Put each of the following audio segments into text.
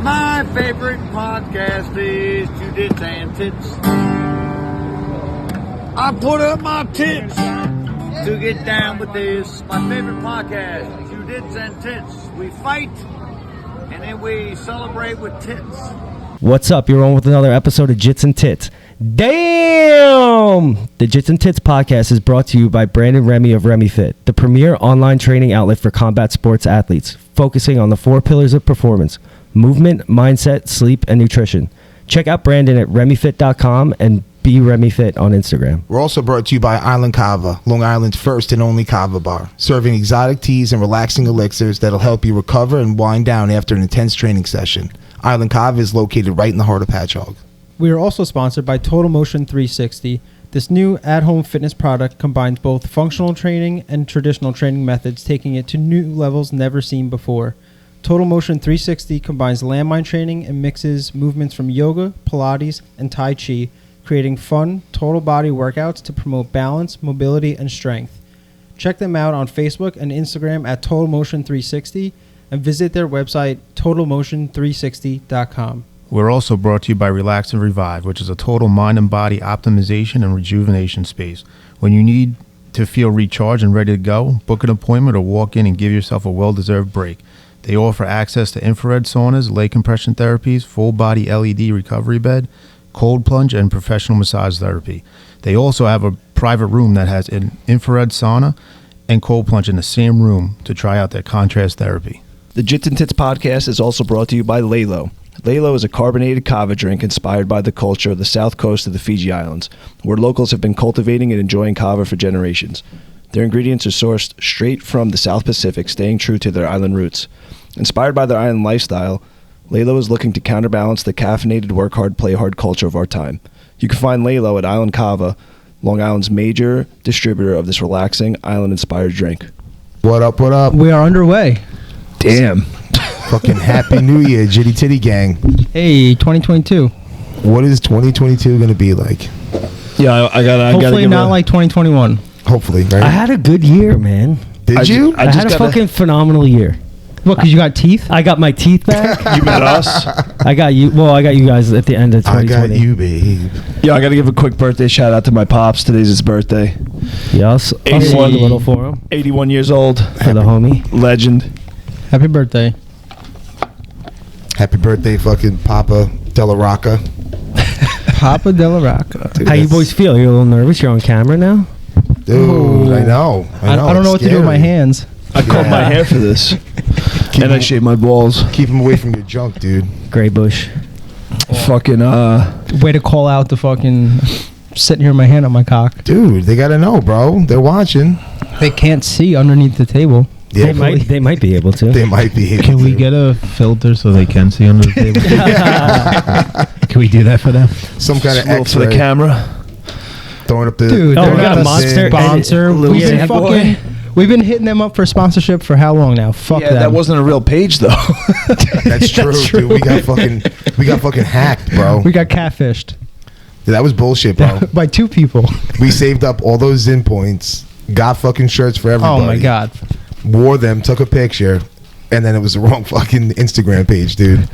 My favorite podcast is Jitty and Tits. I put up my tits to get down with this. My favorite podcast, Jitty and Tits. We fight and then we celebrate with tits. What's up? You're on with another episode of Jits and Tits. Damn! The Jits and Tits podcast is brought to you by Brandon Remy of Remy Fit, the premier online training outlet for combat sports athletes, focusing on the 4 pillars of performance: movement, mindset, sleep, and nutrition. Check out Brandon at RemyFit.com and be RemyFit on Instagram. We're also brought to you by Island Kava, Long Island's first and only kava bar, serving exotic teas and relaxing elixirs that'll help you recover and wind down after an intense training session. Island Kava is located right in the heart of Patchogue. We are also sponsored by Total Motion 360. This new at-home fitness product combines both functional training and traditional training methods, taking it to new levels never seen before. Total Motion 360 combines landmine training and mixes movements from yoga, Pilates, and Tai Chi, creating fun, total body workouts to promote balance, mobility, and strength. Check them out on Facebook and Instagram at Total Motion 360 and visit their website, totalmotion360.com. We're also brought to you by Relax and Revive, which is a total mind and body optimization and rejuvenation space. When you need to feel recharged and ready to go, book an appointment or walk in and give yourself a well-deserved break. They offer access to infrared saunas, leg compression therapies, full body LED recovery bed, cold plunge, and professional massage therapy. They also have a private room that has an infrared sauna and cold plunge in the same room to try out their contrast therapy. The Jits and Tits podcast is also brought to you by Lalo. Lalo is a carbonated kava drink inspired by the culture of the south coast of the Fiji Islands, where locals have been cultivating and enjoying kava for generations. Their ingredients are sourced straight from the South Pacific, staying true to their island roots. Inspired by their island lifestyle, Lalo is looking to counterbalance the caffeinated work hard, play hard culture of our time. You can find Lalo at Island Kava, Long Island's major distributor of this relaxing, island-inspired drink. What up, what up? We are underway. Damn. Fucking Happy New Year, Jitty Titty Gang. Hey, 2022. What is 2022 going to be like? Yeah, I gotta Hopefully not like 2021. Hopefully, right? I had a good year, man. Did you? I had a fucking phenomenal year. What, because you got teeth? I got my teeth back. You met us? I got you. Well, I got you guys at the end of 2020. I got you, babe. Yeah, I gotta give a quick birthday shout out to my pops. Today's his birthday. Yes. 81 a little for him. 81 years old. For the homie. Legend. Happy birthday. Happy birthday, fucking Papa Della Rocca. Papa Della Rocca. Dude, How you boys feel? You're a little nervous? You're on camera now? Dude, Ooh. I know. I don't know what to do with my hands. I cut my hair for this. And I shaved my balls. Keep him away from your junk, dude. Gray bush. Fucking, Way to call out the fucking sitting here with my hand on my cock. Dude, they got to know, bro. They're watching. They can't see underneath the table. Yeah, They might be able to. They might be able Can to. we get a filter so they can see under the table? Can we do that for them? Some kind of little for the X-ray camera. throwing up the... Dude, Oh, they're we got not a monster sponsor. Little We've been sad boy. fucking... We've been hitting them up for sponsorship for how long now? Fuck Yeah, them. that wasn't a real page though. That's true, dude. We got fucking hacked, bro. We got catfished That was bullshit, bro. by 2 people. We saved up all those Zin points, got fucking shirts for everybody. Oh my god. Wore them, took a picture, and then it was the wrong fucking Instagram page, dude.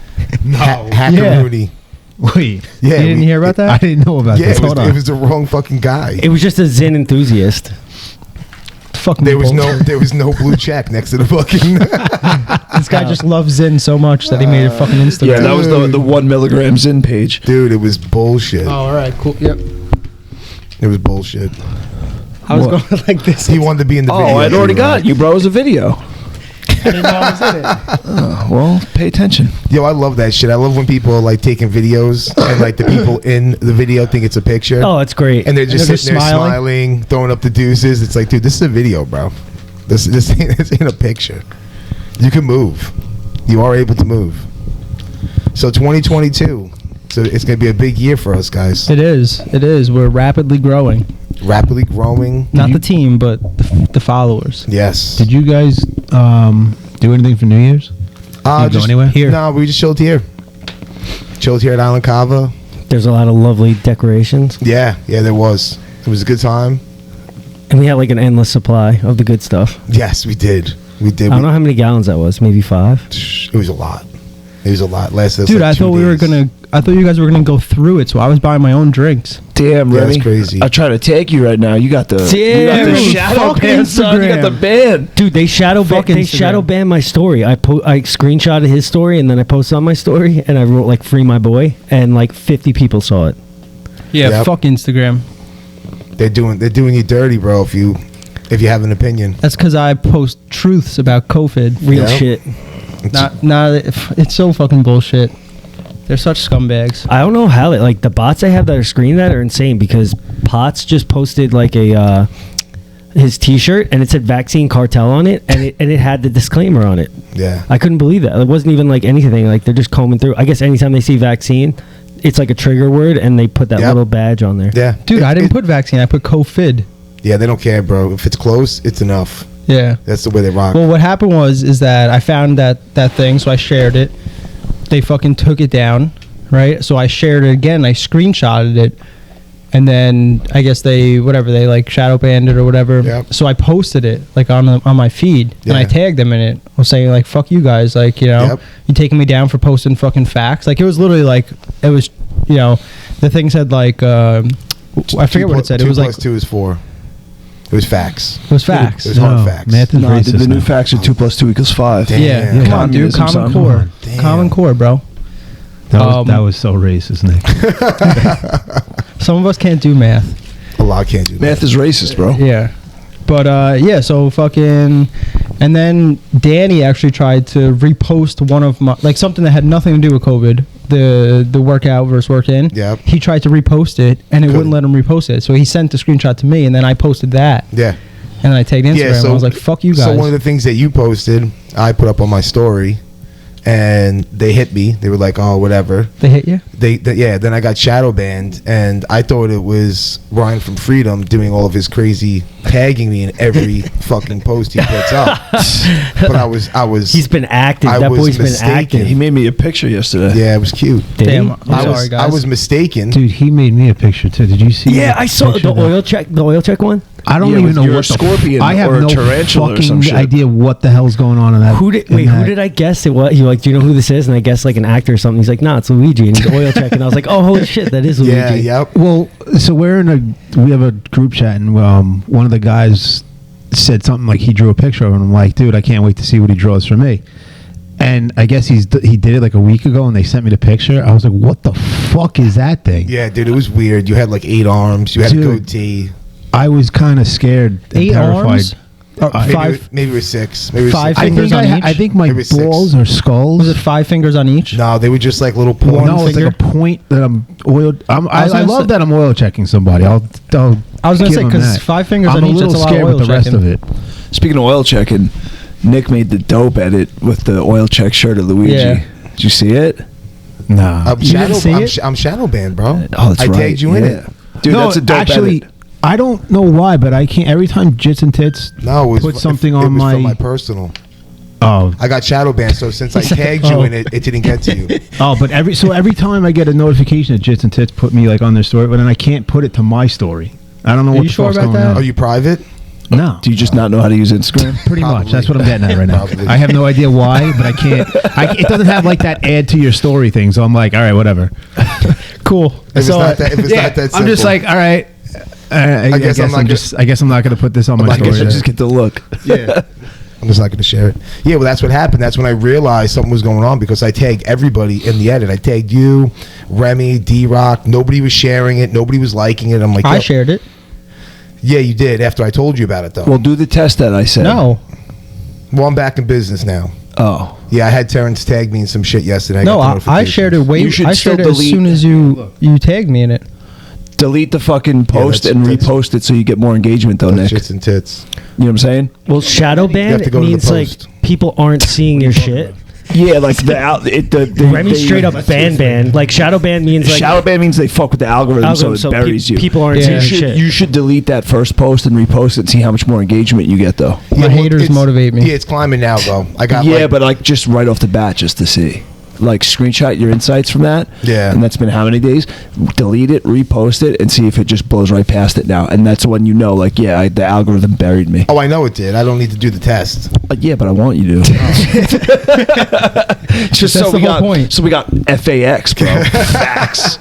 No. Hacker Yeah. Rooney. Wait. Yeah, You didn't hear about that? I didn't know about Yeah, this. it was the wrong fucking guy. It was just a Zen enthusiast. Fucking There was bullshit. no blue check next to the fucking. This guy just loves Zin so much that he made a fucking Instagram. Yeah, that was the 1 milligram Zin page. Dude, it was bullshit. Oh, all right, cool. Yep. It was bullshit. I was going like this. He wanted to be in the video. Oh, I'd already too, got right? you, bro. It was a video. I didn't know I was in it. Well, pay attention. Yo, I love that shit. I love when people are like taking videos and like the people in the video think it's a picture. Oh, it's great. And they're just they're sitting there smiling, throwing up the deuces. It's like, dude, this is a video, bro. This ain't a picture. You can move. You are able to move. So 2022. So it's going to be a big year for us, guys. It is. It is. We're rapidly growing. Rapidly growing. Not the team, but the followers. Yes. Did you guys do anything for New Year's? Did you go just anywhere? Here. No, we just chilled here. Chilled here at Island Kava. There's a lot of lovely decorations. Yeah, there was. It was a good time. And we had like an endless supply of the good stuff. Yes, we did. We did. I don't know how many gallons that was. Maybe 5. It was a lot. It was a lot. Lasted us Dude, like I 2 days. I thought you guys were gonna go through it, so I was buying my own drinks. Damn, Yeah, Remy. that's crazy. I try to tag you right now. You got the, you got the Dude, shadow fuck ban, son. You got the Instagram. ban. Dude, they Fuck Instagram. shadow banned my story. I screenshotted his story and then I posted on my story and I wrote like "free my boy" and like 50 people saw it. Yeah, Yep. fuck Instagram. They're doing you dirty, bro. If you have an opinion. That's because I post truths about COVID. Real Yeah. shit. It's so fucking bullshit. They're such scumbags. I don't know how like the bots they have that are screening that are insane because Potts just posted like a his T-shirt and it said "Vaccine Cartel" on it and it had the disclaimer on it. Yeah. I couldn't believe that. It wasn't even like anything. Like they're just combing through. I guess anytime they see vaccine, it's like a trigger word and they put that Yep. little badge on there. Yeah. Dude, I didn't put vaccine. I put COVID. Yeah, they don't care, bro. If it's close, it's enough. Yeah. That's the way they rock. Well, what happened is that I found that thing, so I shared it. They fucking took it down, right? So I shared it again. I screenshotted it, and then I guess they like shadow banned it or whatever. Yep. So I posted it like on my feed, and I Yeah. tagged them in it. I was saying like, "Fuck you guys!" Like, you know, Yep. you taking me down for posting fucking facts. Like it was literally like it was, you know, the thing said like I forget what it said. It was 2 like plus 2 is 4. It was facts. it was facts. It was hard facts. Math is No, racist the new now. facts are 2 plus 2 equals 5. Damn. Yeah, Yeah. come on, dude. Communism, Common son. core, Damn. common core, bro. That was so racist, Nick. Some of us can't do math. A lot can't do that. Math is racist, bro. Yeah. But yeah, so fucking and then Danny actually tried to repost one of my like something that had nothing to do with COVID, the workout versus work in. Yep. He tried to repost it and it Couldn't. wouldn't let him repost it. So he sent the screenshot to me and then I posted that. Yeah. And then I tagged Instagram. Yeah, so I was like, fuck you guys. So one of the things that you posted, I put up on my story, and they hit me. They were like, "Oh, whatever." They hit you? Yeah. Then I got shadow banned, and I thought it was Ryan from Freedom doing all of his crazy tagging me in every fucking post he puts up. But I was. He's been active. I That was boy's been mistaken. active. He made me a picture yesterday. Yeah, it was cute. Did he? Damn, I'm sorry, guys. I was mistaken. Dude, he made me a picture too. Did you see? Yeah, the I saw picture the that- oil check one. I don't Yeah, even with know your what the scorpion I have or a no tarantula or some fucking shit. idea what the hell's going on in that. Who did I guess it was? He like, "Do you know who this is?" And I guessed like an actor or something. He's like, "No, it's Luigi." And he's oil check, and I was like, "Oh, holy shit, that is Luigi." Yeah, yep. Well, so we have a group chat, and one of the guys said something like he drew a picture of him. I'm like, dude, I can't wait to see what he draws for me. And I guess he did it like a week ago, and they sent me the picture. I was like, what the fuck is that thing? Yeah, dude, it was weird. You had like 8 arms. You had Dude. a goatee. I was kind of scared and 8 terrified. arms? Maybe it was 6. Maybe it was Five 6. I fingers think on each? I think my Maybe 6. balls are skulls. Was it 5 fingers on each? No, they were just like little One points. No, it's like a finger? point that I'm oil. I gonna love say- that I'm oil checking somebody. I was gonna say, 'cause 5 fingers I'm on a each, little that's a lot of scared oil with the rest checking. of it. Speaking of oil checking, Nick made the dope edit with the oil check shirt of Luigi. Yeah. Did you see it? Nah. I'm You didn't see it? I'm shadow banned, bro. Oh, that's I right. tagged you in Yeah. it. Dude, no, that's a dope actually, edit. I don't know why, but I can't. Every time Jits and Tits No, it was put something it on was my. from my personal. Oh, I got shadow banned, so since I tagged you Oh. in it, it didn't get to you. oh, but every time I get a notification that Jits and Tits put me like on their story, but then I can't put it to my story. I don't know Are what you the sure fuck's about going that? on. Are you private? No. Do you just not know how to use Instagram? Pretty much. Probably. That's what I'm getting at right now. Probably. I have no idea why, but I can't. It doesn't have like that add to your story thing, so I'm like, all right, whatever. Cool. If it's not that I'm just simple. like, all right. I guess I'm not going to put this on my not I gonna guess story. you just get the look. yeah. I'm just not going to share it. Yeah, well, that's what happened. That's when I realized something was going on because I tagged everybody in the edit. I tagged you, Remy, D-Rock. Nobody was sharing it. Nobody was liking it. I'm like, I yo. shared it. Yeah, you did after I told you about it, though. Well, do the test that I said. No. Well, I'm back in business now. Oh. Yeah, I had Terrence tag me in some shit yesterday. No, got the I shared it notifications. You should I still shared it as delete- soon as you tagged me in it. Delete the fucking post that's- and that's- repost it so you get more engagement, though, That's Nick. shits and tits. You know what I'm saying? Well, shadow ban have to go to the means like post. people aren't seeing your shit. Yeah, like the Remy straight up ban. Like shadow ban means like shadow ban means they fuck with the algorithm, so it buries you. People aren't Yeah. seeing You your should, shit. you should delete that first post and repost it and see how much more engagement you get, though. My haters it's- motivate me. Yeah, it's climbing now, though. I got Yeah, but like just right off the bat, just to see. like screenshot your insights from that. Yeah. And that's been how many days? Delete it, repost it, and see if it just blows right past it now. And that's when you know, like, the algorithm buried me. Oh, I know it did. I don't need to do the test. Yeah, but I want you to. Just That's the whole point. So we got FAX, bro. Facts.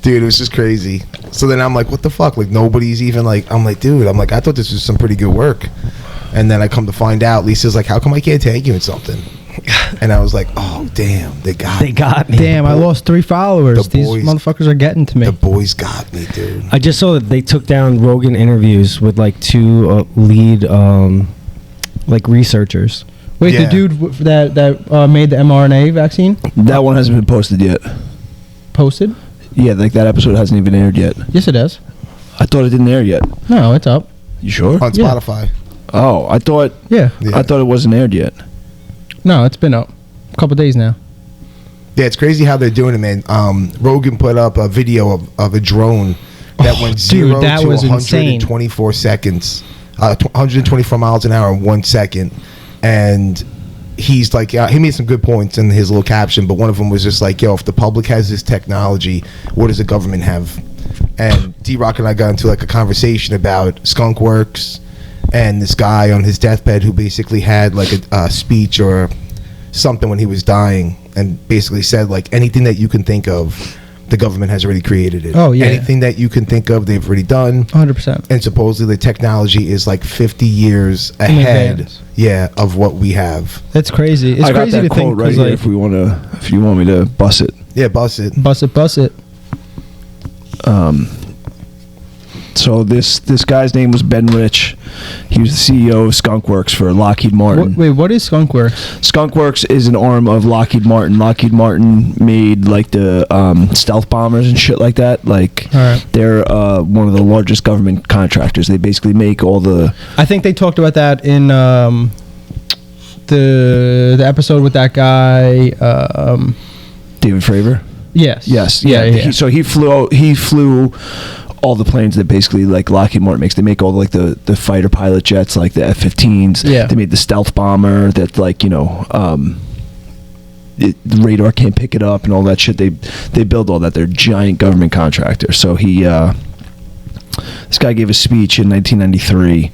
Dude, it was just crazy. So then I'm like, what the fuck? Like, nobody's even like, I'm like, dude, I thought this was some pretty good work. And then I come to find out, Lisa's like, how come I can't tag you in something? And I was like, oh, damn, they got me. Damn, I lost 3 followers. The These boys- motherfuckers are getting to me. The boys got me, dude. I just saw that they took down Rogan interviews with like 2 lead like researchers. Wait, Yeah. the dude that made the mRNA vaccine That one hasn't been posted yet. posted? Yeah, like that episode hasn't even aired yet. Yes, it is. I thought it didn't air yet. No, it's up. You sure? On Yeah. Spotify. Oh, I thought Yeah. Yeah. I thought it wasn't aired yet. No, it's been up a couple days now. Yeah, it's crazy how they're doing it, man. Rogan put up a video of a drone that went 0 that to was insane. 124 seconds, 124 miles an hour in 1 second. And he's like, he made some good points in his little caption, but one of them was just like, yo, if the public has this technology, what does the government have? And D-Rock and I got into like a conversation about Skunk Works and this guy on his deathbed who basically had like a speech or something when he was dying, and basically said like, anything that you can think of, the government has already created it. Oh, yeah. Anything that you can think of, they've already done. 100%. And supposedly the technology is like 50 years ahead, advance. of what we have. That's crazy. It's I got crazy that to quote think right 'cause, here like, if you want me to bust it. Yeah, bust it. bust it. So this guy's name was Ben Rich. He was the CEO of Skunk Works for Lockheed Martin. What is Skunk Works? Skunk Works is an arm of Lockheed Martin. Lockheed Martin made like the stealth bombers and shit like that. Like, All right. they're one of the largest government contractors. They basically make all the. I think they talked about that in the episode with that guy. David Fravor. Yes. Yes. Yeah. He flew all the planes that basically like Lockheed Martin makes. They make all like the fighter pilot jets, like the F-15s. Yeah. They made the stealth bomber that like the radar can't pick it up and all that shit. They build all that. They're giant government contractors. So he this guy gave a speech in 1993,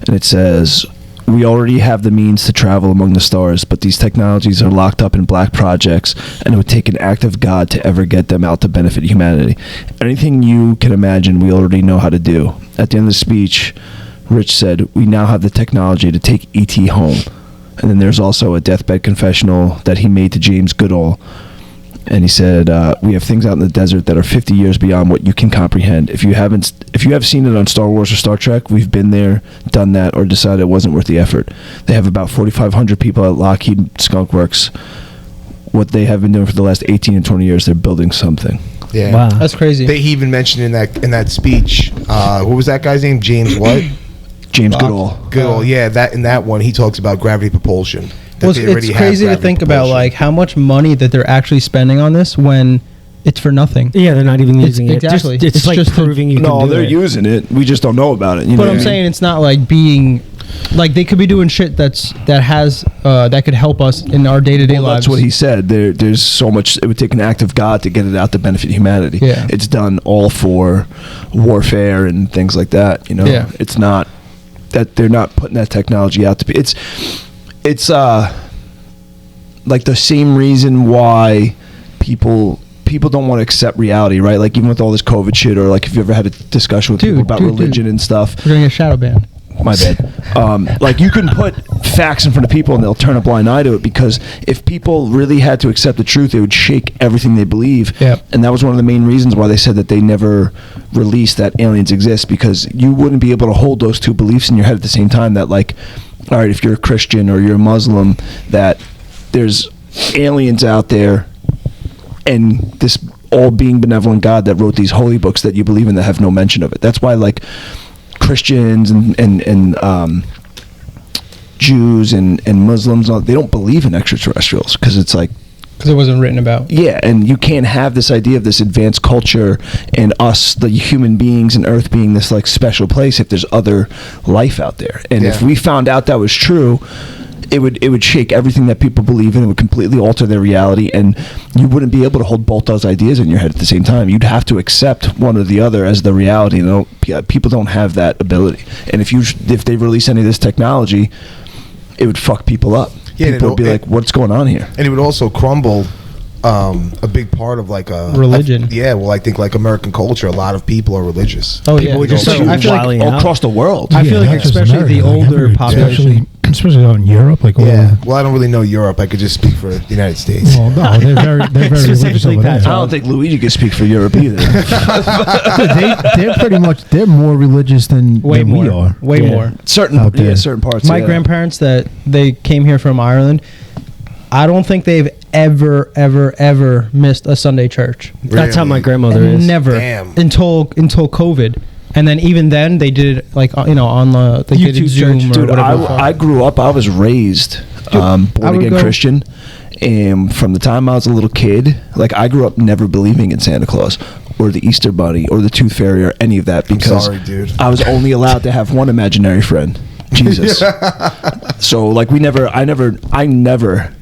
and it says, "We already have the means to travel among the stars, but these technologies are locked up in black projects, and it would take an act of God to ever get them out to benefit humanity. Anything you can imagine, we already know how to do." At the end of the speech, Rich said, "We now have the technology to take E.T. home." And then there's also a deathbed confessional that he made to James Goodall. And he said, "We have things out in the desert that are 50 years beyond what you can comprehend. If you have seen it on Star Wars or Star Trek, we've been there, done that, or decided it wasn't worth the effort." They have about 4,500 people at Lockheed Skunk Works. What they have been doing for the last 18 and 20 years, they're building something. Yeah. Wow. That's crazy. He even mentioned in that speech, what was that guy's name? James what? James Goodall. Goodall. Yeah, in that one he talks about gravity propulsion. Well, it's crazy to think about like how much money that they're actually spending on this when it's for nothing. Yeah, they're not even using it. Exactly. It's like just proving you can No, do they're it. using it. We just don't know about it. You know But what I'm I mean? saying it's not like being like they could be doing shit that could help us in our day-to-day Well, lives. that's what he said. There's so much. It would take an act of God to get it out to benefit humanity. Yeah. It's done all for warfare and things like that. You know, Yeah. It's not that they're not putting that technology out to be. It's like the same reason why people don't want to accept reality, right? Like even with all this COVID shit, or like if you ever had a discussion with people about religion and stuff. We're gonna get shadow banned. My bad. Like you can put facts in front of people and they'll turn a blind eye to it, because if people really had to accept the truth, they would shake everything they believe. Yep. And that was one of the main reasons why they said that they never released that aliens exist, because you wouldn't be able to hold those two beliefs in your head at the same time. That like, all right, if you're a Christian or you're a Muslim, that there's aliens out there and this all being benevolent God that wrote these holy books that you believe in that have no mention of it. That's why like Christians and Jews and Muslims, they don't believe in extraterrestrials, because it's like, Because it wasn't written about. yeah, and you can't have this idea of this advanced culture and us, the human beings, and Earth being this like special place if there's other life out there. And if Yeah. we found out that was true, it would shake everything that people believe in. It would completely alter their reality, and you wouldn't be able to hold both those ideas in your head at the same time. You'd have to accept one or the other as the reality. People don't have that ability. And if they release any of this technology, it would fuck people up. Yeah, People would be like, "What's going on here?" And it would also crumble a big part of like a religion. I think like American culture. A lot of people are religious. Oh, People would just So start I feel like wilding All out. across the world. I feel like not just especially the America, older population. especially out in Europe, like Yeah. Well, I don't really know Europe. I could just speak for the United States. Well, no, they're very religious Specifically over there. I don't think Luigi can speak for Europe either. They're pretty much more religious than Way we more. are. Way Yeah. more. Out there. certain parts. My yeah. grandparents that they came here from Ireland, I don't think they've ever missed a Sunday church. That's how my Really? grandmother is. Never Damn. until COVID, and then even then they did it like on the they did it YouTube Zoom church. or Dude, whatever. the fuck. I grew up. I was raised born I would again go- Christian, and from the time I was a little kid, like I grew up never believing in Santa Claus or the Easter Bunny or the Tooth Fairy or any of that because sorry, dude. I was only allowed to have one imaginary friend, Jesus. So like I never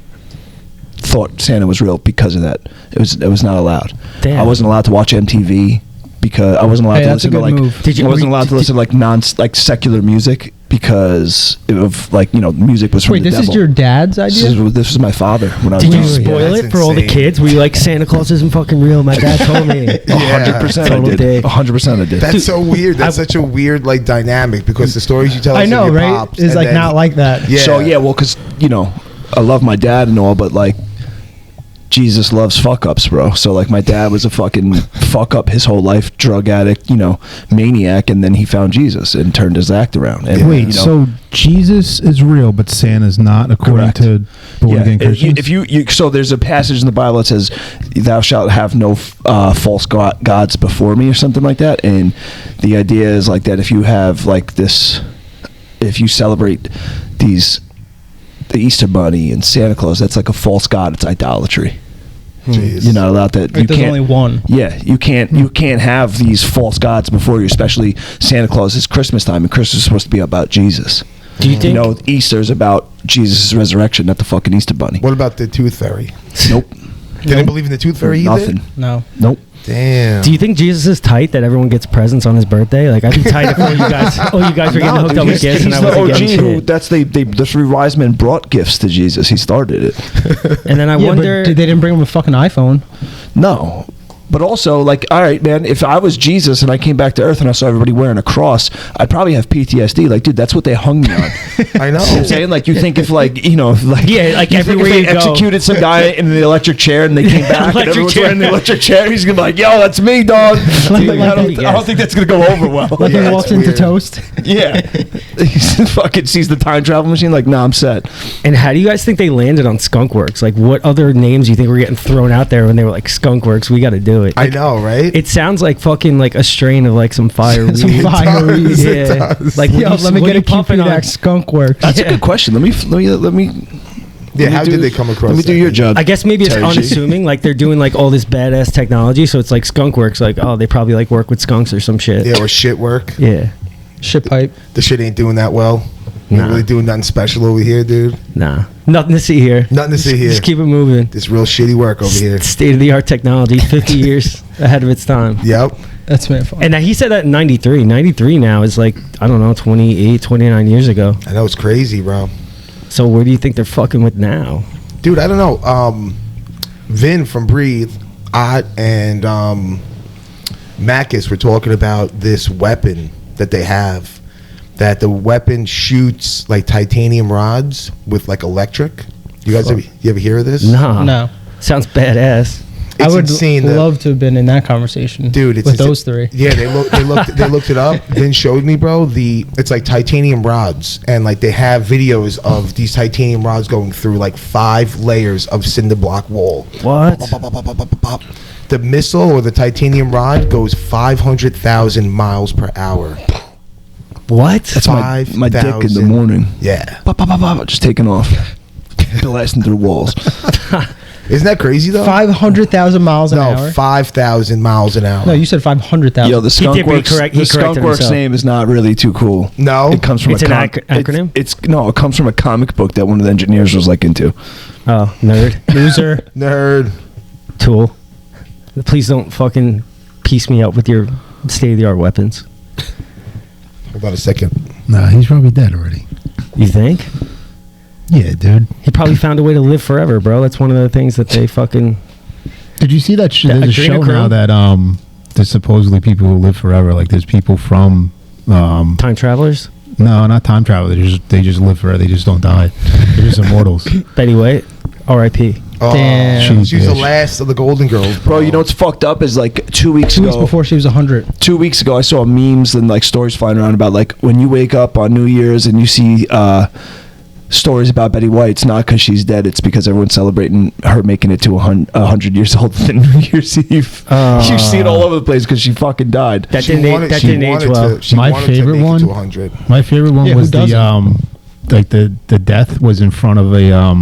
thought Santa was real because of that. It was not allowed. Damn. I wasn't allowed to watch MTV because I wasn't allowed Hey, to that's a listen to good like move. Did you- I wasn't allowed to did- listen to like secular music because of like music was from Wait, the this devil. is your dad's This idea? was my father when I was Did you young. spoil that's it for all the insane. kids? Were you like, Santa Claus isn't fucking real? My dad told me. 100% I Total did. dick. 100% I did. That's Dude, so weird. That's such a weird like dynamic because the stories you tell us I know, of your right? pops, It's and like then- not like that. Yeah. So yeah, well, because I love my dad and all, but like Jesus loves fuck ups, bro. So like my dad was a fucking fuck up his whole life, drug addict, maniac, and then he found Jesus and turned his act around. And Wait, so Jesus is real, but Santa's not, according Correct. to born again Christians? if you so there's a passage in the Bible that says, "Thou shalt have no false gods before me," or something like that. And the idea is like that if you have like this, if you celebrate the Easter Bunny and Santa Claus, that's like a false god. It's idolatry. Jeez. You're not allowed to. You Like, there's can't. only one. Yeah, you can't have these false gods before you, especially Santa Claus. It's Christmas time, and Christmas is supposed to be about Jesus. Do you think? Easter's about Jesus' resurrection, not the fucking Easter Bunny. What about the Tooth Fairy? Nope. Didn't believe in the Tooth Fairy either? Nothing. No. Nope. Damn. Do you think Jesus is tight that everyone gets presents on his birthday? Like, I'd be tight if all you guys were getting hooked up with gifts and I He's the wasn't OG getting who shit. the three wise men brought gifts to Jesus. He started it. And then I Yeah, wonder. but they didn't bring him a fucking iPhone. No. But also, like, all right, man, if I was Jesus and I came back to Earth and I saw everybody wearing a cross, I'd probably have PTSD. Like, dude, that's what they hung me on. I know. You know what I'm saying? Like, you think if, like, Yeah, like you think everywhere if they you go. executed some guy in the electric chair and they came back and Electric everyone's chair. wearing the electric chair, he's going to be like, yo, that's me, dog. Like, I don't think that's going to go over well. Like Yeah, he walks it's into weird. toast. Yeah. He fucking sees the time travel machine, like, nah, I'm set. And how do you guys think they landed on Skunkworks? Like, what other names do you think were getting thrown out there when they were like, Skunkworks, we got to do it? I Like, know, right? It sounds like fucking like a strain of like some fire weed. Some fire weed. does, it Yeah. does. Like, Yo, what let me what get are a you puffing QP on? that skunk works. That's Yeah. a good question. Let me Yeah, how did they come across Let me that? do your job. I guess maybe it's Terry G. unassuming. Like they're doing like all this badass technology, so it's like Skunkworks. Like, oh, they probably like work with skunks or some shit. Yeah, or shit work. Yeah. Shit pipe. The shit ain't doing that well. Nah. Not really doing nothing special over here, dude. Nah. Nothing to see here. Nothing to see here. Just keep it moving. This real shitty work over here. State of the art technology, 50 years ahead of its time. Yep. That's man fun. And now he said that in 93. 93 now is like, I don't know, 28, 29 years ago. I know it's crazy, bro. So where do you think they're fucking with now? Dude, I don't know. Vin from Breathe, Ott, and Makis were talking about this weapon that they have. That the weapon shoots like titanium rods with like electric. You guys ever hear of this? Nah. No. Sounds badass. I It's would insane that- love to have been in that conversation, Dude, it's with those three. Yeah, they looked it up. Vin showed me, bro. It's like titanium rods, and like they have videos of these titanium rods going through like 5 layers of cinder block wall. What? Pop, pop, pop, pop, pop, pop. The missile or the titanium rod goes 500,000 miles per hour. What? That's my dick in the 5,000. morning. Yeah. Pop, pop, pop, pop, just taking off. Blasting through walls. Isn't that crazy though? 500,000 miles an hour. No, 5,000 miles an hour. No, you said 500,000. Yo, the Skunk did, but he Works. correct- he The Skunk corrected Works himself. name is not really too cool. No? It comes from It's a an acronym? It comes from a comic book that one of the engineers was like into. Oh, nerd. Loser. Nerd. Tool. Please don't fucking piece me up with your state-of-the-art weapons. Hold on a second. Nah, he's probably dead already. You think? Yeah, dude. He probably found a way to live forever, bro. That's one of the things that they fucking... Did you see that? There's a show now that there's supposedly people who live forever. Like there's people from Time travelers? no, not time travel. They just live forever. They just don't die. They're just immortals. Betty White, R.I.P. Oh, Damn. she's the Bitch. last of the Golden Girls. Bro, you know what's fucked up is like 2 weeks 2 ago. weeks before she was 100. 2 weeks ago, I saw memes and like stories flying around about like when you wake up on New Year's and you see stories about Betty White. It's not because she's dead. It's because everyone's celebrating her making it to 100 years old than New Year's Eve. You see it all over the place because she fucking died. That didn't age well. My wanted to favorite make it one- to 100. My favorite one Yeah, who was the doesn't? like the death was in front of a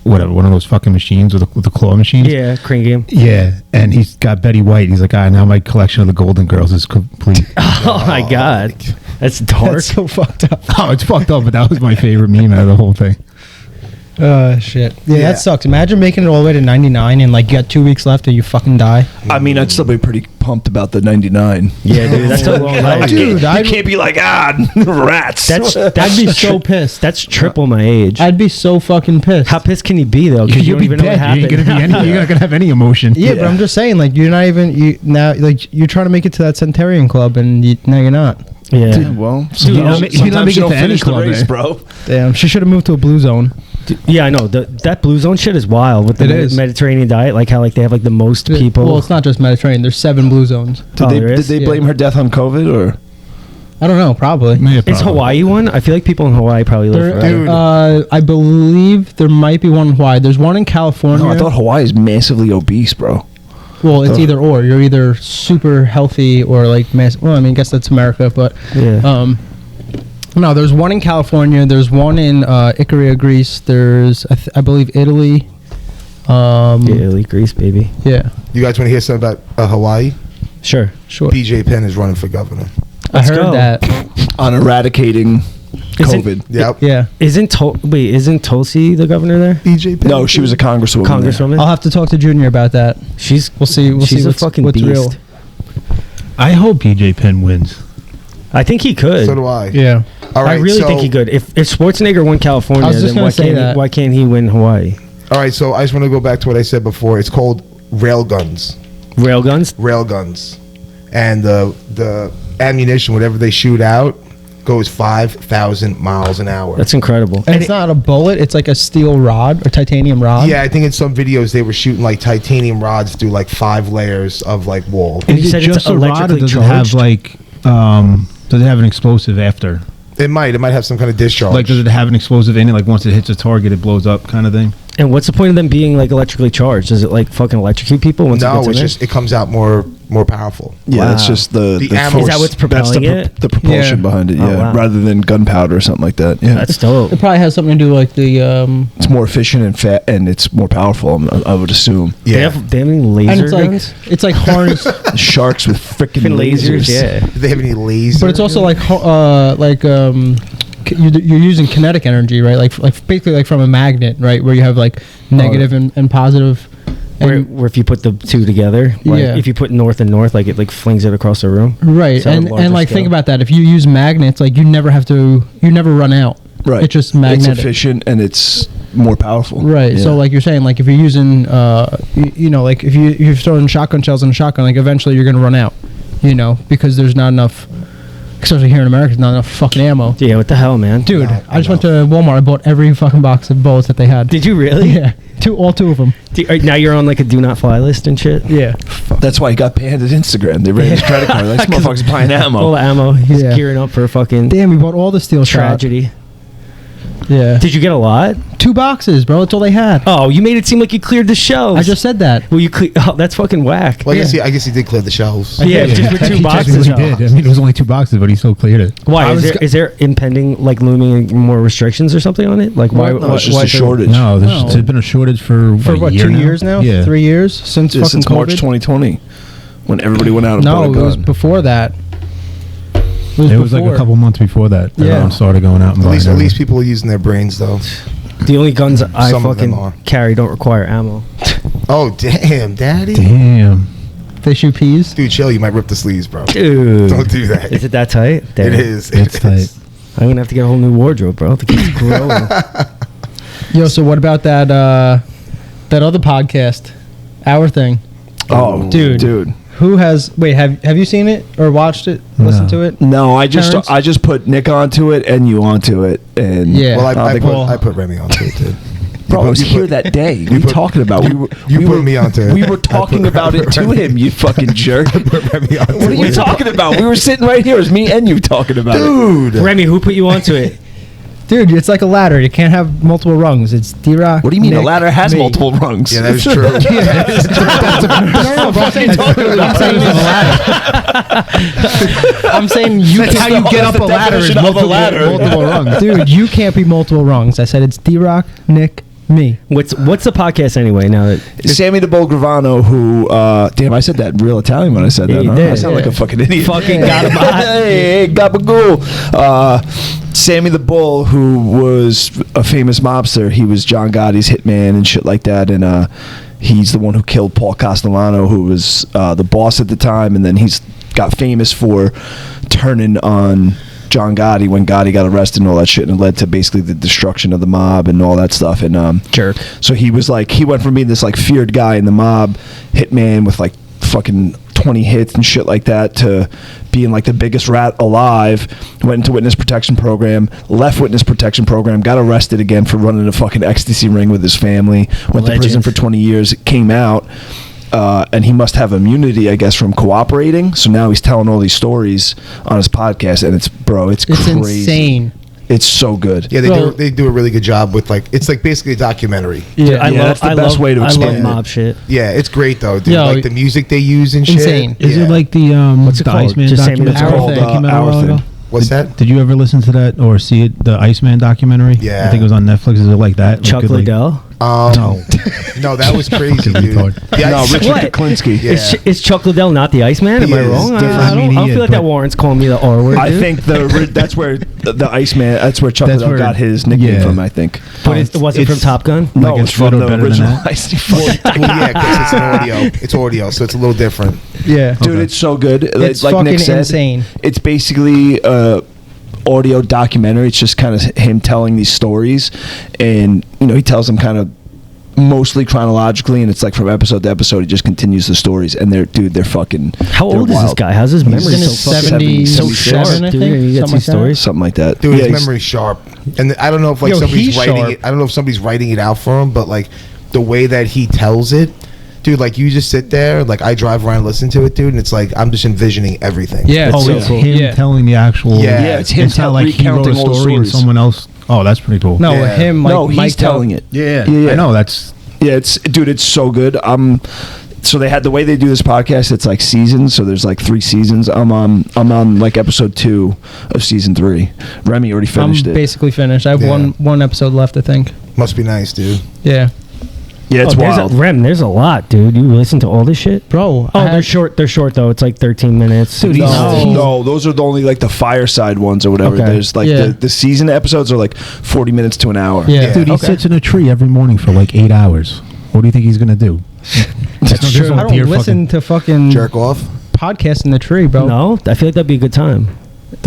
whatever, one of those fucking machines with the claw machines. Yeah, crane game. Yeah, and he's got Betty White. He's like, now my collection of the Golden Girls is complete. Oh, my God. That's dark. That's so fucked up. Oh, it's fucked up, but that was my favorite meme out of the whole thing. Shit. Yeah, Yeah. that sucks. Imagine making it all the way to 99 and like you got 2 weeks left and you fucking die. I mean, I'd still be pretty pumped about the 99. Yeah, dude, that's a long life. Dude, You can't be like, rats. I'd be so pissed. That's triple my age. I'd be so fucking pissed. How pissed can you be, though? Because you You'll don't be even know what dead. You ain't happened. gonna be you're not gonna have any emotion. Yeah, but I'm just saying, like, you're not even now. Like, you're trying to make it to that Centurion Club, and now you're not. Yeah. Yeah, well, you're not ma- you're not making it to any finish the club, race, eh? bro. Damn, she should have moved to a blue zone. Yeah, I know. That Blue Zone shit is wild with the It is. Mediterranean diet. Like how like they have like the most people. Well, it's not just Mediterranean. There's 7 blue zones. Oh, there Did is? they Yeah. blame her death on COVID or? I don't know. Probably. Yeah, Is probably. Hawaii one? I feel like people in Hawaii probably live There, forever. I believe there might be one in Hawaii. There's one in California. No, I thought Hawaii is massively obese, bro. Well, it's either or. You're either super healthy or like well, I mean, I guess that's America, but Yeah. no, there's one in California. There's one in Icaria, Greece. There's I believe Italy. Yeah, elite Greece, baby. You guys want to hear something about Hawaii? Sure. Sure. BJ Penn is running for governor. I Let's heard go. that. On eradicating Isn't- COVID. Yep. Yeah. Isn't Tulsi the governor there? BJ Penn. No, she was a congresswoman. Congresswoman. I'll have to talk to Junior about that. She's We'll see. We'll she's see a what's, fucking what's beast. real. I hope PJ Penn wins. I think he could. So do I. Yeah. All right. I really so, think he could. If Schwarzenegger won California, I was just then gonna say that. why can't he win Hawaii? All right. So I just want to go back to what I said before. It's called railguns. Railguns? Railguns, and the ammunition, whatever they shoot out, goes 5,000 miles an hour. That's incredible. And it's not a bullet. It's like a steel rod or titanium rod. Yeah, I think in some videos they were shooting like titanium rods through like 5 layers of like wall. And you Is said it it's just a rod, or electrically does it have charged? like does it have an explosive after? It might have some kind of discharge. Like, does it have an explosive in it? Like, once it hits a target, it blows up, kind of thing. And what's the point of them being like electrically charged? Does it like fucking electrocute people once it No, gets in it's there? just it comes out more powerful. Yeah, Wow. that's just the The force. ammo- Is that what's That's the, propelling it? the propulsion Yeah. behind it, Oh, yeah. wow. Rather than gunpowder or something like that. Yeah, That's dope. It probably has something to do like the it's more efficient and fat, and it's more powerful. I would assume. They Yeah. have any laser and guns? it's like harness, Sharks with freaking Fucking lasers. Yeah. Do they have any lasers? but it's also you're using kinetic energy, right? Like basically like from a magnet, right? Where you have like negative and positive. Where And, if you put the two together, like, Yeah. if you put north and north, like it like flings it across the room. right, So on a and larger like think scale. about that. If you use magnets, like you never run out. Right. It's just It's magnetic. efficient and it's more powerful. Right. Yeah. So like you're saying, like if you're using, like if you're throwing shotgun shells in a shotgun, like eventually you're gonna run out, because there's not enough. Especially here in America, there's not enough fucking ammo. Yeah, what the hell, man? Dude, No, I just went to Walmart. I bought every fucking box of bullets that they had. Did you really? Yeah, all two of them. Now you're on like a do not fly list and shit. Yeah. That's why he got banned at Instagram. They ran his credit card. Like, this motherfucker's buying ammo. All the ammo. He's Yeah. gearing up for a fucking Damn, we bought all the steel shot. tragedy. Yeah. Did you get a lot? 2 boxes, bro. That's all they had. Oh, you made it seem like you cleared the shelves. I just said that. Well, oh, that's fucking whack. Well, I guess he did clear the shelves. Yeah, just with 2 He boxes. technically did. I mean, it was only 2 boxes, but he still cleared it. Why? Is there impending, like, looming more restrictions or something on it? Like, why? No, it's just why a shortage. No, there's been a shortage for what, a year 2 now? years now? Yeah. 3 years since fucking Since COVID? March 2020, when everybody went out and No, bought a it gun. was before that. It was like a couple months before that. Yeah. Everyone started going out and buying At least everything. people are using their brains though. The only guns I Some of them fucking are. carry don't require ammo. Oh damn, daddy. Damn. They shoot peas. Dude, chill. You might rip the sleeves, bro. Dude. Don't do that. Is it that tight? Damn. It is. It's It tight. is. I'm going to have to get a whole new wardrobe, bro. The kid's growing. Yo, so what about that other podcast? Our Thing. Oh, dude. Who has... Wait, have you seen it? Or watched it? Listened to it? No, I Terrence? just put Nick onto it and you onto it, and Yeah. Well, I think I put Remy onto it too. bro, I was you here put- that day. What are you put- talking about? you put me onto it. We were talking about it to him. You fucking jerk. Put Remy onto What are you it. talking about? We were sitting right here. It was me and you talking about it. Dude. Remy, who put you onto it? Dude, it's like a ladder. You can't have multiple rungs. It's D-Rock. What do you mean? Nick, A ladder has me. multiple rungs. Yeah, that is true. I'm saying you That's can't how you get up a ladder is multiple rungs. Dude, you can't be multiple rungs. I said it's D-Rock, Nick, me. What's the podcast anyway? Now that Sammy the Bull Gravano, who, damn, I said that real Italian when I said Yeah, that. you Huh? did, I sound like yeah. a fucking idiot. Fucking got him hot. Hey, gabagool. Sammy the Bull, who was a famous mobster, he was John Gotti's hitman and shit like that, and he's the one who killed Paul Castellano, who was the boss at the time, and then he's got famous for turning on John Gotti when Gotti got arrested and all that shit, and it led to basically the destruction of the mob and all that stuff. And Jerk. so he was like, he went from being this like feared guy in the mob, hitman with like fucking 20 hits and shit like that, to being like the biggest rat alive. Went into witness protection program, left witness protection program, got arrested again for running a fucking ecstasy ring with his family, went to prison for 20 years, came out. And he must have immunity, I guess, from cooperating. So now he's telling all these stories on his podcast, and it's crazy. Insane. It's so good. Yeah, they do a really good job with like, it's like basically a documentary. Yeah, that's the best way to explain I it. love mob shit. Yeah, it's great though, dude. Yo, like the music they use and shit. insane. Is Yeah. it like the What's it the called? Iceman Just Sammy the documentary Bull. that came out a Our while Thing. ago? What's that? Did you ever listen to that or see it? The Iceman documentary? Yeah. I think it was on Netflix. Is it like that? Chuck Like, Liddell. No. No, that was crazy, Fucking dude. retard. Yeah, No, Richard What? Kuklinski. Yeah. Is Chuck Liddell not the Iceman? Am He I is. wrong? Different. I don't I mean, feel like that but- warrant's calling me the R word. I dude. think that's where the Iceman. That's where Chuck That's Liddell where- got his nickname yeah. from. I think. But it wasn't from Top Gun. No, Like it's it's from little the better than original that? Iceman. Well, yeah, because it's an audio. It's audio, so it's a little different. Yeah. Dude, Okay. it's so good. It's like fucking Nick said, insane. It's basically audio documentary. It's just kind of him telling these stories, and he tells them kind of mostly chronologically, and it's like from episode to episode he just continues the stories, and they're fucking How they're old is this wild. guy? How's his memory He's in so his fucking 70s, so 77, sharp, I dude? think, And you get something these like that. stories. Something like that. Dude, Yeah, his he's- memory's sharp, and I don't know if like Yo, somebody's he's writing sharp. it. I don't know if somebody's writing it out for him, but like the way that he tells it, dude. Like you just sit there, like I drive around and listen to it, dude, and it's like I'm just envisioning everything. Yeah. Oh, so it's cool. him Yeah. telling the actual. Yeah. Yeah, it's him not like he wrote a recounting all the story and stories. someone else. Oh, that's pretty cool. No, Yeah. him, like, no, he's Mike telling it. Yeah, Yeah. I know. That's Yeah, it's so good. So they had the way they do this podcast. It's like seasons. So there's like 3 seasons. I'm on like episode 2 of season 3. Remy already I'm finished it. basically finished. I have Yeah. one episode left, I think. Must be nice, dude. Yeah. Yeah, it's wild. There's a lot, dude. You listen to all this shit, Bro. Oh, they're short. They're short though. It's like 13 minutes. Dude, he's- No, those are the only like the fireside ones or whatever. Okay. There's like Yeah. the season episodes are like 40 minutes to an hour. Yeah. dude. He Okay. sits in a tree every morning for like 8 hours. What do you think he's gonna do? That's True. I don't listen to fucking Jerk off. podcasts in the tree, bro. No, I feel like that'd be a good time.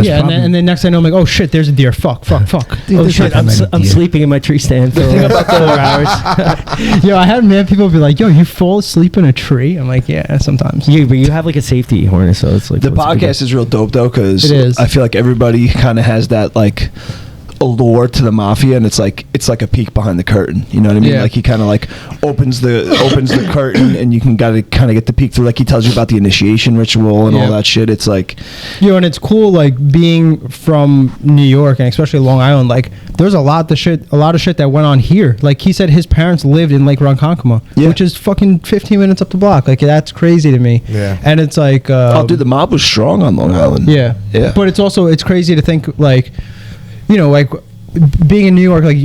Yeah, and then next thing I know, I'm like, oh shit, there's a deer. Fuck. Oh there's shit, not that I'm many deer. sleeping in my tree stand for like 4 hours. Yo, I had people be like, yo, you fall asleep in a tree? I'm like, yeah, sometimes. Yeah, but you have like a safety harness, so it's like The what's big podcast is real dope though, because It is. I feel like everybody kind of has that like allure to the mafia, and it's like a peek behind the curtain. You know what I mean? Yeah. Like he kind of like opens the curtain, and you can gotta kind of get the peek through. Like he tells you about the initiation ritual and all that shit. It's like, and it's cool, like being from New York and especially Long Island. Like there's a lot of shit that went on here. Like he said, his parents lived in Lake Ronkonkoma, which is fucking 15 minutes up the block. Like that's crazy to me. Yeah. And it's like, dude, the mob was strong on Long Island. Yeah. But it's crazy to think like, like being in New York, like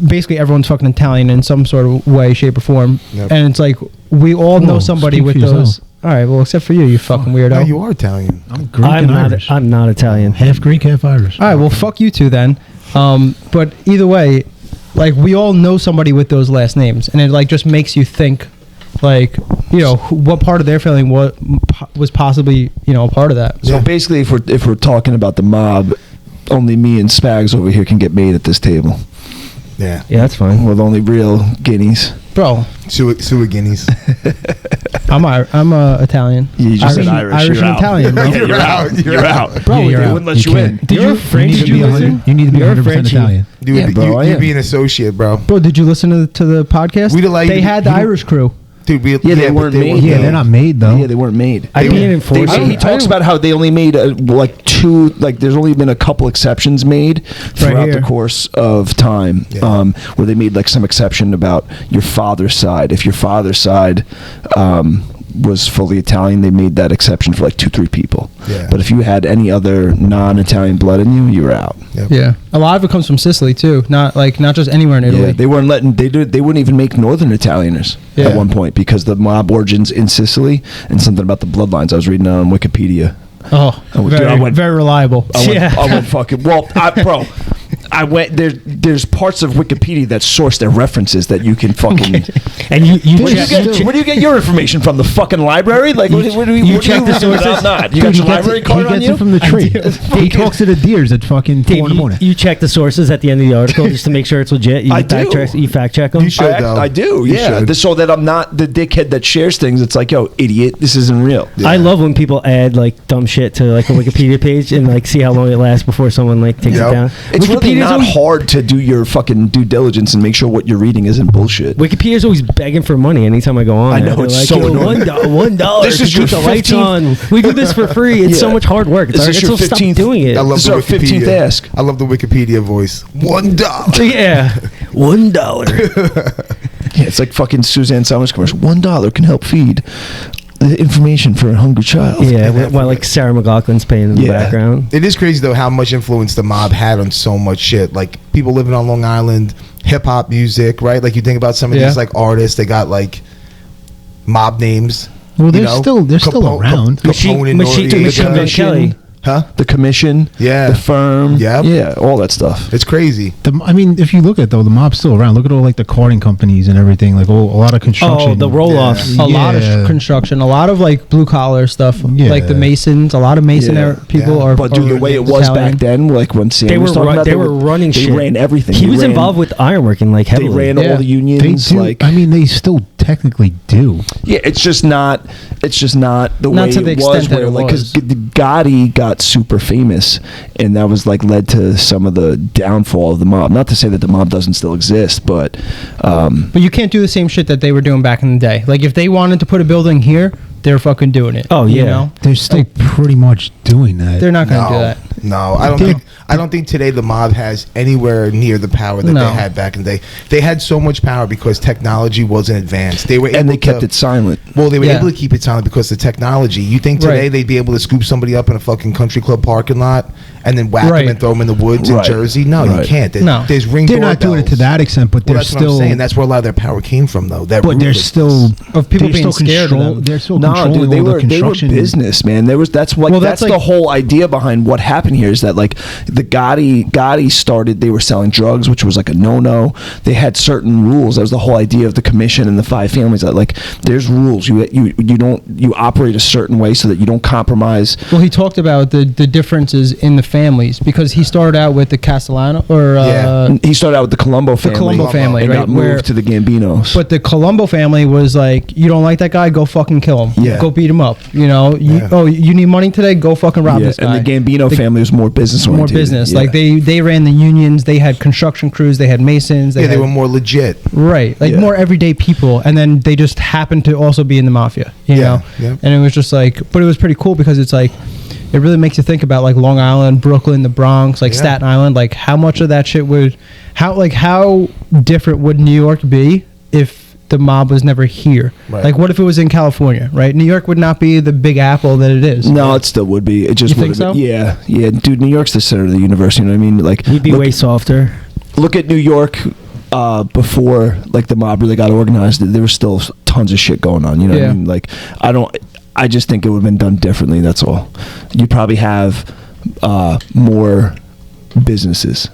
basically everyone's fucking Italian in some sort of way, shape, or form. Yep. And it's like we all know somebody with those. All right, well, except for you fucking weirdo. No, you are Italian. I'm Greek and Irish. I'm not Italian. Half Greek, half Irish. All right, well, fuck you two then. But either way, like we all know somebody with those last names, and it like just makes you think, like, what part of their family was possibly a part of that. So basically, if we're talking about the mob, only me and Spags over here can get made at this table. Yeah, that's fine. With only real guineas, bro. Sewer guineas. I'm Italian. You just said Irish. Irish and Italian, bro. You're out. You're out. Bro, they wouldn't let you in. Did you French? You need to be 100% Italian. You'd be an associate, bro. Bro, did you listen to the podcast? They had the Irish crew. Dude, they weren't made. Yeah, they're not made though. Yeah, they weren't made. He talks about how they only made there's only been a couple exceptions made throughout the course of time, where they made like some exception about your father's side. If your father's side was fully Italian, they made that exception for like 2-3 people. Yeah. But if you had any other non-Italian blood in you, you were out. Yep. Yeah, a lot of it comes from Sicily too. Not just anywhere in Italy. Yeah, they weren't letting. They wouldn't even make Northern Italianers at one point because the mob origins in Sicily and something about the bloodlines. I was reading on Wikipedia. Oh, very reliable. I went fucking bro. I went there. There's parts of Wikipedia that source their references that you can fucking. And where do you get your information from? The fucking library? Like, where do you check the sources? I'm not. You got your library card on you? He gets it from the tree. He talks to the deers at fucking 4 in the morning. You check the sources at the end of the article just to make sure it's legit. You fact check them. You should, though. I do. Yeah, so that I'm not the dickhead that shares things. It's like, yo, idiot, this isn't real. Yeah. I love when people add like dumb shit to like a Wikipedia page and like see how long it lasts before someone like takes it down. It's really not hard to do your fucking due diligence and make sure what you're reading isn't bullshit. Wikipedia's always begging for money anytime I go on. I know, it's like, so annoying. $1 This is to keep the lights on. We do this for free. It's so much hard work. It's this is your 15th doing it. I love the 15th ask. I love the Wikipedia voice. $1. Yeah, $1. Yeah, it's like fucking Suzanne Summers commercial. $1 can help feed the information for a hungry child. Yeah, while like Sarah McLachlan's playing in the background. It is crazy though how much influence the mob had on so much shit. Like people living on Long Island, hip hop music, right? Like you think about some of these like artists, they got like mob names. Well, they're still around. Machine Kelly. Huh? The Commission, the Firm, yeah, all that stuff. It's crazy. I mean, if you look at the mob's still around. Look at all like the carting companies and everything. Like a lot of construction. Oh, the roll-offs. A lot of construction. A lot of like blue collar stuff. Like the Masons. A lot of Mason people are. But dude, the way it was back then, like when Sam was talking about, they were running shit. They ran everything. He was involved with ironworking like heavily. They ran all the unions. They do, like, I mean, they still technically do. Yeah, it's just not the way it was. Where like because Gotti got super famous, and that was like led to some of the downfall of the mob. Not to say that the mob doesn't still exist, but you can't do the same shit that they were doing back in the day. Like if they wanted to put a building here, they're fucking doing it. Oh yeah, you know? They're still pretty much doing that. They're not going to do that. No, I don't think today the mob has anywhere near the power that they had back in the day. They had so much power because technology wasn't advanced. They kept it silent. Well, they were able to keep it silent because of the technology. You think today they'd be able to scoop somebody up in a fucking country club parking lot and then whack them and throw them in the woods in Jersey? No, you can't. There's ring They're doorbells. not doing it to that extent, but that's what I'm saying. That's where a lot of their power came from, though. But there's still of people being scared of them. They're still controlling all the construction. They were business, man. That's the whole idea behind what happened here is that like the Gotti started. They were selling drugs, which was like a no-no. They had certain rules. That was the whole idea of the Commission and the 5 families. That like there's rules. You operate a certain way so that you don't compromise. Well, he talked about the differences in the families because he started out with the Castellano he started out with the Colombo family. The Colombo family, and right? got moved to the Gambinos. But the Colombo family was like, you don't like that guy, go fucking kill him. Yeah. Go beat him up. You know. You need money today, go fucking rob this guy. And the Gambino family was more business oriented. More business. Yeah. Like they ran the unions. They had construction crews. They had masons. They were more legit. Right, like more everyday people, and then they just happened to also be in the mafia, you know. Yeah. And it was just like, but it was pretty cool because it's like, it really makes you think about like Long Island, Brooklyn, the Bronx, like Staten Island, like how much of that shit would, how different would New York be if the mob was never here? Right. Like what if it was in California, right? New York would not be the Big Apple that it is. No, it still would be. It just You would think so? Yeah, dude. New York's the center of the universe. You know what I mean? Like We'd be way softer. Look at New York before like the mob really got organized. There was still tons of shit going on. You know what I mean? Like I just think it would have been done differently. That's all. You probably have more businesses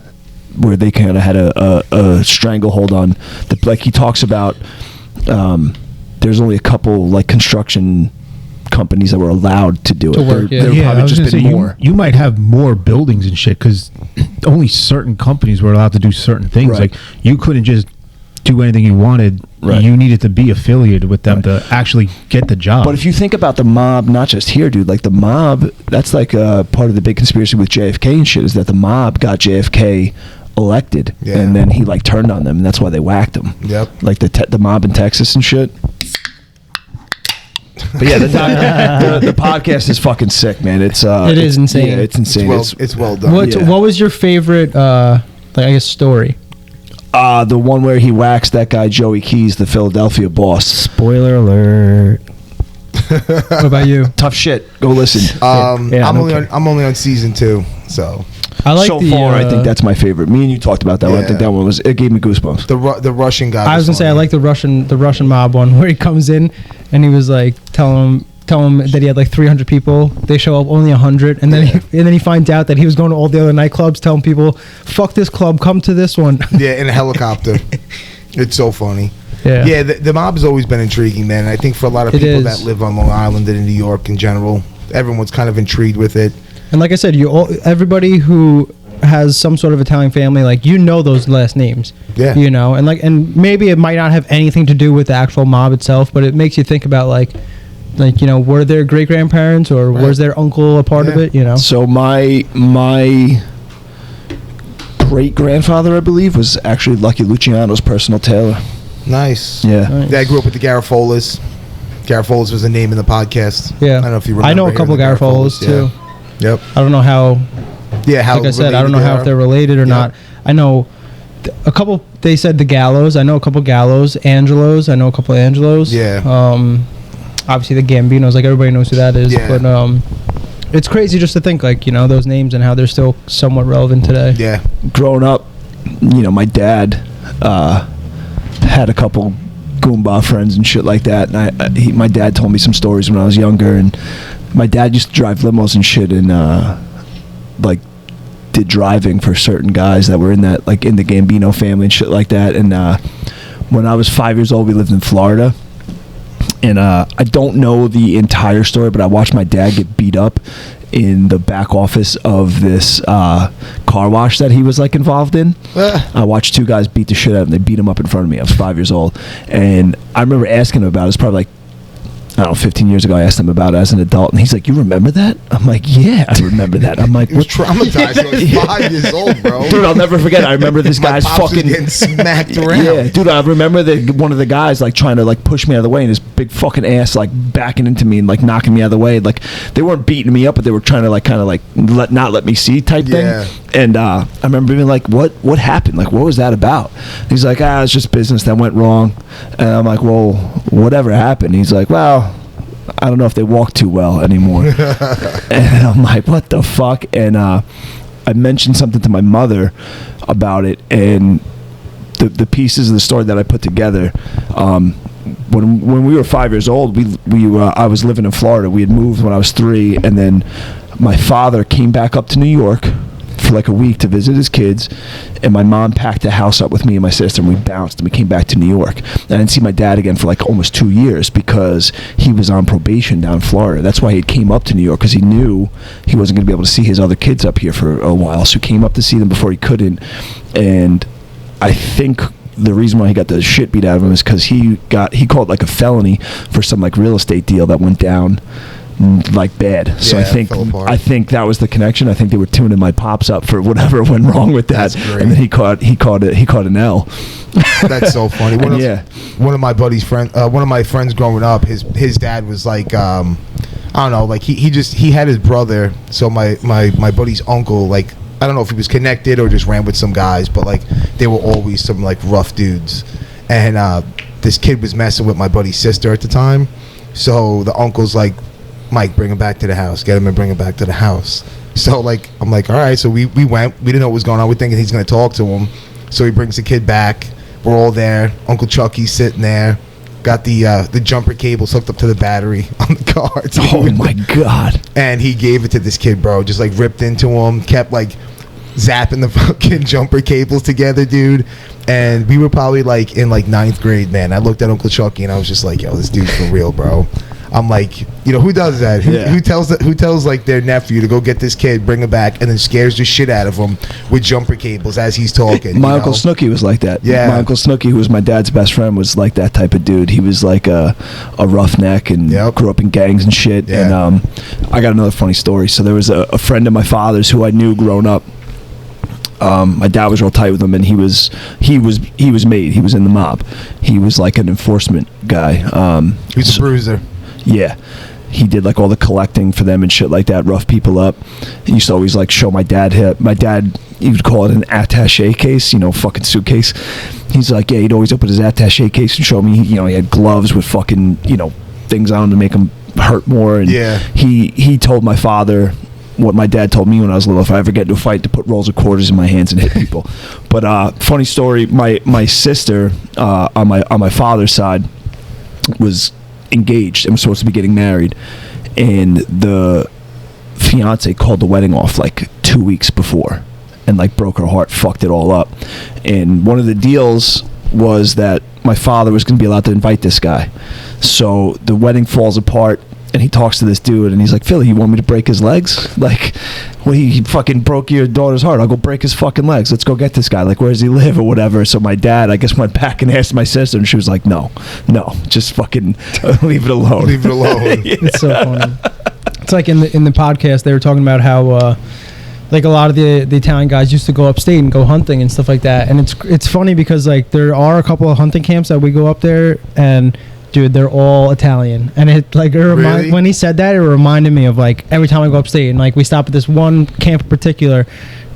where they kind of had a stranglehold on the, like he talks about. There's only a couple like construction companies that were allowed to do it. work, There I probably was just gonna been say, more. You might have more buildings and shit because only certain companies were allowed to do certain things. Right. Like you couldn't just do anything you wanted. Right. You needed to be affiliated with them to actually get the job. But if you think about the mob, not just here, dude, like the mob, that's like part of the big conspiracy with JFK and shit, is that the mob got JFK elected, and then he like turned on them, and that's why they whacked him. Yep. Like the mob in Texas and shit. But yeah, the podcast is fucking sick, man. It is insane. Yeah, it's insane. It's well done. What was your favorite, like I guess, story? The one where he waxed that guy Joey Keys, the Philadelphia boss. Spoiler alert. What about you? Tough shit. Go listen. I'm only on season 2, so. I like so the, far, I think that's my favorite. Me and you talked about that one. I think that one it gave me goosebumps. The Russian guy. I was gonna say I like the Russian mob one where he comes in and he was like telling him that he had like 300 people. They show up only 100, and then he finds out that he was going to all the other nightclubs, telling people, "Fuck this club, come to this one." Yeah, in a helicopter. It's so funny. Yeah, the mob has always been intriguing, man. I think for a lot of people that live on Long Island and in New York in general, everyone's kind of intrigued with it. And like I said, everybody who has some sort of Italian family, like you know those last names. Yeah. You know, and maybe it might not have anything to do with the actual mob itself, but it makes you think about like you know, were their great grandparents or was their uncle a part of it? You know. So my great grandfather, I believe, was actually Lucky Luciano's personal tailor. Nice. Yeah. Nice. I grew up with the Garafolas. Garafolas was the name in the podcast. Yeah. I don't know if you remember. I know a couple Garafolas too. Yep. I don't know how. Yeah, how like I said, I don't know how if they're related or not. I know a couple. They said the Gallos. I know a couple Gallos. Angelos. I know a couple Angelos. Yeah. Obviously the Gambinos. Like everybody knows who that is. Yeah. But it's crazy just to think like, you know, those names and how they're still somewhat relevant today. Yeah. Growing up, you know, my dad had a couple Goomba friends and shit like that, and my dad told me some stories when I was younger, and my dad used to drive limos and shit, and like did driving for certain guys that were in that, like in the Gambino family and shit like that. And when I was 5 years old, we lived in Florida, and I don't know the entire story, but I watched my dad get beat up in the back office of this car wash that he was like involved in. I watched two guys beat the shit out of him. They beat him up in front of me. I was 5 years old, and I remember asking him about it. It's probably like, I don't know, 15 years ago. I asked him about it as an adult, and he's like, "You remember that?" I'm like, "Yeah, I remember that." I'm like, He was traumatized. I was 5 years old, bro. Dude, I'll never forget. I remember this My guy's pops was fucking getting smacked around. Yeah, dude, I remember one of the guys like trying to like push me out of the way, and his big fucking ass like backing into me and like knocking me out of the way. Like they weren't beating me up, but they were trying to like kind of like not let me see type thing. And I remember being like, "What happened? Like, what was that about?" And he's like, "It's just business that went wrong." And I'm like, "Well, whatever happened?" He's like, "Well, I don't know if they walk too well anymore." And I'm like, what the fuck? And I mentioned something to my mother about it, and the pieces of the story that I put together, when we were 5 years old, I was living in Florida. We had moved when I was 3, and then my father came back up to New York for like a week to visit his kids, and my mom packed the house up with me and my sister, and we bounced and we came back to New York. And I didn't see my dad again for like almost 2 years because he was on probation down in Florida. That's why he came up to New York, because he knew he wasn't going to be able to see his other kids up here for a while, so he came up to see them before he couldn't. And I think the reason why he got the shit beat out of him is because he called like a felony for some like real estate deal that went down like bad. So Yeah, I it fell apart. think that was the connection. I think they were tuning my pops up for whatever went wrong with that. That's great. And then he caught an L. That's so funny. One of my buddy's friend, one of my friends growing up, his dad was like, I don't know, like he had his brother. So my buddy's uncle, like, I don't know if he was connected or just ran with some guys, but like they were always some like rough dudes. And this kid was messing with my buddy's sister at the time. So the uncle's like, Mike, bring him back to the house. Get him and bring him back to the house. So like, I'm like, all right. So we went. We didn't know what was going on. We're thinking he's going to talk to him. So he brings the kid back. We're all there. Uncle Chucky's sitting there. Got the jumper cables hooked up to the battery on the car. Oh my God. And he gave it to this kid, bro. Just like ripped into him. Kept like zapping the fucking jumper cables together, dude. And we were probably like in like 9th grade, man. I looked at Uncle Chucky and I was just like, yo, this dude's for real, bro. I'm like, you know, who does that? Who tells like their nephew to go get this kid, bring him back, and then scares the shit out of him with jumper cables as he's talking? My Uncle Snooky was like that. Yeah. My Uncle Snooky, who was my dad's best friend, was like that type of dude. He was like a roughneck and grew up in gangs and shit. Yeah. And I got another funny story. So there was a friend of my father's who I knew growing up. My dad was real tight with him, and he was made. He was in the mob. He was like an enforcement guy. He was a bruiser. Yeah, he did like all the collecting for them and shit like that. Rough people up. He used to always like show my dad. My dad, he would call it an attaché case, you know, fucking suitcase. He's like, yeah, he'd always open his attaché case and show me. You know, he had gloves with fucking, you know, things on to make him hurt more. And yeah, he told my father what my dad told me when I was little: if I ever get into a fight, to put rolls of quarters in my hands and hit people. But funny story, my sister on my father's side was engaged and was supposed to be getting married, and the fiance called the wedding off like 2 weeks before and like broke her heart, fucked it all up. And one of the deals was that my father was going to be allowed to invite this guy. So the wedding falls apart, and he talks to this dude, and he's like, Philly, you want me to break his legs? Like, well, he fucking broke your daughter's heart. I'll go break his fucking legs. Let's go get this guy. Like, where does he live or whatever? So my dad, I guess, went back and asked my sister, and she was like, no, just fucking leave it alone. Leave it alone. Yeah. It's so funny. It's like in the podcast, they were talking about how like a lot of the Italian guys used to go upstate and go hunting and stuff like that. And it's funny because like there are a couple of hunting camps that we go up there, and dude, they're all Italian. And it like Really? when he said that, it reminded me of like every time I go upstate, and like we stop at this one camp in particular,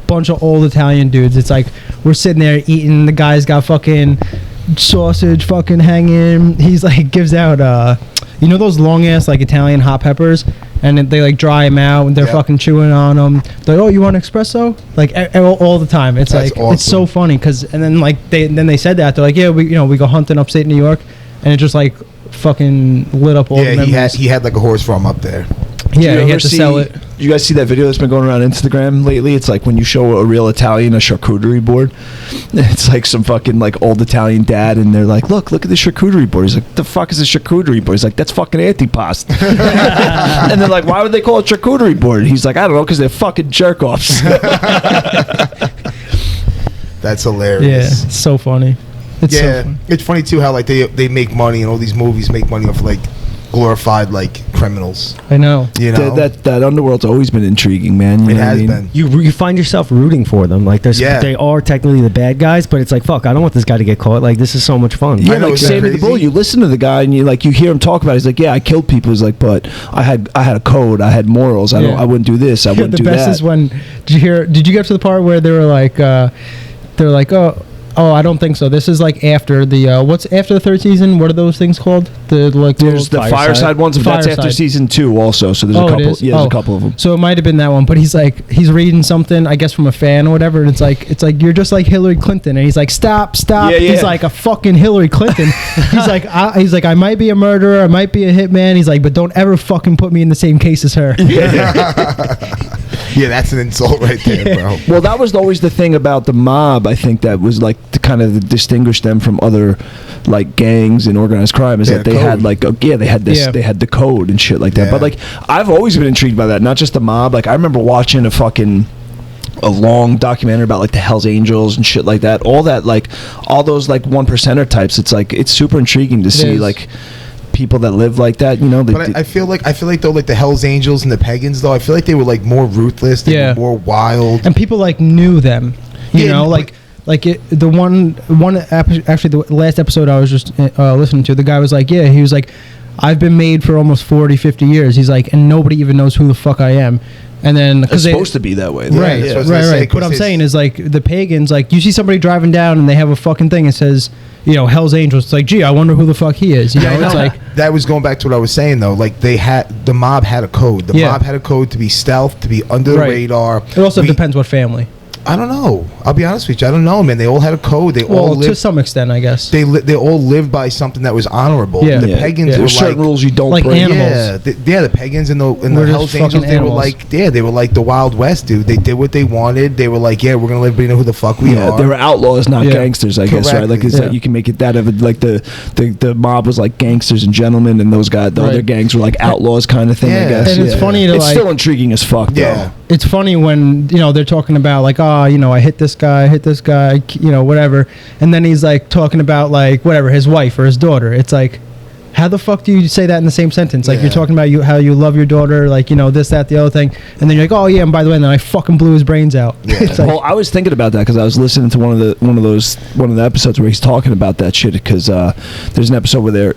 bunch of old Italian dudes. It's like we're sitting there eating, the guy's got fucking sausage fucking hanging. He's like gives out you know those long ass like Italian hot peppers, and then they like dry them out and they're fucking chewing on them. They're like, oh, you want espresso? Like all the time. It's That's like awesome. It's so funny because and then like they said that they're like, yeah, we go hunting upstate New York, and it just like fucking lit up all the memories. he had like a horse farm up there. Yeah, he had to sell it. You guys see that video that's been going around Instagram lately? It's like when you show a real Italian a charcuterie board. It's like some fucking like old Italian dad, and they're like, look at the charcuterie board. He's like, the fuck is a charcuterie board? He's like, that's fucking antipasto. And they're like, why would they call it charcuterie board? He's like, I don't know, because they're fucking jerk offs. That's hilarious. Yeah, it's so funny. It's so funny. It's funny too how like they make money, and all these movies make money off like glorified like criminals. I know. You know that underworld's always been intriguing, man. It has been. You find yourself rooting for them. Like they are technically the bad guys, but it's like, fuck, I don't want this guy to get caught. Like, this is so much fun. Yeah, I know, like isn't that Sammy the crazy? Bull. You listen to the guy and you hear him talk about it. He's like, yeah, I killed people. He's like, but I had a code. I had morals. I wouldn't do this. I wouldn't do that. The best is when did you get to the part where they were like oh, I don't think so. This is like after the what's after the third season? What are those things called? There's the fireside ones, but that's after season 2 also. So there's a couple. Yeah, there's a couple of them. So it might have been that one, but he's reading something, I guess, from a fan or whatever, and it's like you're just like Hillary Clinton, and he's like, stop. Yeah. He's like a fucking Hillary Clinton. he's like I might be a murderer, I might be a hitman. He's like, but don't ever fucking put me in the same case as her. Yeah, that's an insult right there, bro. Well, that was always the thing about the mob, I think, that was like to kind of distinguish them from other like gangs and organized crime, is that they had like they had this, they had the code and shit like that. But like I've always been intrigued by that, not just the mob. Like I remember watching a long documentary about like the Hells Angels and shit like that. All that, like all those like 1%er types. It's like it's super intriguing to see like people that live like that, you know. But I feel like though, like the Hell's Angels and the Pagans, though, I feel like they were like more ruthless, they were more wild, and people like knew them, you know, like the last episode I was just listening to, the guy was like, he was like, I've been made for almost 40, 50 years. He's like, and nobody even knows who the fuck I am. And then it's supposed to be that way, right. What I'm saying is, like, the Pagans, like, you see somebody driving down and they have a fucking thing that says, you know, Hell's Angels. It's like, gee, I wonder who the fuck he is. You know, it's like that was going back to what I was saying though. Like the mob had a code. The mob had a code to be stealth, to be under the radar. It also depends what family. I don't know. I'll be honest with you. I don't know, man. They all had a code. They all lived, to some extent, I guess. They all lived by something that was honorable. Yeah. The pagans were There's certain rules you don't like break. animals. The pagans and the Hell's Angels, they animals. were like, they were like the Wild West, dude. They did what they wanted. They were like, we're gonna let everybody know who the fuck we are. They were outlaws, not gangsters, I guess, right? Like, Correct. like you can make it that of it, like the mob was like gangsters and gentlemen, and those guys, the other gangs were like outlaws kind of thing, I guess. And it's funny to it's still intriguing as fuck, though. It's funny when, you know, they're talking about like, you know, I hit this guy, you know, whatever, and then he's like talking about like whatever, his wife or his daughter. It's like, how the fuck do you say that in the same sentence? Like, you're talking about how you love your daughter, like, you know, this, that, the other thing, and then you're like, oh yeah, and by the way, and then I fucking blew his brains out. It's like, well, I was thinking about that because I was listening to one of the episodes where he's talking about that shit, because there's an episode where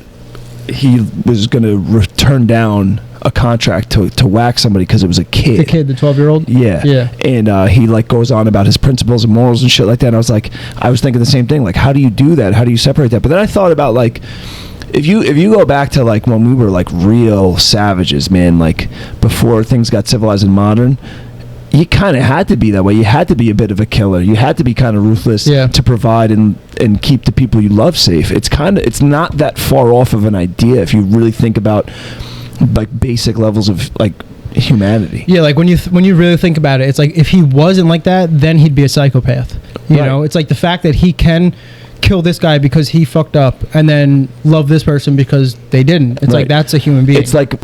he was going to turn down a contract to whack somebody because it was a kid. The kid, the 12-year-old? Yeah. And he like goes on about his principles and morals and shit like that. And I was thinking the same thing. Like, how do you do that? How do you separate that? But then I thought about, like, if you go back to like when we were like real savages, man, like before things got civilized and modern, you kind of had to be that way. You had to be a bit of a killer. You had to be kind of ruthless to provide and keep the people you love safe. It's not that far off of an idea if you really think about like basic levels of like humanity. Yeah, like when you really think about it, it's like if he wasn't like that, then he'd be a psychopath. You know, it's like the fact that he can kill this guy because he fucked up and then love this person because they didn't. It's like, that's a human being. It's like,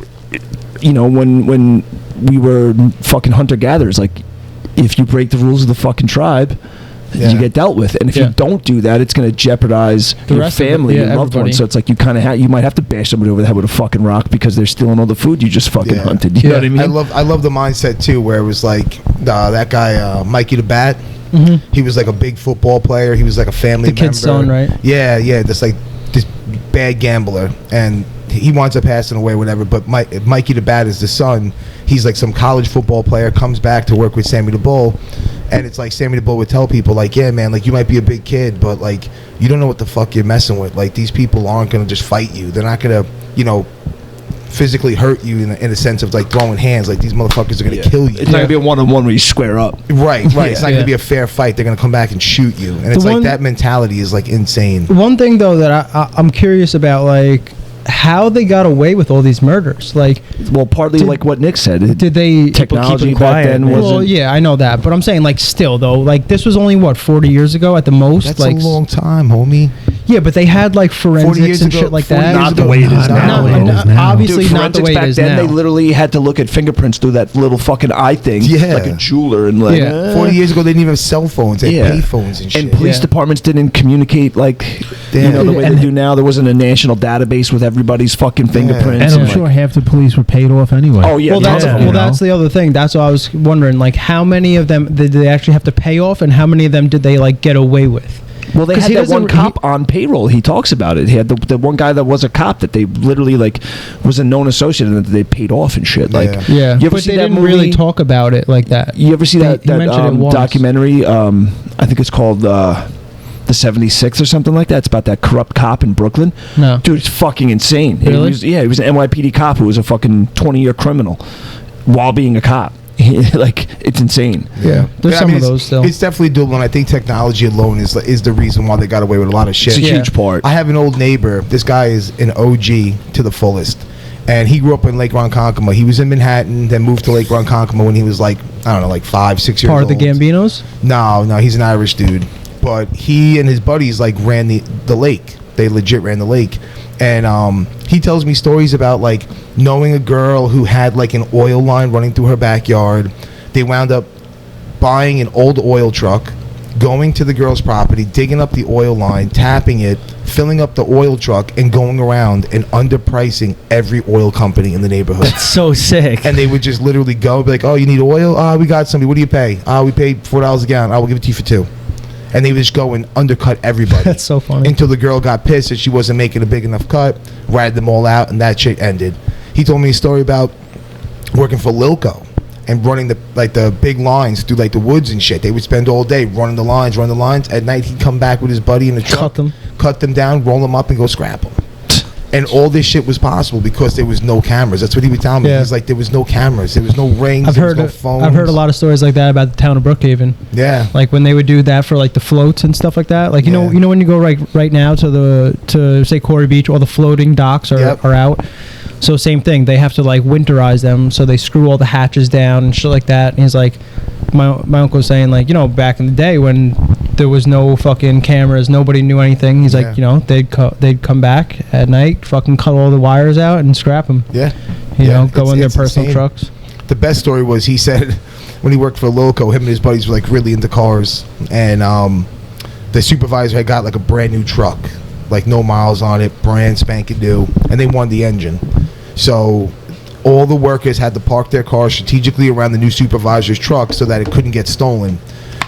you know, when we were fucking hunter-gatherers, like, if you break the rules of the fucking tribe, you get dealt with, and if you don't do that, it's going to jeopardize your family and loved ones. So it's like you might have to bash somebody over the head with a fucking rock because they're stealing all the food you just fucking hunted. You know what I mean? I love the mindset too, where it was like that guy Mikey the Bat. Mm-hmm. He was like a big football player. He was like a family member. The kid's son, right? Yeah. This bad gambler, and he winds up passing away, whatever. But Mikey the Bat is the son. He's like some college football player, comes back to work with Sammy the Bull, and it's like Sammy the Bull would tell people like, yeah, man, like you might be a big kid, but like you don't know what the fuck you're messing with. Like these people aren't gonna just fight you. They're not gonna, you know, physically hurt you in a sense of like throwing hands. Like these motherfuckers are gonna kill you. It's not gonna be a one-on-one where you square up. Right. It's not gonna be a fair fight. They're gonna come back and shoot you, and it's like that mentality is like insane. One thing though that I'm curious about, like, how they got away with all these murders. Like, well, partly like what Nick said. Did they technology back then wasn't? Well, yeah, I know that, but I'm saying, like, still though, like this was only what, 40 years ago at the most. That's like a long time, homie. Yeah, but they had like forensics and shit like that. Not the way it is now. Obviously, not the way it is now. They literally had to look at fingerprints through that little fucking eye thing, like a jeweler, and like 40 years ago they didn't even have cell phones. They had pay phones and shit. And police departments didn't communicate like you know the way they do now. There wasn't a national database with everybody's fucking fingerprints. And I'm sure half the police were paid off anyway. Oh yeah. Well, that's the other thing. That's what I was wondering. Like, how many of them did they actually have to pay off, and how many of them did they like get away with? Well, they had that one cop on payroll. He talks about it. He had the one guy that was a cop that they literally like was a known associate and that they paid off and shit. Like, you ever see that movie? Really talk about it like that. You ever see that documentary? I think it's called The 76 or something like that. It's about that corrupt cop in Brooklyn. No, dude, it's fucking insane. Really? He was an NYPD cop who was a fucking 20-year criminal while being a cop. Like, it's insane. Yeah, there's some of those still. It's definitely doable, and I think technology alone is the reason why they got away with a lot of shit. It's a huge part. I have an old neighbor. This guy is an OG to the fullest, and he grew up in Lake Ronkonkoma. He was in Manhattan, then moved to Lake Ronkonkoma when he was like, I don't know, like 5-6 years old. Part of the Gambinos? No, he's an Irish dude, but he and his buddies like ran the lake. They legit ran the lake. And he tells me stories about like knowing a girl who had like an oil line running through her backyard. They wound up buying an old oil truck, going to the girl's property, digging up the oil line, tapping it, filling up the oil truck, and going around and underpricing every oil company in the neighborhood. That's so sick. And they would just literally go, be like, oh, you need oil? We got somebody. What do you pay? We paid $4 a gallon. We'll give it to you for $2. And they would just go and undercut everybody. That's so funny. Until the girl got pissed that she wasn't making a big enough cut, ratted them all out, and that shit ended. He told me a story about working for Lilco and running the big lines through like the woods and shit. They would spend all day running the lines. At night, he'd come back with his buddy in the truck, cut them down, roll them up, and go scrap them. And all this shit was possible because there was no cameras. That's what he would tell me. Yeah. He's like, there was no cameras, there was no rings, there was no phones. I've heard a lot of stories like that about the town of Brookhaven. Yeah, like when they would do that for like the floats and stuff like that. Like you know when you go right now to say Corey Beach, all the floating docks are out. So same thing. They have to like winterize them, so they screw all the hatches down and shit like that. And he's like, my uncle was saying like, back in the day when there was no fucking cameras, nobody knew anything. He's like, they'd come back at night, fucking cut all the wires out and scrap them. Yeah, go in their personal trucks. The best story was he said when he worked for Lilco, him and his buddies were like really into cars, and the supervisor had got like a brand new truck, like no miles on it, brand spanking new, and they wanted the engine. So all the workers had to park their cars strategically around the new supervisor's truck so that it couldn't get stolen.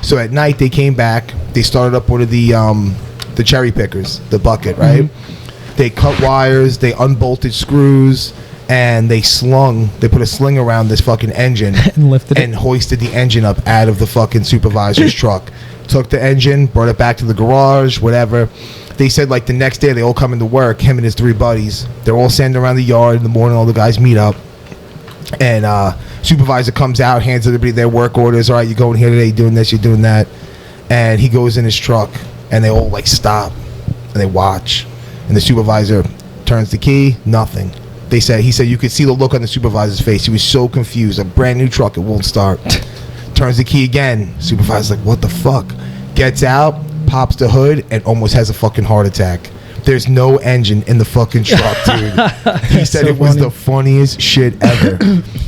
So at night they came back, they started up one of the cherry pickers, the bucket, right? Mm-hmm. They cut wires, they unbolted screws, and they put a sling around this fucking engine and lifted it and hoisted the engine up out of the fucking supervisor's truck. Took the engine, brought it back to the garage, whatever. They said like the next day they all come into work, him and his 3 buddies. They're all standing around the yard in the morning, all the guys meet up. And supervisor comes out, hands everybody their work orders. All right, you're going here today, you're doing this, you're doing that. And he goes in his truck, and they all like stop, and they watch. And the supervisor turns the key, nothing. He said you could see the look on the supervisor's face. He was so confused. A brand new truck, it won't start. Turns the key again. Supervisor's like, what the fuck? Gets out, pops the hood, and almost has a fucking heart attack. There's no engine in the fucking truck, dude. He said it was the funniest shit ever.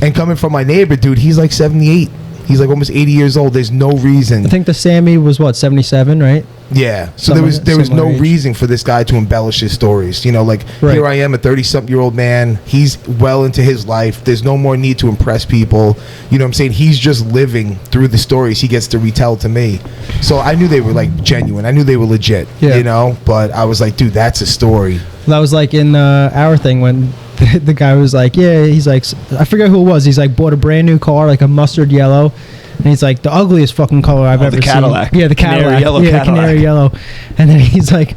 And coming from my neighbor, dude, he's like 78. He's like almost 80 years old. There's no reason. I think the Sammy was 77, right? Yeah. So there was no reason for this guy to embellish his stories. Here I am, a 30-something-year-old man. He's well into his life. There's no more need to impress people. You know what I'm saying? He's just living through the stories he gets to retell to me. So I knew they were like genuine. I knew they were legit. Yeah. But I was like, dude, that's a story. That was like in our thing when the guy was like, he's like, I forget who it was. He's like, bought a brand new car, like a mustard yellow. And he's like, the ugliest fucking color I've ever Cadillac. seen. Yeah, the Cadillac. Canary yellow. And then he's like,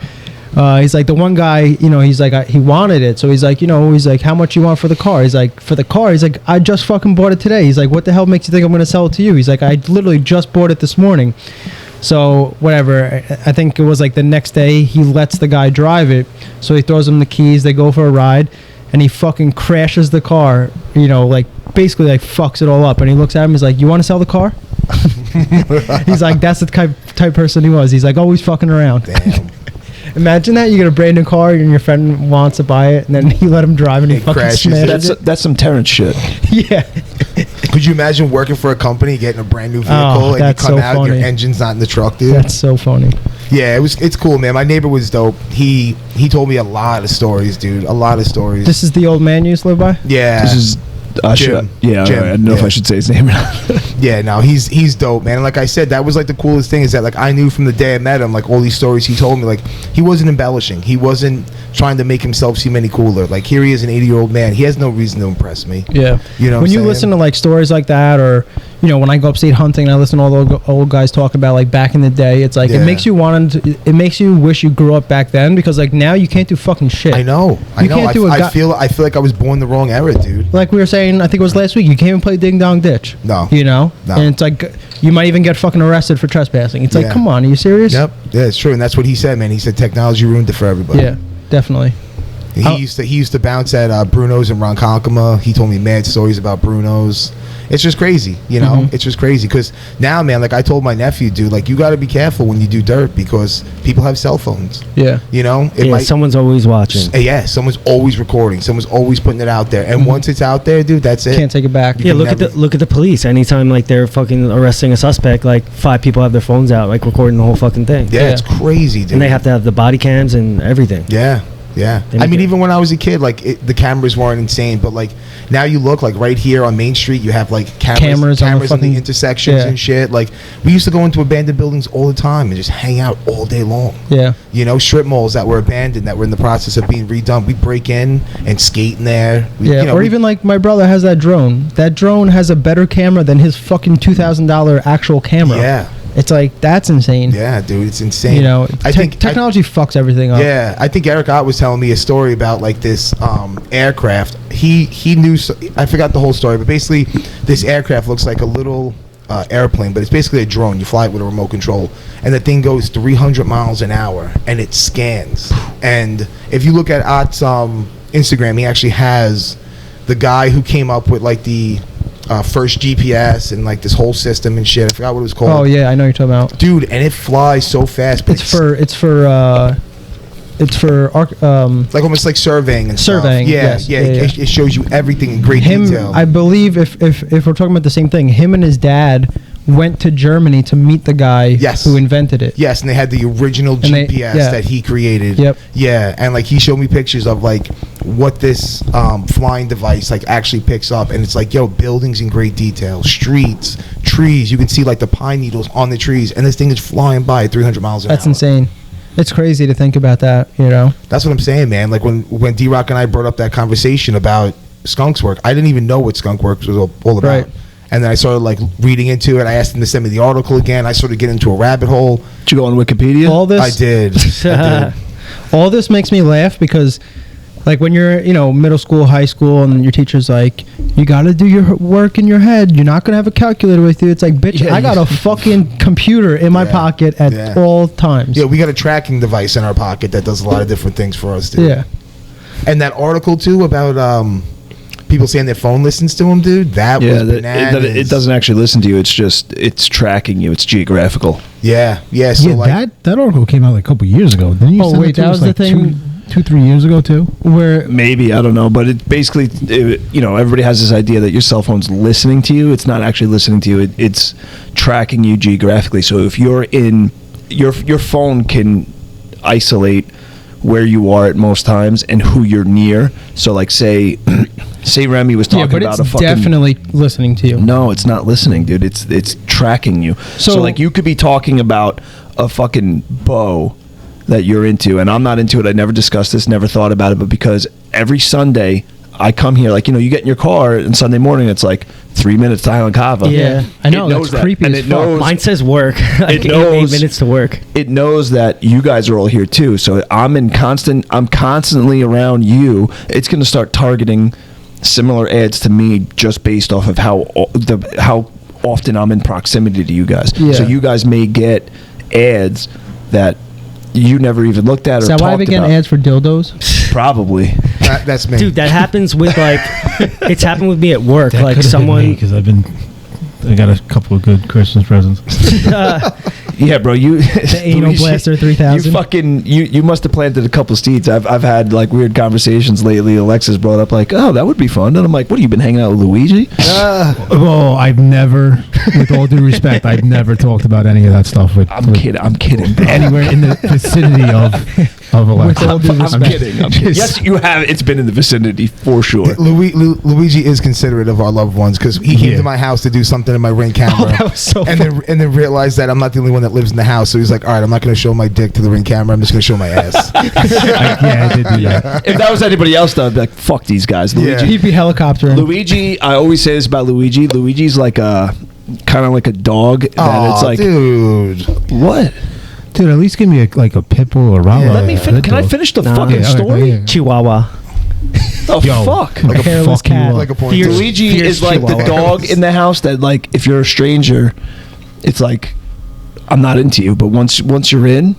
the one guy, he's like, he wanted it. So he's like, how much you want for the car? He's like, for the car? He's like, I just fucking bought it today. He's like, what the hell makes you think I'm going to sell it to you? He's like, I literally just bought it this morning. So whatever, I think it was like the next day he lets the guy drive it. So he throws him the keys, they go for a ride, and he fucking crashes the car, basically like fucks it all up. And he looks at him, he's like, you want to sell the car? He's like, that's the type person he was. He's like, always fucking around. Damn. Imagine that, you get a brand new car and your friend wants to buy it, and then you let him drive and he fucking smashes it. That's some Terrence shit. Yeah. Could you imagine working for a company, getting a brand new vehicle, and you come out, your engine's not in the truck, dude? That's so funny. Yeah, it's cool, man. My neighbor was dope. He told me a lot of stories, dude. A lot of stories. This is the old man you used to live by? Yeah. This is Jim. Jim. I don't know if I should say his name or not. Yeah, no, he's dope, man. And like I said, that was like the coolest thing is that like I knew from the day I met him, like all these stories he told me, like he wasn't embellishing. He wasn't trying to make himself seem any cooler. Like here he is, an 80-year-old man. He has no reason to impress me. Yeah. When you listen to like stories like that, or when I go upstate hunting and I listen to all the old guys talk about like back in the day, it's like it makes you wish you grew up back then, because like now you can't do fucking shit. I know. I feel like I was born the wrong era, dude. Like we were saying, I think it was last week, you can't even play Ding Dong Ditch. No. No. And it's like you might even get fucking arrested for trespassing. It's like, come on, are you serious? Yep. Yeah, it's true. And that's what he said, man. He said technology ruined it for everybody. Yeah, definitely. He used to bounce at Bruno's in Ronkonkoma. He told me mad stories about Bruno's. It's just crazy, you know. It's just crazy because now, man, like I told my nephew, dude, like you got to be careful when you do dirt because people have cell phones. Yeah, you know. Someone's always watching. Yeah, someone's always recording. Someone's always putting it out there, and once it's out there, dude, that's it. Can't take it back. Yeah, look at the police. Anytime like they're fucking arresting a suspect, like 5 people have their phones out, like recording the whole fucking thing. Yeah, it's crazy, dude. And they have to have the body cams and everything. Yeah. I mean, even when I was a kid, like the cameras weren't insane, but like now you look like right here on Main Street, you have like cameras on the intersections and shit. Like we used to go into abandoned buildings all the time and just hang out all day long. Yeah, you know, strip malls that were abandoned that were in the process of being redone. We break in and skate in there. Even like my brother has that drone. That drone has a better camera than his fucking $2,000 actual camera. Yeah. It's like, that's insane. Yeah, dude, it's insane. You know, I think technology fucks everything up. Yeah, I think Eric Ott was telling me a story about like this aircraft. He knew, I forgot the whole story, but basically this aircraft looks like a little airplane, but it's basically a drone. You fly it with a remote control, and the thing goes 300 miles an hour, and it scans. And if you look at Ott's Instagram, he actually has the guy who came up with like the first GPS and like this whole system and shit. I forgot what it was called. Oh yeah, I know what you're talking about, dude. And it flies so fast. But it's for like almost like surveying and surveying. Stuff. Yeah. It shows you everything in great detail. I believe if we're talking about the same thing, him and his dad went to Germany to meet the guy who invented it. Yes, and they had the original GPS that he created. Yep. Yeah, and like he showed me pictures of like what this flying device like actually picks up, and it's like, yo, buildings in great detail, streets, trees. You can see like the pine needles on the trees, and this thing is flying by at 300 miles an hour. That's insane. It's crazy to think about that, you know? That's what I'm saying, man. Like when D-Rock and I brought up that conversation about Skunk's work, I didn't even know what Skunk Works was all about. Right. And then I started like reading into it. I asked him to send me the article again. I sort of get into a rabbit hole. Did you go on Wikipedia? All this, I did. All this makes me laugh because, like, when you're, middle school, high school, and your teacher's like, you got to do your work in your head. You're not going to have a calculator with you. It's like, bitch, I got a fucking computer in my pocket at all times. Yeah, we got a tracking device in our pocket that does a lot of different things for us, dude. Yeah. And that article, too, about people saying their phone listens to them, dude, that was bananas. It doesn't actually listen to you. It's tracking you. It's geographical. Yeah. So like, that article came out like a couple years ago. Didn't you send it to that us was like the thing. 2-3 years ago too? Where maybe, I don't know, but it basically, everybody has this idea that your cell phone's listening to you. It's not actually listening to you. It's tracking you geographically. So if you're in your phone can isolate where you are at most times and who you're near. So like say Remy was talking about a fucking, definitely listening to you. No, it's not listening, dude. It's tracking you. So like you could be talking about a fucking bow that you're into, and I'm not into it. I never discussed this, never thought about it, but because every Sunday I come here, like, you get in your car and Sunday morning, it's like 3 minutes to Island Cava. Yeah, I know, that's creepy as fuck. Mine says work. It knows 8 minutes to work. It knows that you guys are all here too, so I'm constantly around you. It's going to start targeting similar ads to me just based off of how often I'm in proximity to you guys. Yeah. So you guys may get ads that you never even looked at or talked about. Is that why I've been getting ads for dildos? Probably. That's me. Dude, that happens with like, it's happened with me at work. That like someone, because I got a couple of good Christmas presents. Yeah, bro, the Anal Blaster 3000. You must have planted a couple seeds. I've had like weird conversations lately. Alexis brought up like, oh, that would be fun, and I'm like, what, have you been hanging out with Luigi? Well, I've never, with all due respect, I've never talked about any of that stuff with. I'm kidding. Bro. Anywhere in the vicinity of Alexis. I'm kidding. Yes, you have. It's been in the vicinity for sure. Luigi is considerate of our loved ones because he came to my house to do something in my Ring camera, that was so and then realized that I'm not the only one that lives in the house. So he's like, all right, I'm not going to show my dick to the Ring camera. I'm just going to show my ass. I did do that. If that was anybody else, though, I'd be like, fuck these guys. Luigi, he'd be helicoptering. Luigi, I always say this about Luigi. Luigi's like a kind of like a dog. That it's like, dude, what? Dude, at least give me a pit bull or Rottweiler. Let me finish. Can I finish the fucking story? Okay. Chihuahua. The fuck? Like a hairless cat. Like a Luigi is like the dog in the house that, like, if you're a stranger, it's like, I'm not into you, but once you're in,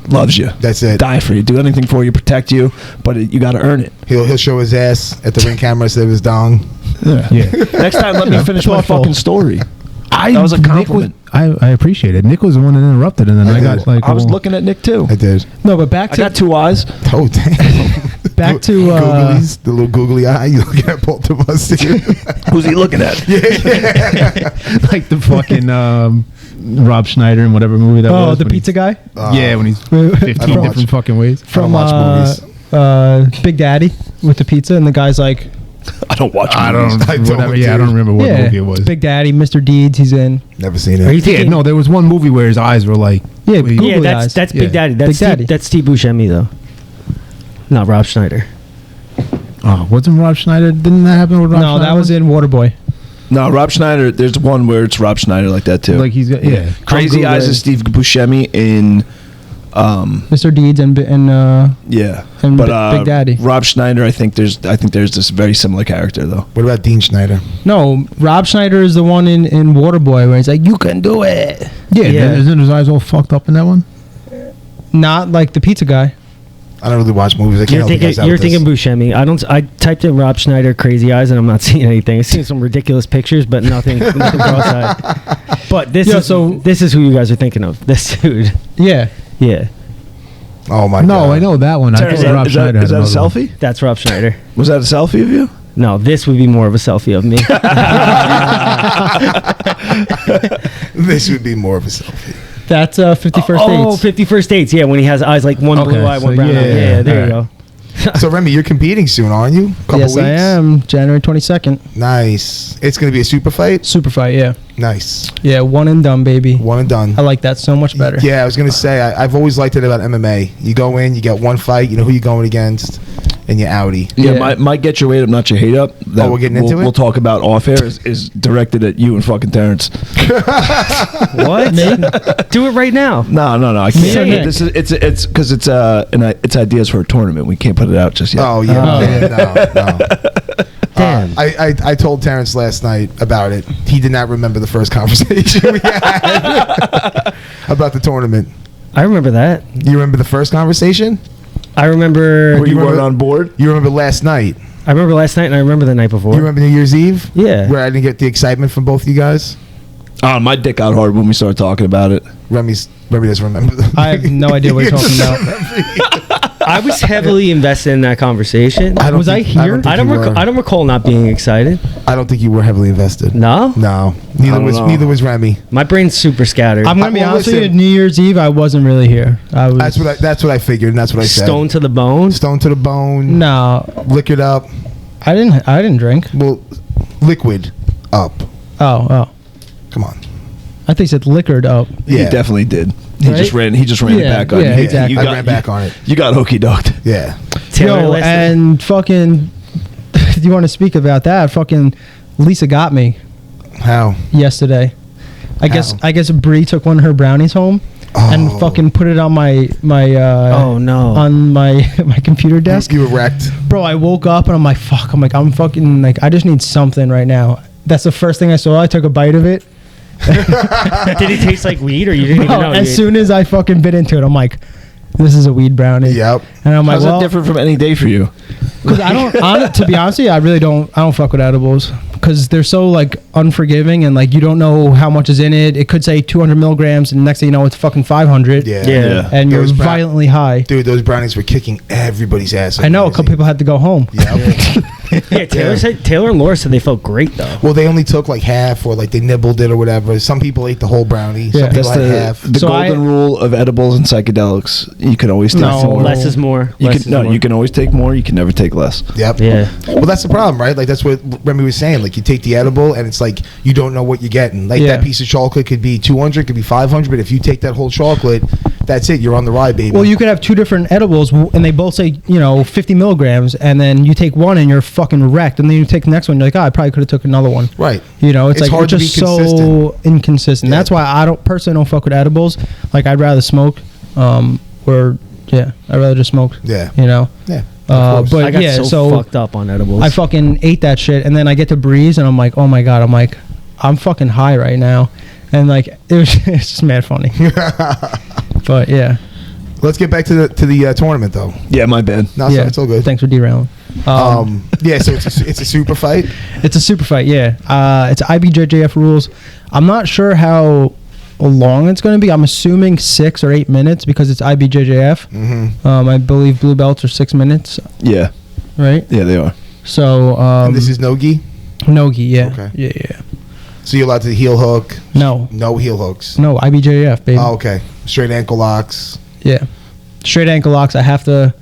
loves you. That's it. Die for you. Do anything for you. Protect you. But you got to earn it. He'll show his ass at the ring camera instead of his dong. Yeah. Next time, let me finish my fucking story. That was a compliment. I appreciate it. Nick was the one that interrupted, and then I got like. I was looking at Nick too. I did. No, but back I to got 2 eyes. Oh damn. back to Googlies, the little googly eye. You looking at both of us too. Who's he looking at? like the fucking Rob Schneider in whatever movie that was. the when pizza guy yeah, when he's 15 don't watch- different fucking ways. from watch movies. Big Daddy with the pizza, and the guy's like, I don't watch I movies. don't. I don't, Whatever. Yeah, I dude. don't remember what yeah, movie it was. Big Daddy, Mr. Deeds. He's in. Never seen Are you it. Yeah, thinking? no, there was one movie where his eyes were like. Yeah, where he- Google Yeah, eyes. that's Yeah. Big Daddy. That's Big Daddy. That's Steve Buscemi though. Not Rob Schneider. Oh, wasn't Rob Schneider? Didn't that happen with Rob No, Schneider? that was in Waterboy. No, Rob Schneider. There's one where it's Rob Schneider like that too. Like he's got Crazy Google Eyes it. is Steve Buscemi in. Mr. Deeds and Yeah, And but Big Daddy. Rob Schneider. I think there's this very similar character though. What about Dean Schneider? no, Rob Schneider is the one in Waterboy where he's like, you can do it. Yeah, Yeah. isn't his eyes all fucked up in that one? Not like the pizza guy. I don't really watch movies. I can't help you guys out You're with this. thinking Buscemi. I typed in Rob Schneider crazy eyes and I'm not seeing anything. I've seen some ridiculous pictures, but nothing cross-eyed. But this Yeah, is so- this is who you guys are thinking of. This dude. Yeah. Yeah, Oh my No, god. I know that one. I Is thought that, Rob is that, Schneider is had that a another one. selfie? that's Rob Schneider. Was that a selfie of you? No, this would be more of a selfie of me. This would be more of a selfie. That's 51st Oh, Dates. 51st Dates. Yeah, when he has eyes like one Okay, blue eye, so one brown eye. yeah, Yeah, there you alright. go. So Remy, you're competing soon, aren't you? Couple Yes, weeks. I am. January 22nd. Nice. It's gonna be a super fight. Super fight, yeah. Nice. Yeah, one and done, baby. One and done. I like that so much better. Yeah, I was gonna say I've always liked it about MMA. You go in, you get one fight, you know who you're going against, and you're outie. Yeah, Yeah. my get your weight up, not your hate up. That we're getting into it? We'll talk about off air. Is directed at you and fucking Terrence. What? Do it right now. No, I Say can't. it. This is it's because it's ideas for a tournament. We can't put it out just yet. Oh yeah, no. Damn. I told Terrence last night about it. He did not remember the first conversation we had about the tournament. I remember that. You remember the first conversation? I remember. Were you remember- weren't on board? You remember last night? I remember last night, and I remember the night before. You remember New Year's Eve? Yeah. Where I didn't get the excitement from both of you guys? Oh, my dick got hard when we started talking about it. Remy doesn't remember. I have no idea what you're talking about. I was heavily invested in that conversation. Was I here? think I don't. you were. I don't recall not being excited. I don't think you were heavily invested. No, No. don't know. Neither was Remy. my brain's super scattered. I'm gonna be Well, honest with you. listen. New Year's Eve, I wasn't really here. I was. That's what I figured, and that's what I said. Stoned to the bone. Stone to the bone. No, Liquored up. I didn't drink. Well, liquid up. Oh. Come on. I think it said liquored up. He Yeah. definitely did. He Right? just ran it Yeah, back on yeah, you. exactly. I ran back on it. You got hooky ducked. Yeah. Taylor Yo, last night. and fucking. Do you want to speak about that? Fucking Lisa got me How? yesterday. I guess Bree took one of her brownies home and Oh. fucking put it on my Oh no. on my my computer desk. You were wrecked. Bro, I woke up and I'm like, fuck. I'm fucking like, I just need something right now. That's the first thing I saw. I took a bite of it. Did it taste like weed, or you didn't even Bro, know? as soon as I fucking bit into it, I'm like, this is a weed brownie. Yep. And I'm like, How's well, that different from any day for you? because I don't, to be honest with you, I don't fuck with edibles because they're so like unforgiving and like you don't know how much is in it. It could say 200 milligrams, and next thing you know, it's fucking 500. Yeah. Yeah. And you're Those violently high. Dude, those brownies were kicking everybody's ass. I know a couple people had to go home. Yep. Yeah, Taylor and Laura said they felt great though. Well, they only took like half, or like they nibbled it or whatever. Some people ate the whole brownie. Yeah. Some people That's had the, half. the So golden rule of edibles and psychedelics. You can always take No. more. Less is more. You Less can, is more. you can always take more. You can never take less. Yep. Yeah. Well, that's the problem, right? Like that's what Remy was saying. Like you take the edible, and it's like you don't know what you're getting. Like Yeah. that piece of chocolate could be 200, could be 500, but if you take that whole chocolate, that's it. You're on the ride, baby. Well, you could have two different edibles, and they both say 50 milligrams, and then you take one and you're fucking wrecked, and then you take the next one, you're like, I probably could have took another one. right. It's like hard it's to be just so consistent. inconsistent. Yeah. That's why I don't fuck with edibles. Like I'd rather smoke, I'd rather just smoke. Yeah. Yeah. course. But I got yeah, so fucked up on edibles. I fucking ate that shit, and then I get to Breeze, and I'm like, oh my god, I'm fucking high right now, and like it's just mad funny. But yeah, Let's get back to the tournament though. Yeah, my bad. No, Yeah, it's all good. Thanks for derailing. Yeah, so it's a super fight. It's a super fight, yeah. It's IBJJF rules. I'm not sure how long it's going to be. I'm assuming 6 or 8 minutes because it's IBJJF. Mm-hmm. I believe blue belts are 6 minutes, Yeah. right? Yeah, they are. So And this is no-gi? no-gi, yeah. Okay. Yeah. So you're allowed to heel hook? No, heel hooks? no, IBJJF, baby. Oh, okay. Straight ankle locks? Yeah. Straight ankle locks, I have to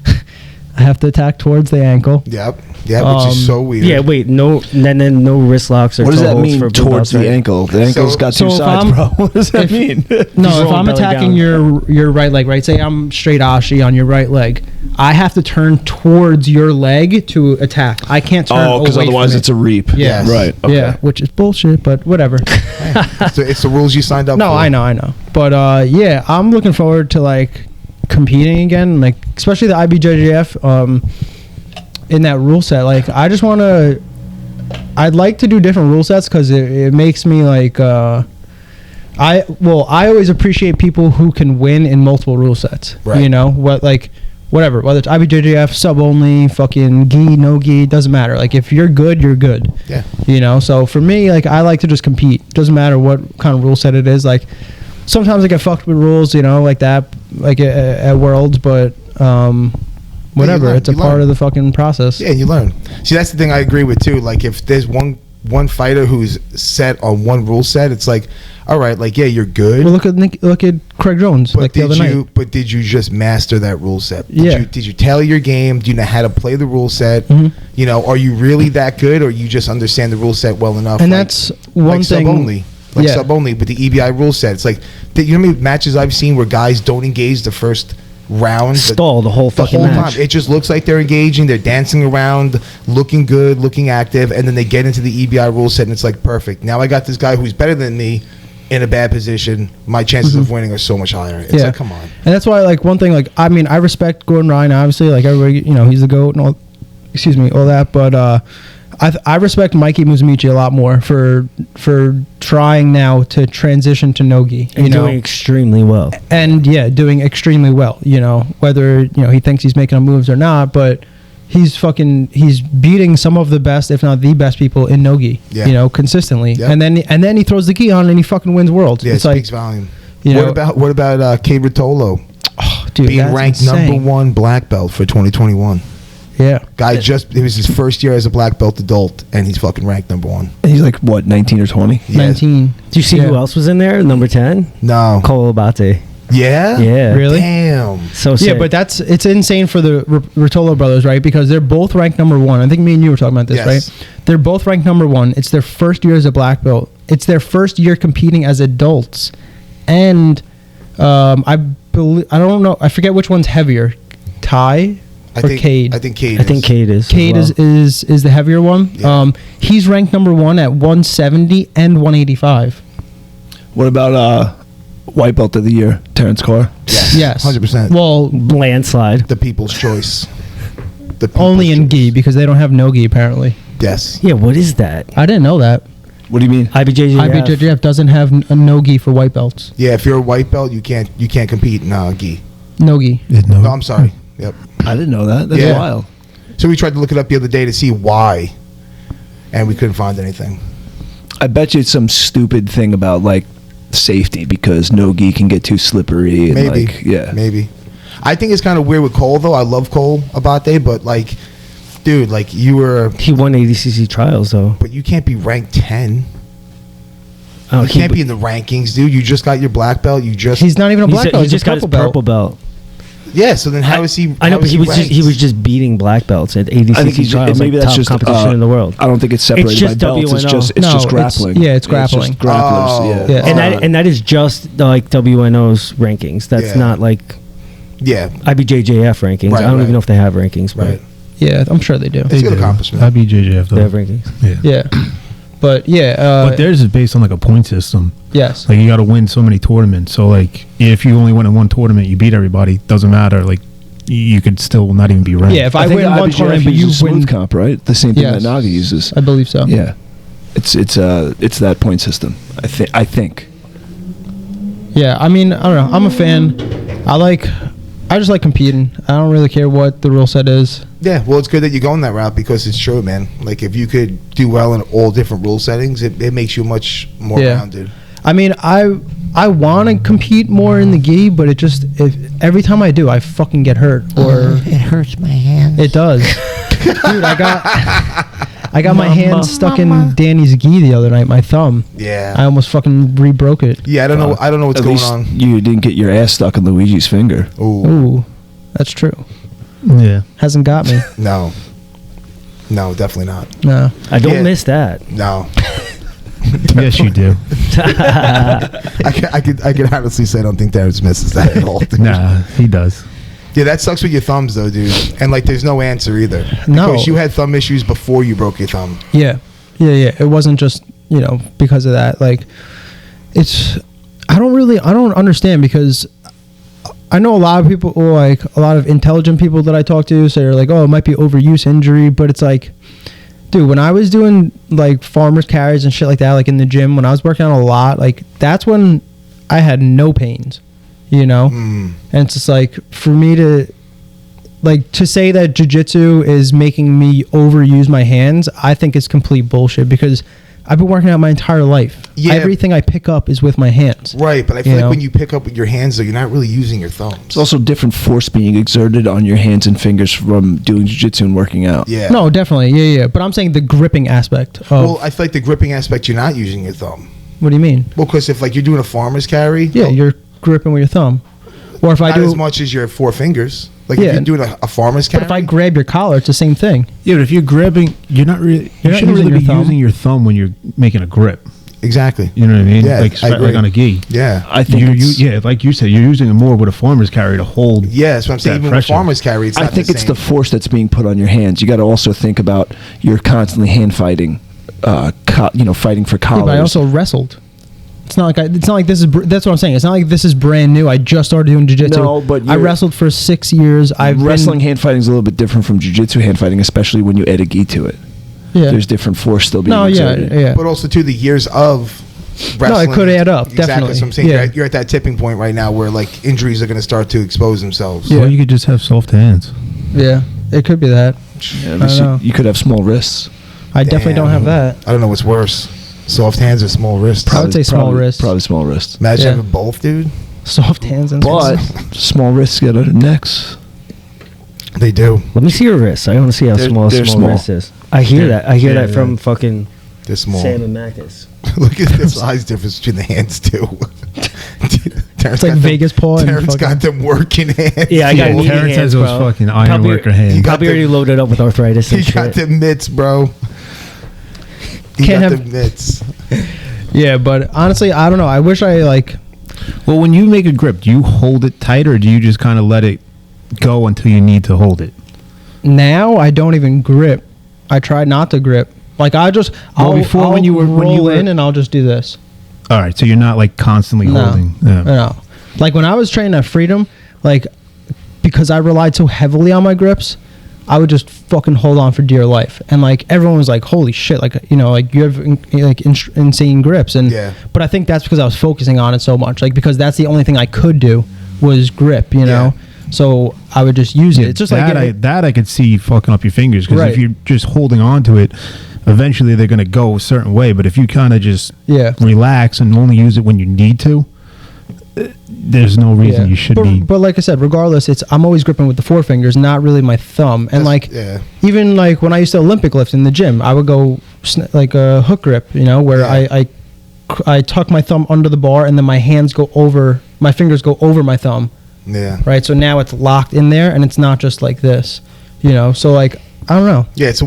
attack towards the ankle. Yep, which is so weird. Yeah, wait, no, then no wrist locks or What does toe that holds mean for blue towards belts, the right? ankle? The ankle's So- got so two if sides, I'm- bro. What does that mean? No, if rolling I'm belly attacking down. your right leg, right? Say I'm straight ashi on your right leg. I have to turn towards your leg to attack. I can't turn Oh, because away otherwise from it's a reap. Yes. Right. Okay. Yeah, which is bullshit, but whatever. So it's the rules you signed up for. No, I know. But yeah, I'm looking forward to like competing again, like especially the IBJJF in that rule set. Like I just want to I'd like to do different rule sets cuz it makes me like I always appreciate people who can win in multiple rule sets. Right. You know, whatever, whether it's IBJJF, sub only, fucking gi, no gi, doesn't matter. Like if you're good, you're good. Yeah. You know, so for me, like I like to just compete. Doesn't matter what kind of rule set it is. Like sometimes I get fucked with rules, you know, like that, like at Worlds, but whatever. learn, It's a you part learn. of the fucking process. Yeah, you learn. See, that's the thing I agree with too. Like if there's one fighter who's set on one rule set, it's like, all right, like yeah, you're good. Well, look at Craig Jones, But like the other night. But did you just master that rule set? Yeah. Did you tailor your game? Do you know how to play the rule set? Mhm. You know, are you really that good, or you just understand the rule set well enough? And like- that's one like thing. Sub only, like Yeah. sub only with the EBI rule set. It's like you know how many matches I've seen where guys don't engage the first round, Stall the whole the fucking whole match. time. It just looks like they're engaging. They're dancing around, looking good, looking active, and then they get into the EBI rule set, and it's like perfect. Now I got this guy who's better than me in a bad position. My chances of winning are so much higher. It's like, come on. And that's why, like, one thing, like, I mean, I respect Gordon Ryan, obviously, like, everybody, you know, he's the GOAT and all, all that, but I respect Mikey Musumeci a lot more for trying now to transition to no-gi, And you know, doing extremely well. and yeah, doing extremely well, you know, whether, you know, he thinks he's making moves or not, but he's beating some of the best, if not the best people in no-gi, Yeah. you know, consistently. Yep. And then he throws the gi on and he fucking wins worlds. Yeah, It's it like, speaks volume. you know, What about Kate Rotolo dude, being that's ranked insane. number 1 black belt for 2021? Yeah. Guy it was his first year as a black belt adult, and he's fucking ranked number 1. He's like, what, 19 or 20? Yes. 19. Do you see Yeah. who else was in there? Number 10? No. Cole Abate. Yeah? Yeah. Really? Damn. So sick. Yeah, but it's insane for the Rotolo brothers, right? Because they're both ranked number 1. I think me and you were talking about this, Yes. right? They're both ranked number 1. It's their first year as a black belt. It's their first year competing as adults, and I don't know. I forget which one's heavier, Ty or Cade. I think Cade. I think Cade is. Cade as well. is the heavier one. Yeah. He's ranked number 1 at 170 and 185. What about white belt of the year, Terrence Carr? Yes, 100%. Well, landslide. The people's choice. The people's only in choice. gi because they don't have no gi apparently. Yes. Yeah, what is that? I didn't know that. What do you mean? IBJJF. IBJJF doesn't have a no gi for white belts. Yeah, if you're a white belt, you can't compete in gi. No gi. No, I'm sorry. Yep. I didn't know that. That's Yeah. wild. So we tried to look it up the other day to see why, and we couldn't find anything. I bet you it's some stupid thing about like safety because no gi can get too slippery. And Maybe. Like, yeah. Maybe. I think it's kind of weird with Cole though. I love Cole Abate, but like, dude, like He won ADCC trials though. but you can't be ranked 10. Oh, You can't be in the rankings, dude. You just got your black belt. He's not even a black belt. He He's just a got his purple purple belt. Yeah. So then how is he? I know, how but is he was ranked? just beating black belts at I think ADCC he's trials, maybe like that's top just competition in the world. I don't think it's separated just by belts. It's WNO. just No, just it's- grappling. yeah, it's grappling. It's just grapplers. Oh. Yeah. Yeah. And that is just like WNO's rankings. That's Yeah. not like Yeah. IBJJF rankings. Right, I don't right. even know if they have rankings, but Right. Yeah, I'm sure they do. It's a good accomplishment. IBJJF they have though. rankings. Yeah. Yeah, but yeah, But theirs is based on like a point system. yes. Like you got to win so many tournaments. So like if you only win in one tournament, you beat everybody. Doesn't matter. Like you could still not even be ranked. Yeah, if I think win one IBJJF tournament, but you uses win, smooth comp, right? The same thing Yes. that Naga uses. I believe so. Yeah, it's that point system. I think. Yeah, I mean, I don't know. I'm a fan. I like I just like competing. I don't really care what the rule set is. Yeah, well, it's good that you're going that route because it's true, man. Like, if you could do well in all different rule settings, it makes you much more rounded. I mean, I want to compete more in the gi, but every time I do, I fucking get hurt. Or it hurts my hands. It does. Dude, I got my hand stuck in Danny's gi the other night, my thumb. Yeah. I almost fucking re-broke it. Yeah, I don't know what's going on. You didn't get your ass stuck in Luigi's finger. Ooh, that's true. Yeah. Hasn't got me. No, definitely not. No. I don't miss that. No. Yes, you do. I could honestly say I don't think Terrence misses that at all. Dude. Nah, he does. Yeah, that sucks with your thumbs though, dude. And like, there's no answer either. No. Because you had thumb issues before you broke your thumb. Yeah. It wasn't just, because of that. Like, I don't understand, because I know a lot of people, or like a lot of intelligent people that I talk to say, like, oh, it might be overuse injury, but it's like, dude, when I was doing like farmers carries and shit like that, like in the gym, when I was working out a lot, like that's when I had no pains, and it's just like, for me to say that jiu-jitsu is making me overuse my hands, I think it's complete bullshit, because I've been working out my entire life. Yeah. Everything I pick up is with my hands. Right, but I feel like when you pick up with your hands, though, you're not really using your thumbs. It's also different force being exerted on your hands and fingers from doing jiu-jitsu and working out. Yeah. No, definitely. Yeah. But I'm saying the gripping aspect. Well, I feel like the gripping aspect, you're not using your thumb. What do you mean? Well, because if like you're doing a farmer's carry. Yeah, you're gripping with your thumb. Or if not as much as your four fingers. Like if you're doing a farmer's carry. But if I grab your collar, it's the same thing. Yeah, but if you're grabbing, you shouldn't really be using your thumb when you're making a grip. Exactly. You know what I mean? Yeah, like on a gi. Yeah. I think like you said, you're using it more with a farmer's carry to hold. Yeah, that's what I'm saying. Even with farmer's carry, it's not I think it's the force that's being put on your hands. You got to also think about you're constantly hand fighting, fighting for collars. Yeah, but I also wrestled. It's not like this is. That's what I'm saying. It's not like this is brand new. I just started doing jiu-jitsu. No, but I wrestled for 6 years. Wrestling hand fighting is a little bit different from jiu-jitsu hand fighting, especially when you add a gi to it. Yeah. There's different force still being exerted. Yeah. But also too, the years of wrestling. No, it could add up. Exactly. Definitely. So I'm saying you're at that tipping point right now where like injuries are going to start to expose themselves. Yeah. Or you could just have soft hands. Yeah, it could be that. Yeah, you could have small wrists. I definitely don't have that. I don't know what's worse. Soft hands or small wrists? I would say small wrists. Probably small wrists. Imagine having both, dude. Soft hands and but small wrists get under necks. They do. Let me see your wrists. I want to see how small wrist is. I hear that. I hear that from fucking they're small. Sam and Magnus. Look at the size difference between the hands too. It's like Vegas paw. Terrence got them working hands. Yeah, I got knee Terrence has hands, those fucking ironworker hands. Probably already loaded up with arthritis and shit. He got the mitts, bro. He got the mitts. Yeah, but honestly, I don't know. I wish I like. Well, when you make a grip, do you hold it tight or do you just kind of let it go until you need to hold it? Now I don't even grip. I try not to grip. Like I'll when you were in and I'll just do this. All right, so you're not like constantly holding. Yeah. No. Like when I was training at Freedom, like because I relied so heavily on my grips, I would just fucking hold on for dear life. And like everyone was like, "Holy shit!" Like like you have insane grips. And but I think that's because I was focusing on it so much. Like because that's the only thing I could do was grip. You know. So I would just use it. It's just that like that I could see fucking up your fingers because if you're just holding on to it, eventually they're gonna go a certain way. But if you kind of just relax and only use it when you need to, there's no reason you should be. But like I said, regardless, I'm always gripping with the forefingers, not really my thumb. And even like when I used to Olympic lift in the gym, I would go like a hook grip, where I tuck my thumb under the bar and then my fingers go over my thumb. Yeah. Right. So now it's locked in there, and it's not just like this, So like I don't know. Yeah, it's a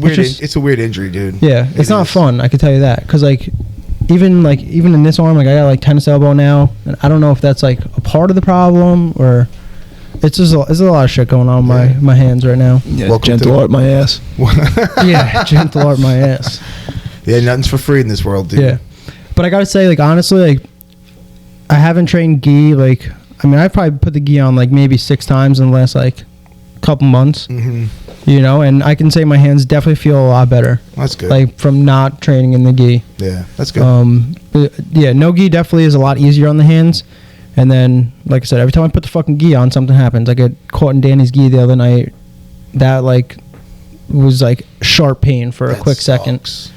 weird injury, dude. Yeah, it's not fun. I can tell you that because even in this arm, I got like tennis elbow now, and I don't know if that's like a part of the problem or it's just there's a lot of shit going on in my hands right now. Yeah, gentle art my ass. Yeah, gentle art my ass. Yeah, nothing's for free in this world, dude. Yeah, but I gotta say, honestly, I haven't trained gi I've probably put the gi on maybe 6 times in the last couple months. Mm-hmm. And I can say my hands definitely feel a lot better. That's good. From not training in the gi. Yeah, that's good. No gi definitely is a lot easier on the hands, And then, like I said, every time I put the fucking gi on, something happens. I get caught in Danny's gi the other night. That, like, was, like, sharp pain for a quick second.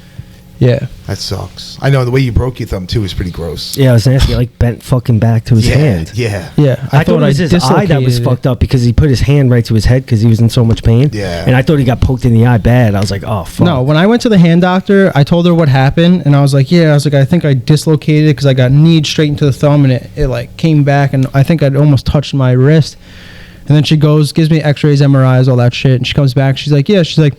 Yeah. That sucks. I know the way you broke your thumb, too, is pretty gross. Yeah, I was nasty. Like, bent fucking back to his hand. Yeah. Yeah. I thought it was his eye that was fucked up because he put his hand right to his head because he was in so much pain. Yeah. And I thought he got poked in the eye bad. I was like, oh, fuck. No, when I went to the hand doctor, I told her what happened, and I was like, I think I dislocated because I got kneed straight into the thumb, and it like came back, and I think I'd almost touched my wrist. And then she goes, gives me x-rays, MRIs, all that shit, and she comes back, she's like,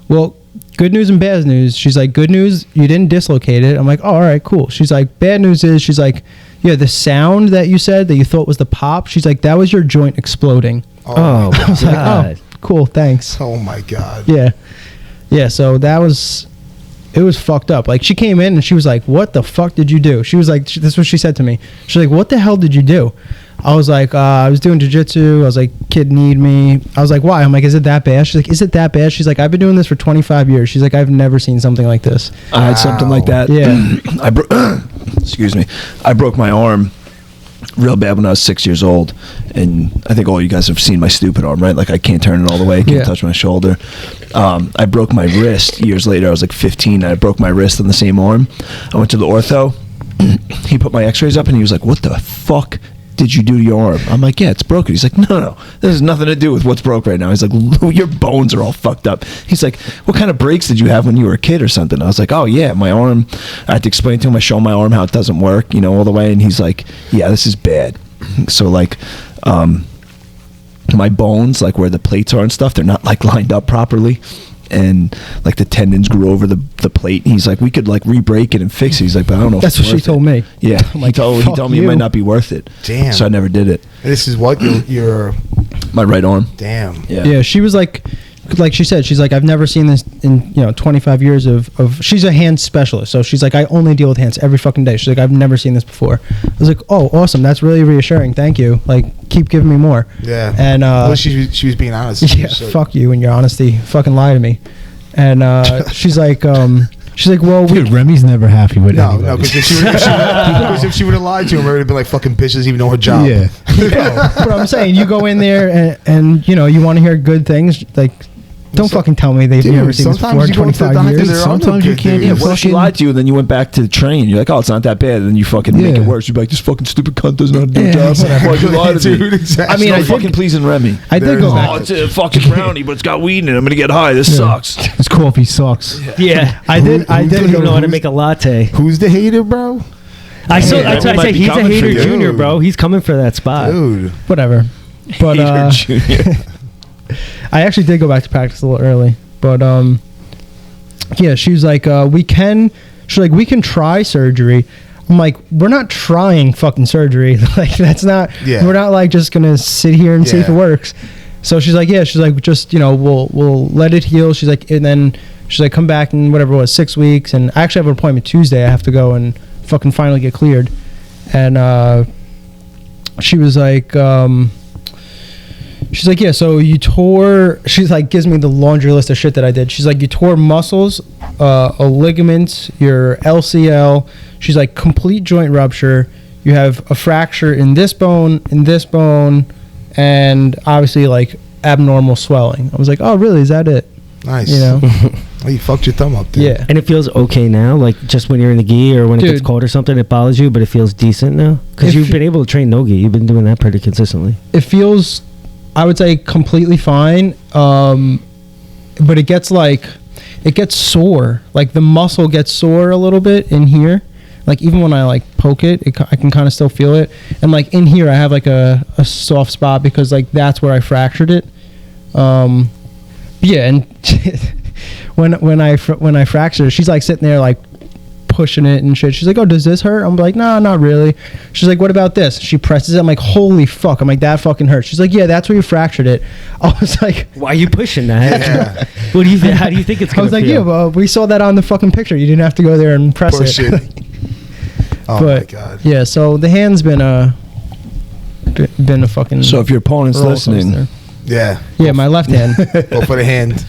well, good news and bad news. She's like, good news, you didn't dislocate it. I'm like, oh, all right, cool. She's like, bad news is, she's like, yeah, the sound that you said that you thought was the pop, she's like, that was your joint exploding. Oh, I was like, oh, cool, thanks. Oh, my God. Yeah, so it was fucked up. Like, she came in and she was like, what the fuck did you do? She was like, this is what she said to me. She's like, what the hell did you do? I was like, I was doing jiu-jitsu. I was like, kid need me. I was like, why? I'm like, is it that bad? She's like, is it that bad? She's like, I've been doing this for 25 years. She's like, I've never seen something like this. I had something like that. Yeah. Excuse me. I broke my arm real bad when I was 6 years old, and I think all you guys have seen my stupid arm, right? Like, I can't turn it all the way, I can't touch my shoulder. I broke my wrist years later. I was like 15, and I broke my wrist on the same arm. I went to the ortho. He put my x-rays up, and he was like, what the fuck did you do to your arm? I'm like, yeah, it's broken. He's like, no, this has nothing to do with what's broke right now. He's like, your bones are all fucked up. He's like, what kind of breaks did you have when you were a kid or something? I was like, oh yeah, my arm. I had to explain to him, I show my arm how it doesn't work, all the way, and he's like, yeah, this is bad. So like, my bones, like where the plates are and stuff, they're not like lined up properly, and like the tendons grew over the plate. And he's like, we could like re-break it and fix it. He's like, but I don't know if That's what she told me. Yeah, Like, he told me it might not be worth it. Damn. So I never did it. And this is what your My right arm. damn. Yeah. She was like she said, she's like, I've never seen this in 25 years of she's a hand specialist, so she's like, I only deal with hands every fucking day. She's like, I've never seen this before. I was like, oh, awesome, that's really reassuring, thank you, like, keep giving me more. Yeah. And well, she was being honest. yeah, fuck you and your honesty, fucking lie to me. And she's like, well, Dude, Remy's never happy with anybody. No, because if she would have lied to him, it would have been like, fucking bitch doesn't even know her job. Yeah. but I'm saying, you go in there and you want to hear good things, like, don't fucking tell me they've never seen this before in 25 years. Sometimes you can't. Yeah, what if she lied to you and then you went back to train? You're like, oh, it's not that bad. And then you fucking make it worse. You're like, this fucking stupid cunt doesn't know how to do a job. Why'd you lie to me? Exactly. I mean, I fucking pleasing Remy. I did go back. Oh, it's a fucking brownie, but it's got weed in it. I'm gonna get high. This sucks. His coffee sucks. Yeah. I did don't know how to make a latte. Who's the hater, bro? That's what I might say. be He's a coming for hater you. junior, bro. He's coming for that spot. Dude. Whatever. But Hater Junior. I actually did go back to practice a little early. But yeah, she was like, we can try surgery. I'm like, we're not trying fucking surgery. Like, that's not. Yeah. We're not like just gonna sit here and see if it works. So she's like, yeah. She's like, just we'll let it heal. She's like, and then she's like, come back in whatever it was, 6 weeks. And I actually have an appointment Tuesday. I have to go and fucking finally get cleared. And she was like, she's like, yeah, so you tore, she's like, gives me the laundry list of shit that I did. She's like, you tore muscles, a ligament, your LCL. She's like, complete joint rupture. You have a fracture in this bone, and obviously like abnormal swelling. I was like, oh, really? Is that it? Nice. Oh, you fucked your thumb up, dude. Yeah. And it feels okay now, like just when you're in the gi or when it gets cold or something, it bothers you, but it feels decent now? Because you've been able to train no gi. You've been doing that pretty consistently. It feels, I would say, completely fine, but it gets sore. Like, the muscle gets sore a little bit in here. Like, even when I like poke it, I can kind of still feel it. And like in here, I have like a soft spot because like that's where I fractured it. Yeah, and when I fractured it, she's like sitting there like pushing it and shit. She's like, oh, does this hurt? I'm like, nah, not really. She's like, what about this? She presses it. I'm like, holy fuck. I'm like, that fucking hurts. She's like, yeah, that's where you fractured it. I was like, why are you pushing that? Yeah. What do you think? How do you think it's I gonna was like, feel? yeah, well, we saw that on the fucking picture. You didn't have to go there and press Push it. Oh, but, my God. Yeah, so the hand's been a fucking. So if your opponent's roller listening, coaster. Yeah. My left hand. Go for the hand.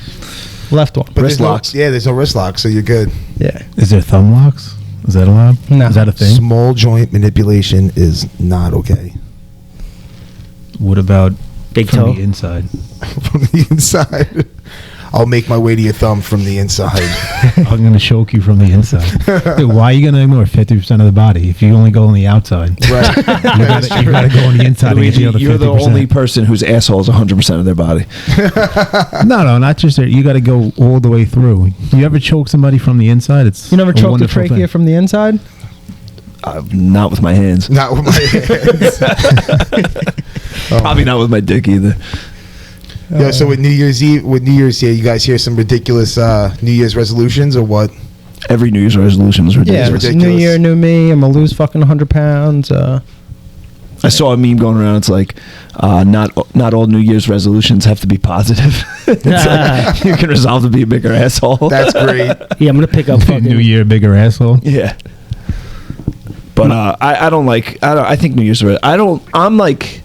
Left one. But Wrist there's locks. there's no wrist lock, so you're good. Yeah. Is there thumb locks? Is that allowed? No. Is that a thing? Small joint manipulation is not okay. What about Big from toe? the inside? From the inside, I'll make my way to your thumb from the inside. I'm going to choke you from the inside. Dude, why are you going to ignore 50% of the body if you only go on the outside? Right. You got to go on the inside to get the other 50%. You're the only person whose asshole is 100% of their body. No, not just that. You got to go all the way through. You ever choke somebody from the inside? It's You never a choked the wonderful trachea thing. from the inside? Not with my hands. Not with my hands. Probably not with my dick either. Yeah. So with New Year's Eve, with New Year's here, you guys hear some ridiculous New Year's resolutions or what? Every New Year's resolution is Yeah, ridiculous. it's New Year, new me. I'm gonna lose fucking 100 pounds. I saw a meme going around. It's like, not all New Year's resolutions have to be positive. It's like, you can resolve to be a bigger asshole. That's great. Yeah, I'm gonna pick up fucking New Year, bigger asshole. Yeah. But I don't like. I think New Year's. I'm like.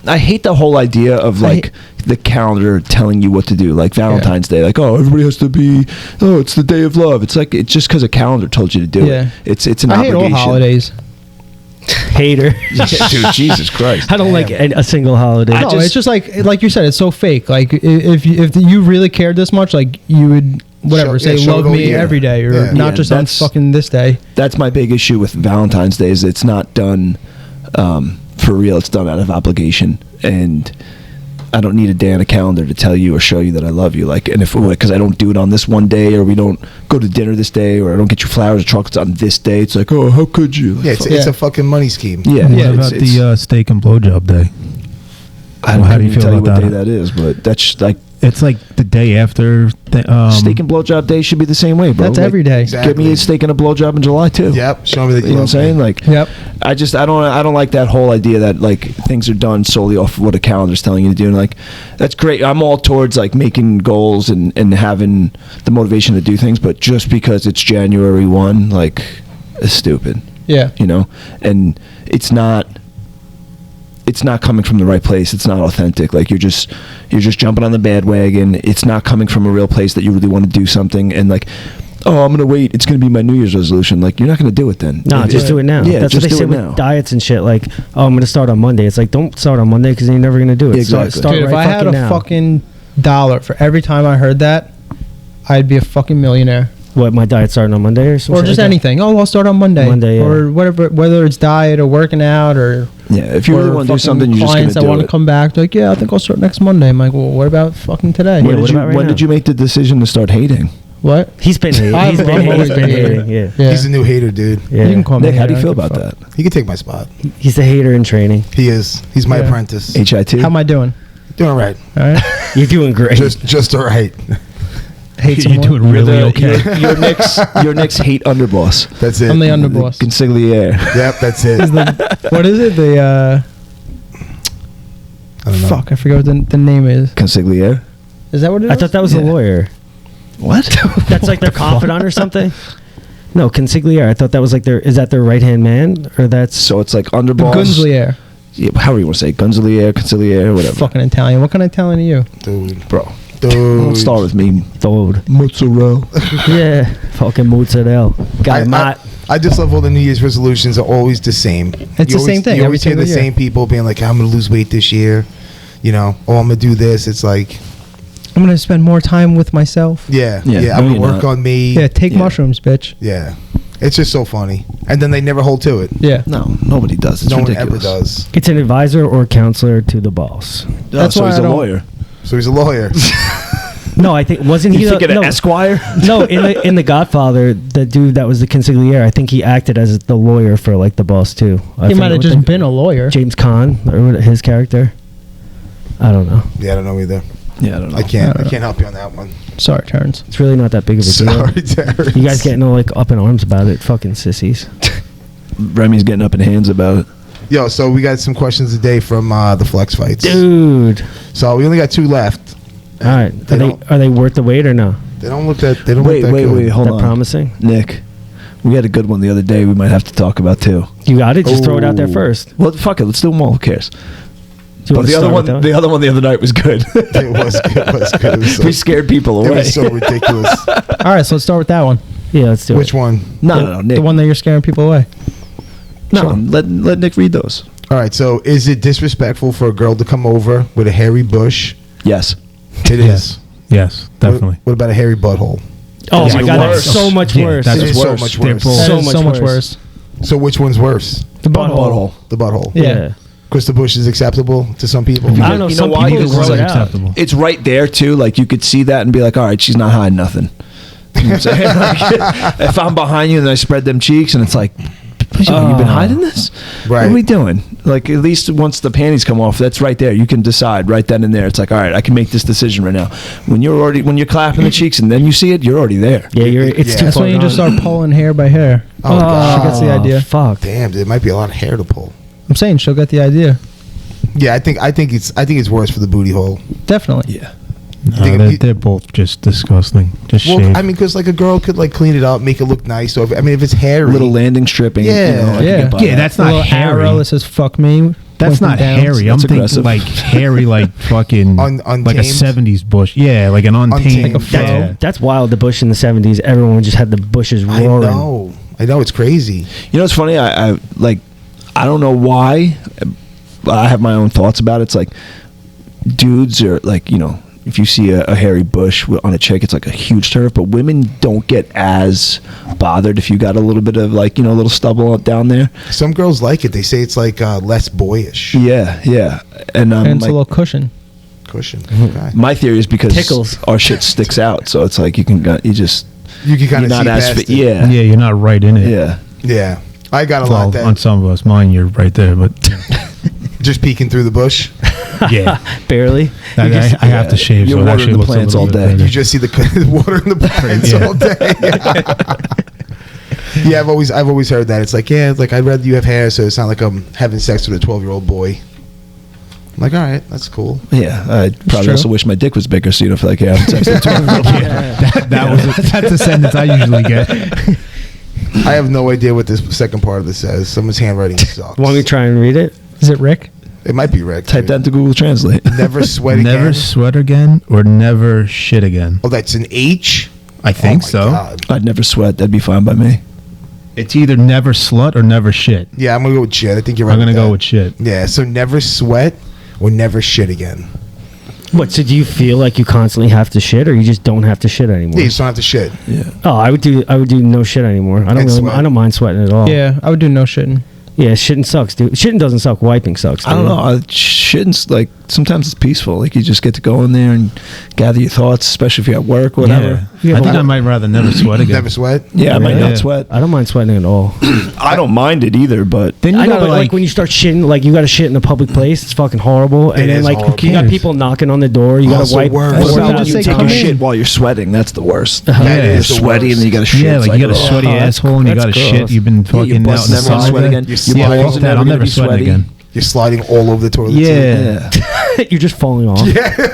I hate the whole idea of like the calendar telling you what to do, like Valentine's Day. Like, oh, everybody has to be. Oh, it's the day of love. It's like it's just because a calendar told you to do it. It's an I hate obligation. all holidays. hater. Dude, Jesus Christ. I don't like a single holiday. No, it's just like you said, it's so fake. Like if you really cared this much, like you would say show love it all me year. every day, or Yeah. not Yeah, just on that's- fucking this day. That's my big issue with Valentine's Day is it's not done for real. It's done out of obligation, and I don't need a day on a calendar to tell you or show you that I love you. Like, and if because I don't do it on this one day, or we don't go to dinner this day, or I don't get you flowers or chocolates on this day, it's like, oh, how could you? Like, Yeah, it's a fucking money scheme. yeah. What yeah, about the steak and blowjob day? I don't how do you even feel tell you about what that? day that is, but that's like It's like the day after. steak and blowjob day should be the same way, bro. That's Like, every day. Exactly. Get me a steak and a blowjob in July too. Yep. Show me that You know what I'm love saying? me. Like, Yep. I don't like that whole idea that like things are done solely off of what a calendar's telling you to do. And like, that's great. I'm all towards like making goals and having the motivation to do things, but just because it's January 1, like, it's stupid. Yeah. You know, and it's not coming from the right place. It's not authentic. Like you're just jumping on the bandwagon. It's not coming from a real place that you really want to do something. And like, oh, I'm gonna wait. It's gonna be my New Year's resolution. Like, you're not gonna do it then. No, just do it now. Yeah, That's just what they do say it with now. diets and shit. Like, oh, I'm going to start on Monday. It's like, don't start on Monday because you're never going to do it. Exactly. Start Dude, if right I had a now. fucking dollar for every time I heard that, I'd be a fucking millionaire. What, my diet starting on Monday or something? Or just anything. Oh, I'll start on Monday. Monday, yeah. Or whatever, whether it's diet or working out or. Yeah, if you really or want to do fucking something, you're just gonna clients that do want it. to come back, like, yeah, I think I'll start next Monday. I'm like, well, what about fucking today? Yeah, When, what did you, about right when now? did you make the decision to start hating? What? He's been hating. I've He's always been been hating. hating. Yeah. Yeah. He's a new hater, dude. Yeah. You can call me. Nick, how do you hater, feel I about don't give a that? He can take my spot. He's a hater in training. He is. He's my Yeah. apprentice. HIT? fuck. How am I doing? Doing all right. All right. You're doing great. Just all right. Hate You're someone. doing really okay. Your Nick's hate underboss. That's it. I'm the underboss. Consigliere. Yep, that's it. What is it? The I don't know. fuck, I forgot what the name is. Consigliere? Is that what it is? I thought that was a Yeah. lawyer. What? That's like their confidant or something? No, consigliere. I thought that was like is that their right-hand man? Or that's... So it's like The underboss. Gunzlier. Yeah, however you want to say it. Gunzliere, consigliere, whatever. Fucking Italian. What kind of Italian are you? Dude. Bro. Dude. Don't start with me. Old. Mozzarella. Yeah. Fucking mozzarella. Got it, Matt. I just love all the New Year's resolutions are always the same. It's the same thing You every always hear the single year. same people being like, I'm going to lose weight this year. You know, oh, I'm going to do this. It's like, I'm gonna spend more time with myself. yeah, Yeah, I'm no, going to you're work not. on me. Yeah, take Yeah. mushrooms, bitch. Yeah. It's just so funny. And then they never hold to it. Yeah. No, nobody does. It's no ridiculous. one ever does. It's an advisor or counselor to the boss. That's so why he's I a don't- lawyer. So he's a lawyer. No, I think... Wasn't he You thinking no, an Esquire? No, in the Godfather, the dude that was the consigliere, I think he acted as the lawyer for like the boss too. He might have just been a lawyer. James Caan or what, his character. I don't know. Yeah, I don't know either. Yeah, I don't know. I can't help you on that one. Sorry, Terrence. It's really not that big of a Sorry, deal. Terrence. You guys getting all like up in arms about it, fucking sissies. Remy's getting up in hands about it. Yo, so we got some questions today from the Flex Fights. Dude. So we only got 2 left. All right. Are they worth the wait or no? They don't look that. They don't Wait, look that good. wait, hold That on. promising? Nick, we had a good one the other day we might have to talk about too. You got it? Just throw it out there Oh. first. Well, fuck it. Let's do them all. Who cares? Do you But wanna the other start one, with that the other one the other night was good. It was good. It was good. It was so, We scared people it away. was so ridiculous. All right, so let's start with that one. Yeah, let's do Which it. one? No, Nick. The one that you're scaring people away. No, let Nick read those. All right. So, is it disrespectful for a girl to come over with a hairy bush? Yes. It is. Yes, definitely. What about a hairy butthole? Oh It's my God, worse. that's so much Yeah, worse. that's It is so worse. much They're worse. both- So So much much worse. So, which one's worse? The butthole. The butthole. Yeah. Because the bush is acceptable to some people. I don't know. You Some know why? people Because grow it's it out. acceptable. It's right there too. Like you could see that and be like, all right, she's not hiding nothing. You know what I'm saying? Like, if I'm behind you and I spread them cheeks and it's like, you've been hiding this? Right. What are we doing? Like at least once the panties come off, that's right there. You can decide right then and there. It's like, all right, I can make this decision right now. When you're clapping the cheeks and then you see it, you're already there. Yeah, it's too That's far when you just gone. start pulling hair by hair. Oh, God. She gets the idea. Fuck. Damn, there might be a lot of hair to pull. I'm saying she'll get the idea. Yeah, I think it's worse for the booty hole. Definitely. Yeah. No, they're both just disgusting. Just Well, shave. I mean, because like a girl could like clean it up, make it look nice. So if it's hairy, Little landing stripping. Yeah. You know, I can Yeah. get by Yeah, that. that's A not little hairy. arrow that says "fuck me." That's pointing not down. hairy. I'm That's thinking aggressive. like hairy, like fucking like a untamed? 70s bush. Yeah, like an untamed. Untamed. Like a fro. yeah. That's wild. The bush in the 70s, everyone just had the bushes I roaring. know, it's crazy. You know what's funny? I don't know why. But I have my own thoughts about it. It's like dudes are like, if you see a hairy bush on a chick, it's like a huge turn. But women don't get as bothered if you got a little bit of like, a little stubble down there. Some girls like it. They say it's like less boyish. Yeah, yeah. And, And it's a little cushion. Cushion. Okay. my theory is because Tickles. our shit sticks out, so it's like you can kind You can kind you're of see past it. yeah, Yeah, you're not right in it. yeah. Yeah. I got a Well, lot that on some of us, mine, you're right there, but just peeking through the bush. yeah, Barely. I have to shave. You're so it watering actually the looks a plants little all bit day. better. You just see the water in the plants Yeah. all day. Yeah, I've always heard that. It's like, yeah, it's like I'd rather you have hair, so it's not like I'm having sex with a 12-year-old boy. I'm like, all right, that's cool. Yeah, I probably true. also wish my dick was bigger, so you don't feel like you're having sex with a 12-year-old. That's a sentence I usually get. I have no idea what this second part of this says. Someone's handwriting sucks. Want me to try and read it? Is it Rick? It might be Rick. Type dude. that into Google Translate. Never sweat again. Never sweat again or never shit again. Oh, that's an H? I think Oh my so. God. I'd never sweat. That'd be fine by me. It's either never slut or never shit. Yeah, I'm going to go with shit. I think you're right. I'm gonna that. go with shit. Yeah, so never sweat or never shit again. What? So do you feel like you constantly have to shit, or you just don't have to shit anymore? Yeah, you just don't have to shit. Yeah. Oh, I would do no shit anymore. And sweat. I don't mind sweating at all. Yeah, I would do no shitting. Yeah, shitting sucks, dude. Shitting doesn't suck. Wiping sucks. I don't dude. know. Shitting's like sometimes it's peaceful. Like you just get to go in there and gather your thoughts, especially if you're at work, or whatever. Yeah. Yeah, I think but- I might rather never sweat again. Never sweat? Yeah, I might Yeah. not sweat. I don't mind sweating at all. I don't mind it either, but Then you I know, gotta but like when you start shitting, like you got to shit in a public place. It's fucking horrible. And It then is like horrible. you got Cares? people knocking on the door. You got Also to wipe. worse. what Or about just you say, take "Come a in." shit while you're sweating? That's the worst. That Yeah. is You're the sweaty worst. and then you got to shit. yeah, It's like you got a ugh. sweaty that's- asshole and you that's got to gross. shit. You've been Yeah, your fucking out butt's in the never gonna sun. sweat again. Your Your balls balls are are That, never I'm gonna never be sweating sweaty. again. You're sliding all over the toilet seat. Yeah. Yeah. You're just falling off.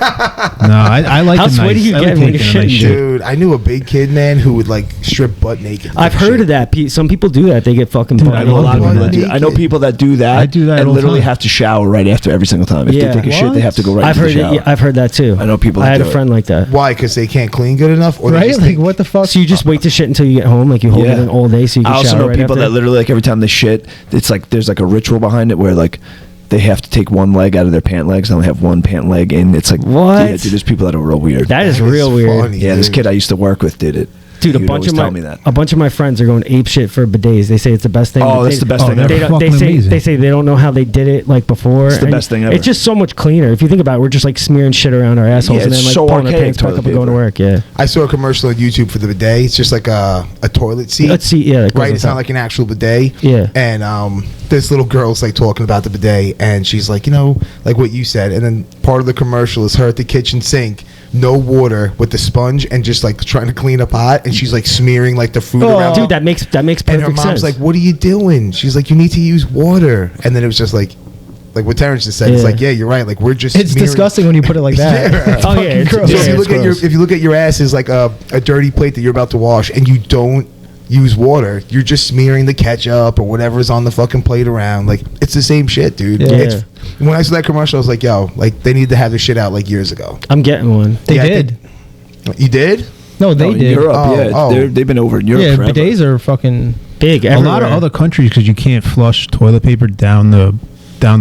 No, I like How a nice. sweaty you I like get when taking you're a nice shitting, shit. Dude, I knew a big kid, man, who would like strip butt naked. I've heard of that. Some people do that. They get fucking. Dude, butt I I know a love lot of doing people that that. do. I know people that do that. I do that and all the literally time. have to shower right after every single time. If Yeah. they take a shit, they have to go right I've into heard the it. shower. Yeah, I've heard that too. I know people I that had do a it. friend like that. Why? Because they can't clean good enough? Or they Right? just Like think- what the fuck? So you just wait to shit until you get home, like you hold it in all day, so you can I also shower know right people after? that literally like every time they shit, it's like there's like a ritual behind it where like they have to take one leg out of their pant legs and only have one pant leg in. It's like What? Yeah, dude, there's people that are real weird. That is real weird. funny, Yeah, this dude. kid I used to work with did it. Dude, He would always tell me that. a bunch of my friends are going ape shit for bidets. They say it's the best thing. Oh, but that's they- the best thing they're ever. They, don't, they fucking say amazing. they say they don't know how they did it like before. It's the and best thing ever. It's just so much cleaner. If you think about it, we're just like smearing shit around our assholes Yeah, and then it's like so pulling our archaic, pants back toilet up and going to paper. work. Yeah. I saw a commercial on YouTube for the bidet. It's just like a toilet seat. Let's see. Yeah. that goes Right? on It's not top. like an actual bidet. Yeah. And this little girl's like talking about the bidet, and she's like, like what you said. And then part of the commercial is her at the kitchen sink, no water, with the sponge, and just like trying to clean a pot, and she's like smearing like the food around. Dude, that makes perfect and her mom's sense. like, "What are you doing?" She's like, "You need to use water." And then it was just like what Terrence just said. It's Yeah. like, yeah, you're right. Like we're just It's smearing- disgusting when you put it like that. Yeah. Oh, yeah, it's- gross. So yeah, if you it's look gross. if you look at your ass as like a dirty plate that you're about to wash, and you don't use water, you're just smearing the ketchup or whatever's on the fucking plate around. Like it's the same shit, dude. Yeah. It's, when I saw that commercial, I was like, yo, like they need to have this shit out like years ago. I'm getting one. They Yeah, I did. You did? No, they in did. Europe, they've been over in Europe Yeah, forever. bidets are fucking big. A lot of other countries, because you can't flush toilet paper down the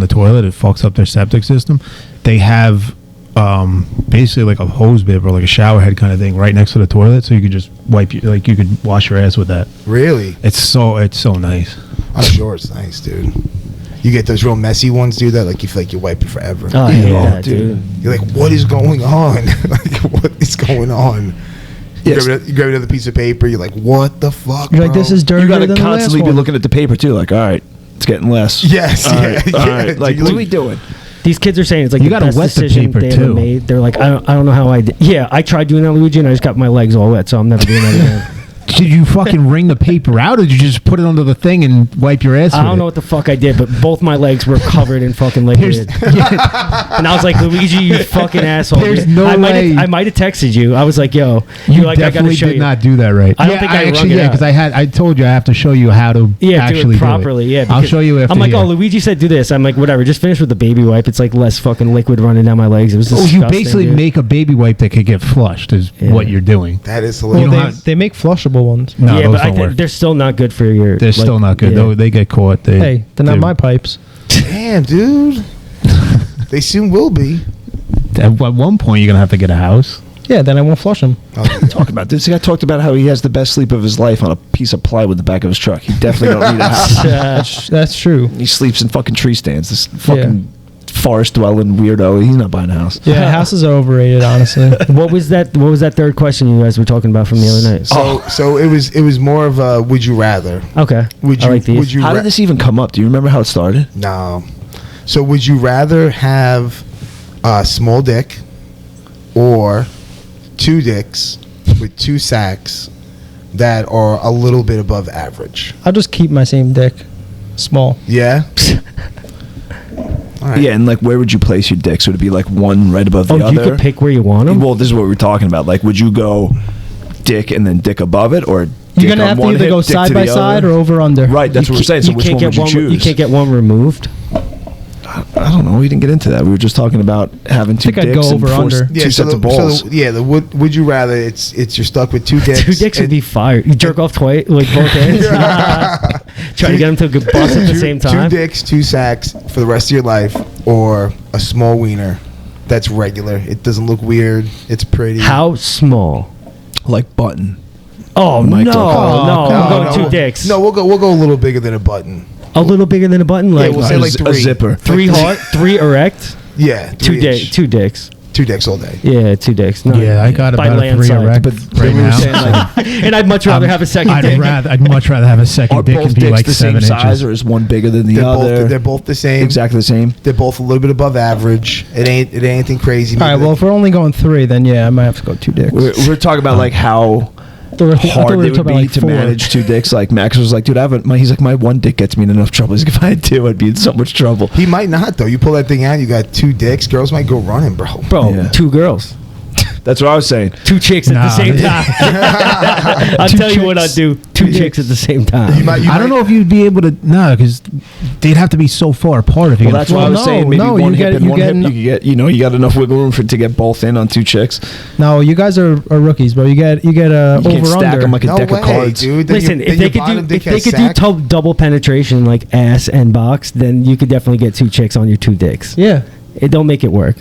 toilet, it fucks up their septic system. They have basically like a hose bib or like a shower head kind of thing right next to the toilet, so you could just you could wash your ass with that. Really? It's so nice. I'm sure it's nice, dude. You get those real messy ones, dude, that like you feel like you wipe it forever. Oh, I hate that, dude. You're like, what is going on? Like, what is going on? Yes. You grab another piece of paper. You're like, what the fuck? You're like, bro? this is dirtier You got than to the last constantly be one. looking at the paper too. Like, all right, it's getting less. Yes. All Yeah. right, all right. Like, what are we doing? These kids are saying it's like You the gotta best wet the decision paper, they ever too. made. They're like, I don't know how I did. Yeah, I tried doing that, Luigi, and I just got my legs all wet, so I'm never doing that again. Did you fucking wring the paper out, or did you just put it under the thing and wipe your ass? I with don't it? know what the fuck I did, but both my legs were covered in fucking liquid. And I was like, Luigi, you fucking asshole. There's no I way. might have texted you. I was like, yo, You you're like, I gotta definitely show did you. not do that right. I don't think I actually, wrung it yeah, out. because I told you I have to show you how to actually do it properly. Yeah, I'll because show you after. I'm like, here. oh, Luigi said do this. I'm like, whatever. Just finish with the baby wipe. It's like less fucking liquid running down my legs. It was Oh, disgusting. you basically dude. make a baby wipe that could get flushed. Is what you're doing. That is Well, hilarious. they make flushable ones. No, yeah, those but I don't think work. they're still not good for your. They're still not good. Yeah. They get caught. Hey, they're not my pipes. Damn, dude. They soon will be. At one point, you're gonna have to get a house. Yeah, then I won't flush them. Talk about this. Guy talked about how he has the best sleep of his life on a piece of plywood in the back of his truck. He definitely don't need a house. That's true. He sleeps in fucking tree stands. This fucking forest dwelling weirdo. He's not buying a house. Yeah, houses are overrated, honestly. What was that third question you guys were talking about from the other night? So it was more of a would you rather. Okay. Would I you like these. would you How did this even come up? Do you remember how it started? No. So would you rather have a small dick or two dicks with two sacks that are a little bit above average? I'll just keep my same dick. Small. Yeah. All right. Yeah, and like, where would you place your dicks? Would it be like one right above the Oh, other? you could pick where you want them? Well, this is what we're talking about. Like, would you go dick and then dick above it, or You're going to have to either go side by side or over under. Right, that's what we're saying. So which one would you choose? You can't get one removed. I don't know. We didn't get into that. We were just talking about having two I think I'd dicks go and over under. two sets of balls. the would you rather it's you're stuck with two dicks. Two dicks would and- be fire. You jerk off twice, like both ends. Try to get them to bust at the same time. Two dicks, two sacks for the rest of your life, or a small wiener that's regular. It doesn't look weird. It's pretty. How small? Like button. Oh Michael. no, Oh, I'm going two dicks. No, we'll go a little bigger than a button. A little bigger than a button, like we'll say like a three. zipper. three hard, three erect, Yeah, two three-ish. two dicks. Two dicks all day. Yeah, two dicks. No, Yeah, I got by about a land 3 side. erect But right we were now. saying, like, And I'd much rather have a second dick. I'd much rather have a second are dick both and be dicks like the same 7 size, inches. or is one bigger than the other? They're both the same. Exactly the same. They're both a little bit above average. It ain't anything crazy. All right, well, if we're only going 3, then yeah, I might have to go 2 dicks. We're talking about like how I thought we hard were it talking would about, be like, to 4. manage 2 dicks. Like Max was like, dude, he's like, my one dick gets me in enough trouble. He's like, if I had 2, I'd be in so much trouble. he might not though. You pull that thing out, you got two dicks. Girls might go running, bro. Bro, Yeah. 2 girls, That's what I was saying. 2 chicks at the Nah. same time. I'll tell you what I'd do. 2 chicks at the same time. I don't know if you'd be able to. No, because they'd have to be so far apart. If you Well, get that's why I was no, saying maybe no, one you hip get- and you one get hip. an- You could get, you got enough wiggle room to get both in on 2 chicks. No, you guys are rookies, bro. You get You can't over stack under. them like a No deck way, of cards. dude. Then Listen, your- if then they your could bottom do dick if they has could sack. do double penetration like ass and box, then you could definitely get 2 chicks on your 2 dicks. Yeah. It don't make it work.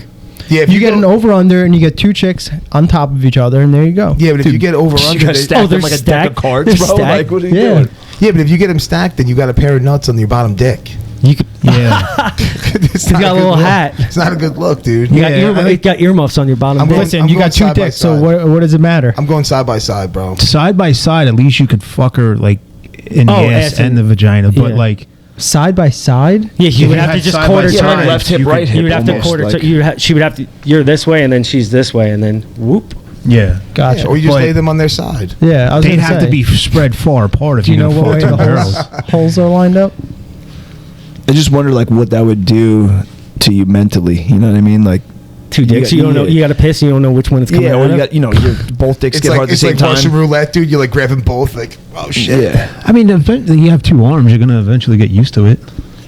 Yeah, if You get go- an over under and you get 2 chicks on top of each other, and there you go. Yeah, but if you get over You under, gotta they- stack them they're like a deck stacked? of cards, They're bro. stacked? Like, what are you Yeah. doing? yeah, but if you get them stacked, then you got a pair of nuts on your bottom dick. You could. Yeah. It's He's not got a good little look. hat. It's not a good look, dude. You got, Yeah, you got earmuffs on your bottom I'm dick. going- Listen, you got 2 side by dicks, so side. what does it matter? I'm going side by side, bro. Side by side, at least you could fuck her like in the Oh, ass ass and and- the vagina. But yeah. like, Side by side? Yeah, you If would you have to had just side quarter by Yeah, turn. like left hip, you right could- hip. You would have to almost, quarter. like- She would have to. You're this way, and then she's this way, and then whoop. yeah, Gotcha. Yeah, or you just But- lay them on their side. Yeah, I was they'd gonna have say. to be spread far apart if Do you you're know gonna what way fuck the two girls. holes are lined up? I just wonder like what that would do to you mentally. You know what I mean? Like 2 dicks. got- You don't know. You got to piss. And you don't know which one it's coming yeah, out or you of. got your both dicks It's get hard like at the it's same like time. Russian roulette, dude. You're like grabbing both, like oh shit. Yeah. I mean, eventually you have 2 arms. You're gonna eventually get used to it.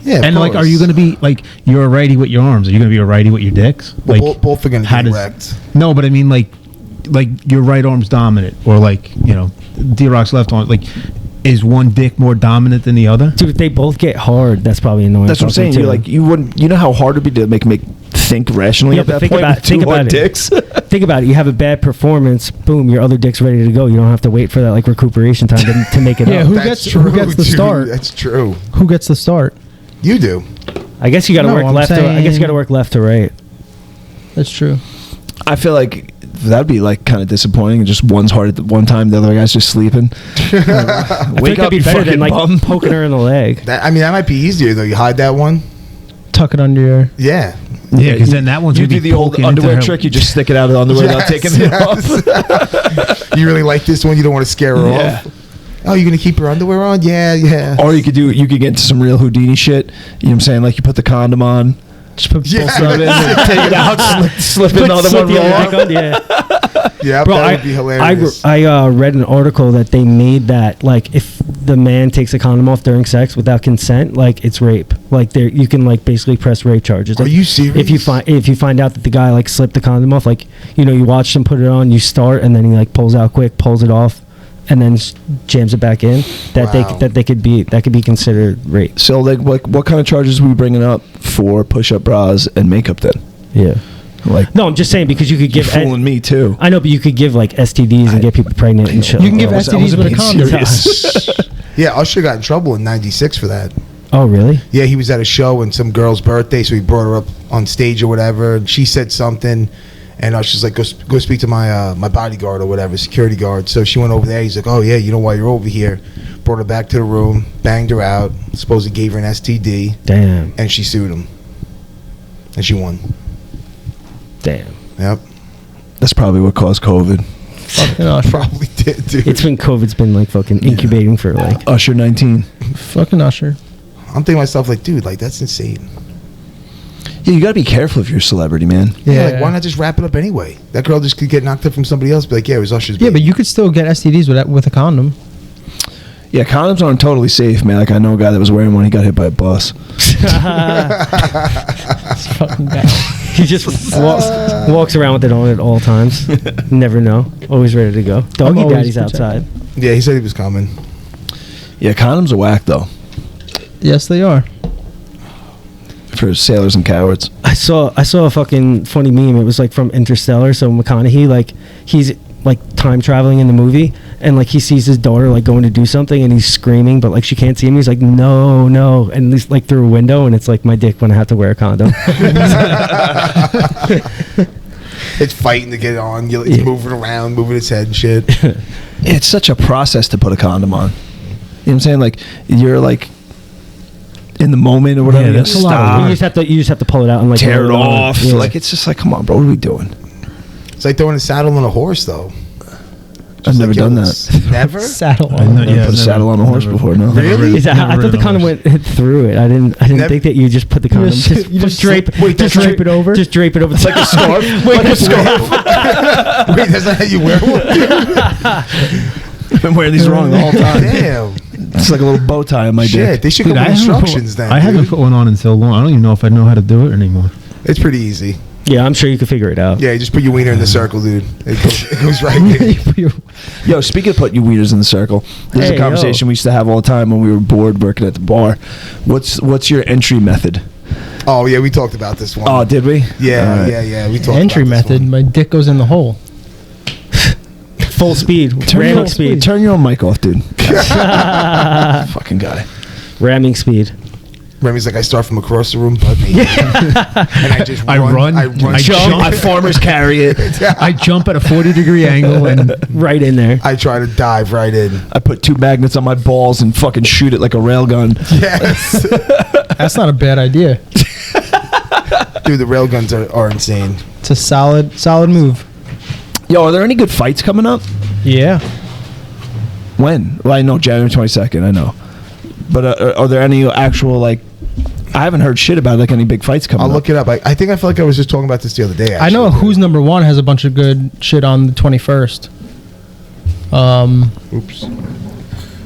Yeah, of And like, are course. you gonna be like you're a righty with your arms? Are you gonna be a righty with your dicks? Well, Like, both are gonna how get does- wrecked. No, but I mean, like, like your right arm's dominant, or like D-Rock's left arm, like is one dick more dominant than the other? Dude, if they both get hard, that's probably annoying. That's what I'm saying. Too. You're like, you wouldn't. You know how hard it'd be to make think rationally at that point with two hard dicks. Think about it. You have a bad performance. Boom, your other dick's ready to go. You don't have to wait for that like recuperation time to make it up. Who gets the start? That's true. Who gets the start? You do. I guess you got to work left. I guess you got to work left to right. That's true. I feel like that'd be like kind of disappointing. Just one's hard at one time, the other guy's just sleeping. Wake up, be better than like poking her in the leg. That might be easier though. You hide that one, tuck it under your. Yeah. Yeah, because then that one's you do the old underwear trick. You just stick it out of the underwear without taking it off. You really like this one? You don't want to scare her off. Oh, you're gonna keep your underwear on? Yeah. Or you could get into some real Houdini shit. You know what I'm saying? Like you put the condom on. Just put stuff in, take it out, slip another one wrong. Yeah, bro, that would be hilarious. I read an article that they made that like if the man takes a condom off during sex without consent, like it's rape. Like there, you can like basically press rape charges. Are you serious? If you find out that the guy like slipped the condom off, like you watch him put it on, you start, and then he like pulls out quick, pulls it off, and then jams it back in. That could be considered rape. So like what kind of charges are we bringing up for push-up bras and makeup then? Yeah. Like no, I'm just saying because you could give fooling me too. I know, but you could give like STDs and get people pregnant and shit. You can give STDs with a condom. Yeah, Usher got in trouble in '96 for that. Oh really? Yeah, he was at a show and some girl's birthday, so he brought her up on stage or whatever, and she said something, and Usher's like, go speak to my bodyguard or whatever, security guard. So she went over there. He's like, oh yeah, you know why you're over here? Brought her back to the room, banged her out, supposedly gave her an STD. Damn. And she sued him, and she won. Damn. Yep. That's probably what caused COVID. Fucking Usher. Probably did, dude. It's been COVID's been like fucking incubating for like Usher 19. Fucking Usher. I'm thinking to myself like, dude, like that's insane. Yeah, you gotta be careful if you're a celebrity, man. Yeah, like why not just wrap it up anyway? That girl just could get knocked up from somebody else. Be like, yeah, it was Usher's baby. Yeah, but you could still get STDs with a condom. Yeah, condoms aren't totally safe, man. Like I know a guy that was wearing one. He got hit by a bus. This fucking guy. he just walks around with it on at all times. Never know. Always ready to go. Doggy daddy's outside. Yeah, he said he was coming. Yeah, condoms are whack though. Yes, they are. For sailors and cowards. I saw a fucking funny meme. It was like from Interstellar. So McConaughey, like he's like time traveling in the movie, and like he sees his daughter like going to do something, and he's screaming, but like she can't see him. He's like, no, and he's like through a window, and it's like my dick when I have to wear a condom. It's fighting to get it on. It's moving around, moving its head and shit. It's such a process to put a condom on. You know what I'm saying? Like you're like in the moment or whatever. Yeah, that's a lot. You just have to pull it out and like tear it off. Yeah. Like it's just like, come on, bro, what are we doing? It's like throwing a saddle on a horse, though. I've never done that. Never? Saddle on. I've never put a saddle on a horse before. No. Really? I thought the condom went through it. I didn't think that you just put the condom. Just drape it over. Just drape it over. It's like a scarf. Wait, like a scarf. Wait, that's not how you wear one. I've been wearing these wrong the whole time. Damn. It's like a little bow tie on my dick. They should come with instructions then. I haven't put one on in so long. I don't even know if I know how to do it anymore. It's pretty easy. Yeah, I'm sure you can figure it out. Yeah, you just put your wiener in the circle, dude. It goes right in. Yo, speaking of putting your wieners in the circle, this is a conversation we used to have all the time when we were bored working at the bar. What's your entry method? Oh, yeah, we talked about this one. Oh, did we? Yeah, right. yeah. We talked entry about this method, one. my dick goes in the hole. Full speed. Ramming speed. Turn your own mic off, dude. Fucking guy. Ramming speed. Remy's like, I start from across the room, but me. And I just run. I jump. I farmers carry it. I jump at a 40-degree angle and right in there. I try to dive right in. I put 2 magnets on my balls and fucking shoot it like a railgun. Yes. That's not a bad idea. Dude, the railguns are insane. It's a solid move. Yo, are there any good fights coming up? Yeah. When? Well, I know January 22nd. I know. But are there any actual, like, I haven't heard shit about like any big fights coming up. I'll look it up. I think I feel like I was just talking about this the other day, actually. I know Who's Number One has a bunch of good shit on the 21st. Oops.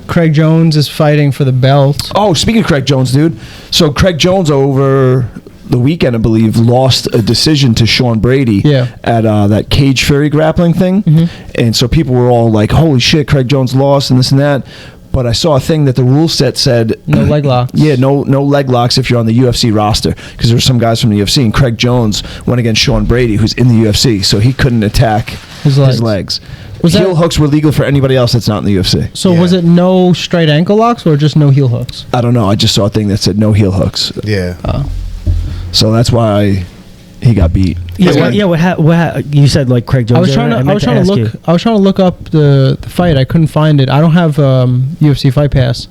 Craig Jones is fighting for the belt. Oh, speaking of Craig Jones, dude. So Craig Jones over The Weeknd, I believe, lost a decision to Sean Brady at that Cage Fury grappling thing. And so people were all like, holy shit, Craig Jones lost and this and that. But I saw a thing that the rule set said no leg locks. Yeah, no leg locks if you're on the UFC roster, because there were some guys from the UFC, and Craig Jones went against Sean Brady, who's in the UFC, so he couldn't attack his legs. Heel hooks were legal for anybody else that's not in the UFC. So was it no straight ankle locks or just no heel hooks? I don't know. I just saw a thing that said no heel hooks. Yeah. So that's why he got beat. What you said, like Craig Jones. I was trying to look up the fight. I couldn't find it. I don't have UFC Fight Pass.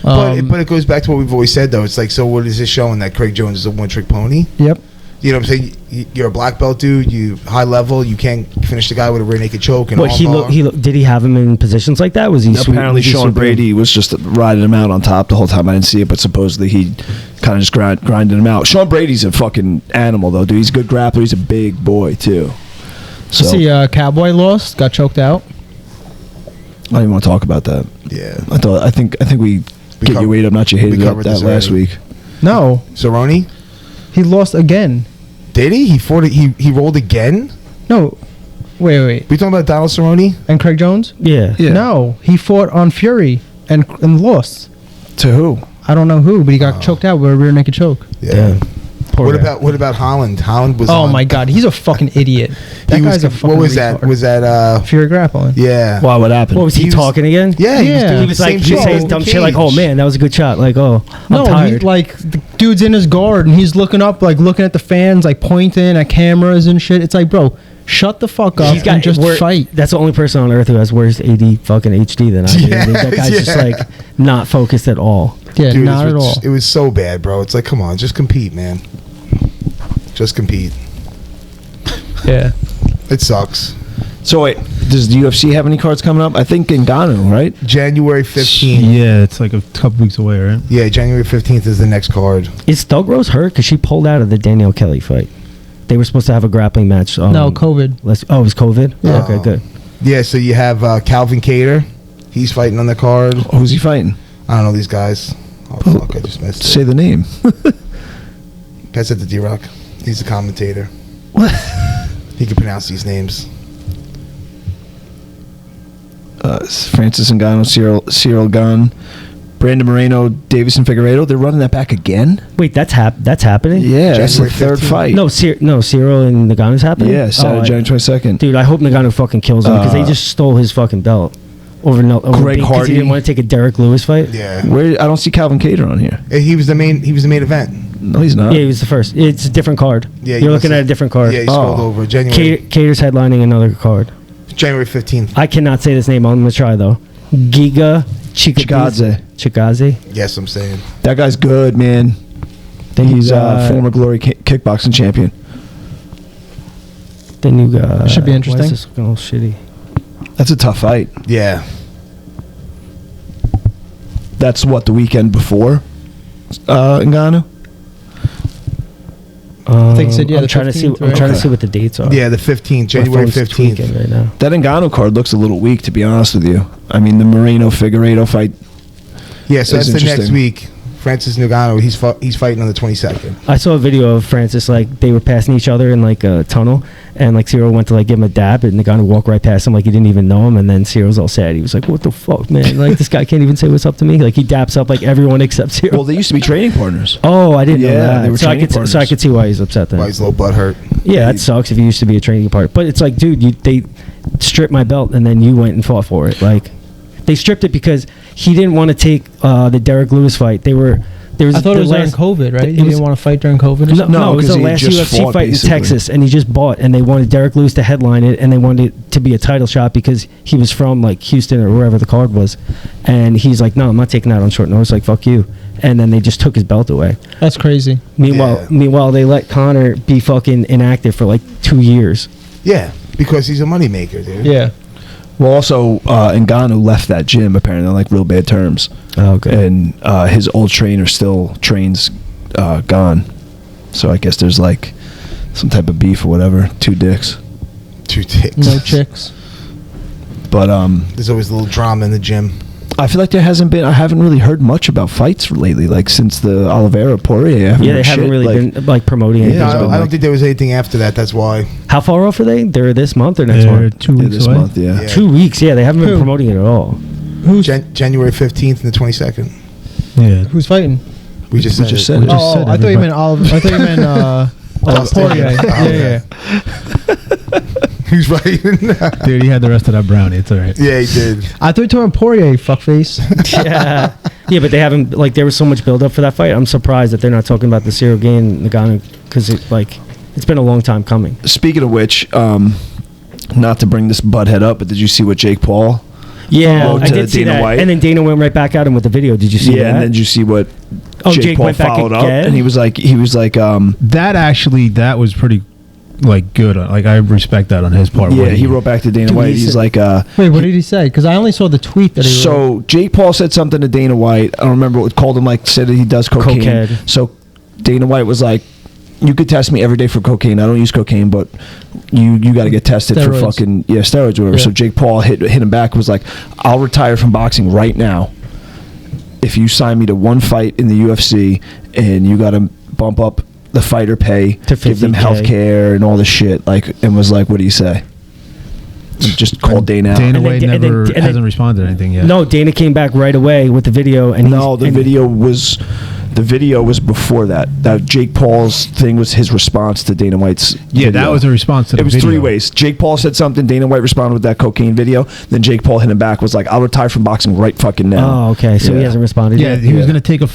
But it goes back to what we've always said, though. It's like, so what is this showing, that Craig Jones is a one-trick pony? Yep. You know what I'm saying? You're a black belt dude. You high level. You can't finish the guy with a rear naked choke. And did he have him in positions like that? Was he apparently Sean Brady was just riding him out on top the whole time? I didn't see it, but supposedly he kind of just grinded him out. Sean Brady's a fucking animal, though, dude. He's a good grappler. He's a big boy too. So see, Cowboy lost, got choked out. I don't even want to talk about that. Yeah, I think we get your weight up, not your hated up that last week. No, Cerrone. He lost again. Did he? He fought it. He rolled again? No. Wait. We talking about Donald Cerrone and Craig Jones? Yeah. No, he fought on Fury and lost. To who? I don't know who, but he got choked out with a rear naked choke. Yeah. What about Holland? Holland was. Oh my God, he's a fucking idiot. That guy's a fucking. What was retard. that? Was that Fury grappling? Yeah. Why? What happened? What was he talking again? Yeah. He was like saying dumb shit like, "Oh man, that was a good shot." Like, "Oh, I'm tired." Like the dude's in his guard and he's looking up, like looking at the fans, like pointing at cameras and shit. It's like, bro, shut the fuck up and just fight. That's the only person on earth who has worse AD fucking HD than I do. That guy's just like not focused at all. Yeah, dude, not at all. It was so bad, bro. It's like, come on, just compete, man. Just compete. Yeah. It sucks. So wait, does the UFC have any cards coming up? I think Ngannou, right? January 15th. Yeah, it's like a couple weeks away, right? Yeah, January 15th is the next card. Is Thug Rose hurt? Because she pulled out of the Danielle Kelly fight. They were supposed to have a grappling match. No, COVID. It was COVID? Yeah. Okay, good. Yeah, so you have Calvin Cater. He's fighting on the card. Who's he fighting? I don't know these guys. Oh, fuck, I just missed it. Say the name. Guys at the D-Rock. He's the commentator. What? He can pronounce these names. Francis Ngannou, Cyril Gane, Brandon Moreno, Davison Figueiredo. They're running that back again? Wait, that's happening? Yeah, that's the third fight. No, Cyril and Ngannou's happening? Yeah, Saturday, January 22nd. Dude, I hope Ngannou fucking kills him because they just stole his fucking belt. Over Greg Hardy. He didn't want to take a Derek Lewis fight. Yeah. I don't see Calvin Cater on here. He was the main event. No, he's not. Yeah, he was the first. It's a different card. Yeah, you're looking at a different card. Yeah, he scrolled over. January. Cater's headlining another card. January 15th. I cannot say this name. I'm gonna try though. Giga Chikadze. Yes, I'm saying that guy's good, man. Then he's a former Glory kickboxing champion. Then you got. Should be interesting. Why is this looking all shitty? That's a tough fight. Yeah. That's what, the weekend before Ngannou? I think he said, yeah, I'm trying to see. Right? I'm trying to see what the dates are. Yeah, the 15th, January 15th. Right now. That Ngannou card looks a little weak, to be honest with you. I mean, the Moreno Figueiredo fight. Yeah, so that's the next week. Francis Ngannou, he's fighting on the 22nd. I saw a video of Francis, like they were passing each other in like a tunnel, and like Cyril went to like give him a dab, and Ngannou walked right past him like he didn't even know him, and then Cyril's all sad. He was like, "What the fuck, man? Like this guy can't even say what's up to me." Like he daps up like everyone except Cyril. Well, they used to be training partners. Oh, I didn't know that. They were training partners. So I could see why he's upset then. Why he's a little butthurt. Yeah, that sucks if he used to be a training partner. But it's like, dude, they stripped my belt, and then you went and fought for it. Like they stripped it because he didn't want to take the Derek Lewis fight. I thought it was during COVID, right? He didn't want to fight during COVID or something? No, it was the last UFC fight in Texas, and he just bought, and they wanted Derek Lewis to headline it, and they wanted it to be a title shot because he was from, like, Houston or wherever the card was. And he's like, no, I'm not taking that on short notice. Like, fuck you. And then they just took his belt away. That's crazy. Meanwhile, they let Conor be fucking inactive for, like, 2 years. Yeah, because he's a moneymaker, dude. Yeah. Well, also, Ngannou left that gym apparently on like real bad terms. Oh, okay. And his old trainer still trains Gane. So I guess there's like some type of beef or whatever. Two dicks. No chicks. But there's always a little drama in the gym. I feel like I haven't really heard much about fights lately, like since the Oliveira Poirier. They haven't really been like promoting anything. Yeah, I don't think there was anything after that. That's why. How far off are they? They're this month or next month? 2 weeks this away. month. Yeah. 2 weeks. Yeah, they haven't been promoting it at all. Who's January 15th and the 22nd? Yeah. Who's fighting? We just said said it. Oh, I thought you meant Oliver. I thought you meant Poirier. Yeah. Who's right? Dude, he had the rest of that brownie. It's all right. Yeah, he did. I thought you told him Poirier, fuckface. Yeah, but they haven't, like, there was so much build up for that fight. I'm surprised that they're not talking about the Cyril Gane Ngannou, because it's been a long time coming. Speaking of which, not to bring this butthead up, but did you see what Jake Paul? Yeah, I did see Dana that. White? And then Dana went right back at him with the video. Did you see that? Yeah, and then did you see what Jake Paul went back followed up? again? And he was like, that was pretty, like, good. Like, I respect that on his part. yeah, he wrote back to Dana White. He's like, wait, what did he say? Because I only saw the tweet that he wrote. So Jake Paul said something to Dana White. I don't remember what called him, like, said that he does cocaine. Cokehead. So Dana White was like, you could test me every day for cocaine. I don't use cocaine, but you got to get tested for fucking steroids or whatever. Yeah. So Jake Paul hit him back, was like, I'll retire from boxing right now if you sign me to one fight in the UFC and you got to bump up the fighter pay, to give them $50K. health care and all this shit, like, and was like, what do you say? And just called Dana out. Dana And White then- never and then- hasn't responded to anything yet. No, Dana came back right away with the video. And The video was before that. That Jake Paul's thing was his response to Dana White's video. That was a response to the video. It was video. 3 ways. Jake Paul said something, Dana White responded with that cocaine video, then Jake Paul hit him back, was like, I'll retire from boxing right fucking now. Oh, okay. So he hasn't responded Yeah, yet. he was gonna take a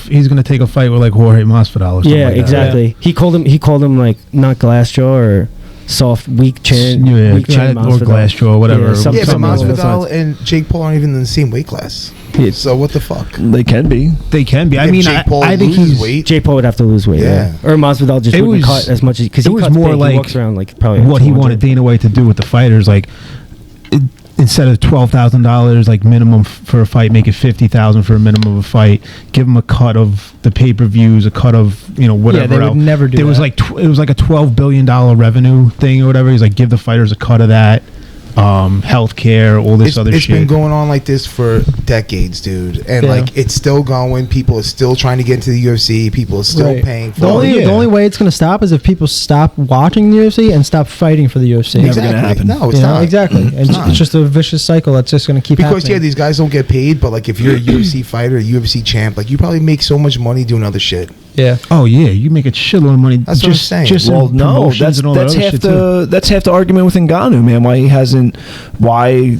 fight with like Jorge Masvidal or something. Yeah, like that. exactly. He called him like not glass jaw or soft weak chin. Yeah, weak chin or Masvidal. glass jaw, whatever. Yeah, But something along those Masvidal lines. and Jake Paul aren't even in the same weight class. So what the fuck? They can be. They can be. I If mean, Jake Paul I think loses he's weight. Jake Paul would have to lose weight. Yeah. Or Masvidal just It wouldn't was- cut as much because it he was cuts more big. like He walks around like probably what he 200. wanted Dana White to do with the fighters, like instead of $12,000 like minimum for a fight, make it $50,000 for a minimum of a fight. Give them a cut of the pay-per-views, a cut of whatever. Yeah, they would else. never do There was that. like it was like a $12 billion revenue thing or whatever. He's like, give the fighters a cut of that. Healthcare, all this other It's shit. been going on like this for decades, dude, and Yeah. like it's still going. People are still trying to get into the UFC. People are still Right. paying for The it. only way it's going to stop is if people stop watching the UFC and stop fighting for the UFC. Never Exactly. gonna happen. No, it's You know, not. exactly. And not. it's just a vicious cycle that's just going to keep Because happening. these guys don't get paid, but like if you're a UFC fighter, a UFC champ, like you probably make so much money doing other shit. Yeah. Oh yeah, you make a shitload of money. That's what I'm saying. Just in Well, no, promotions and all that that's other half shit too. that's half the argument with Ngannou, man. Why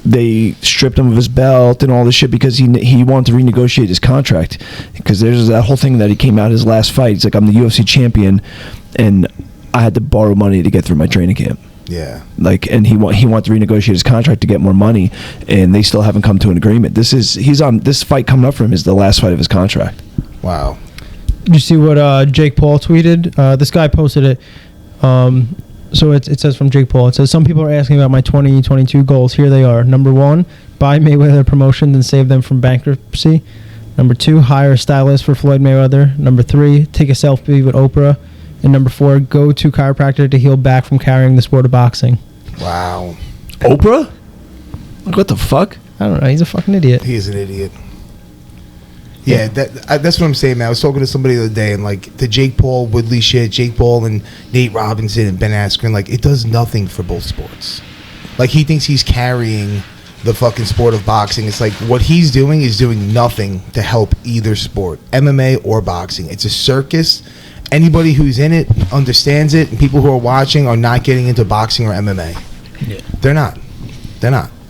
they stripped him of his belt and all this shit, because he wanted to renegotiate his contract, because there's that whole thing that he came out his last fight. He's like, I'm the UFC champion, and I had to borrow money to get through my training camp. Yeah. Like, and he wanted to renegotiate his contract to get more money, and they still haven't come to an agreement. This fight coming up for him is the last fight of his contract. Wow. Did you see what Jake Paul tweeted? This guy posted it. So it says from Jake Paul. It says, some people are asking about my 2022 goals. Here they are. Number 1, buy Mayweather Promotions and save them from bankruptcy. Number 2, hire a stylist for Floyd Mayweather. Number 3, take a selfie with Oprah. And number 4, go to chiropractor to heal back from carrying the sport of boxing. Wow. Oprah? Like, what the fuck? I don't know. He's a fucking idiot. He is an idiot. Yeah, that's what I'm saying, man. I was talking to somebody the other day, and like the Jake Paul Woodley shit, Jake Paul and Nate Robinson and Ben Askren, like it does nothing for both sports. Like he thinks he's carrying the fucking sport of boxing. It's like what he's doing is doing nothing to help either sport, MMA or boxing. It's a circus. Anybody who's in it understands it, and people who are watching are not getting into boxing or MMA. Yeah. They're not.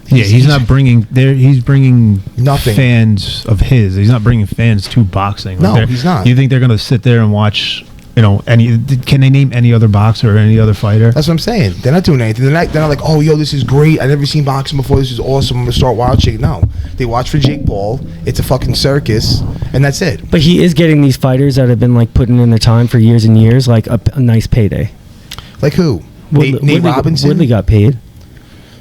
He's not bringing there. He's bringing Nothing. fans of his. He's not bringing fans to boxing. No, They're- he's not. You think they're going to sit there and watch? Can they name any other boxer or any other fighter? That's what I'm saying. They're not doing anything. They're not like, oh, yo, this is great. I've never seen boxing before. This is awesome. I'm going to start watching. No. They watch for Jake Paul. It's a fucking circus. And that's it. But he is getting these fighters that have been like putting in their time for years and years, like a nice payday. Like who? Nate Woodley Robinson? Woodley got paid.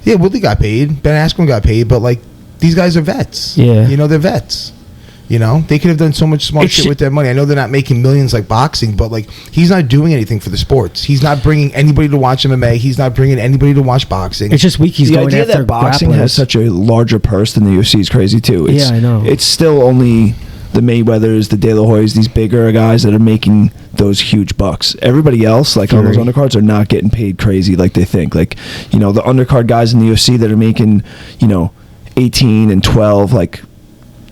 Yeah, Woodley got paid. Ben Askren got paid. But, like, these guys are vets. Yeah. You know, they're vets. You know, they could have done so much smart shit with their money. I know they're not making millions like boxing, but like he's not doing anything for the sports. He's not bringing anybody to watch MMA. He's not bringing anybody to watch boxing. It's just weak. He's the going idea after that boxing grapplers. has such a larger purse than the UFC is crazy too. It's, I know. It's still only the Mayweathers, the De La Hoyas, these bigger guys that are making those huge bucks. Everybody else, like on those undercards, are not getting paid crazy like they think. Like, you know, the undercard guys in the UFC that are making, you know, 18 and 12, like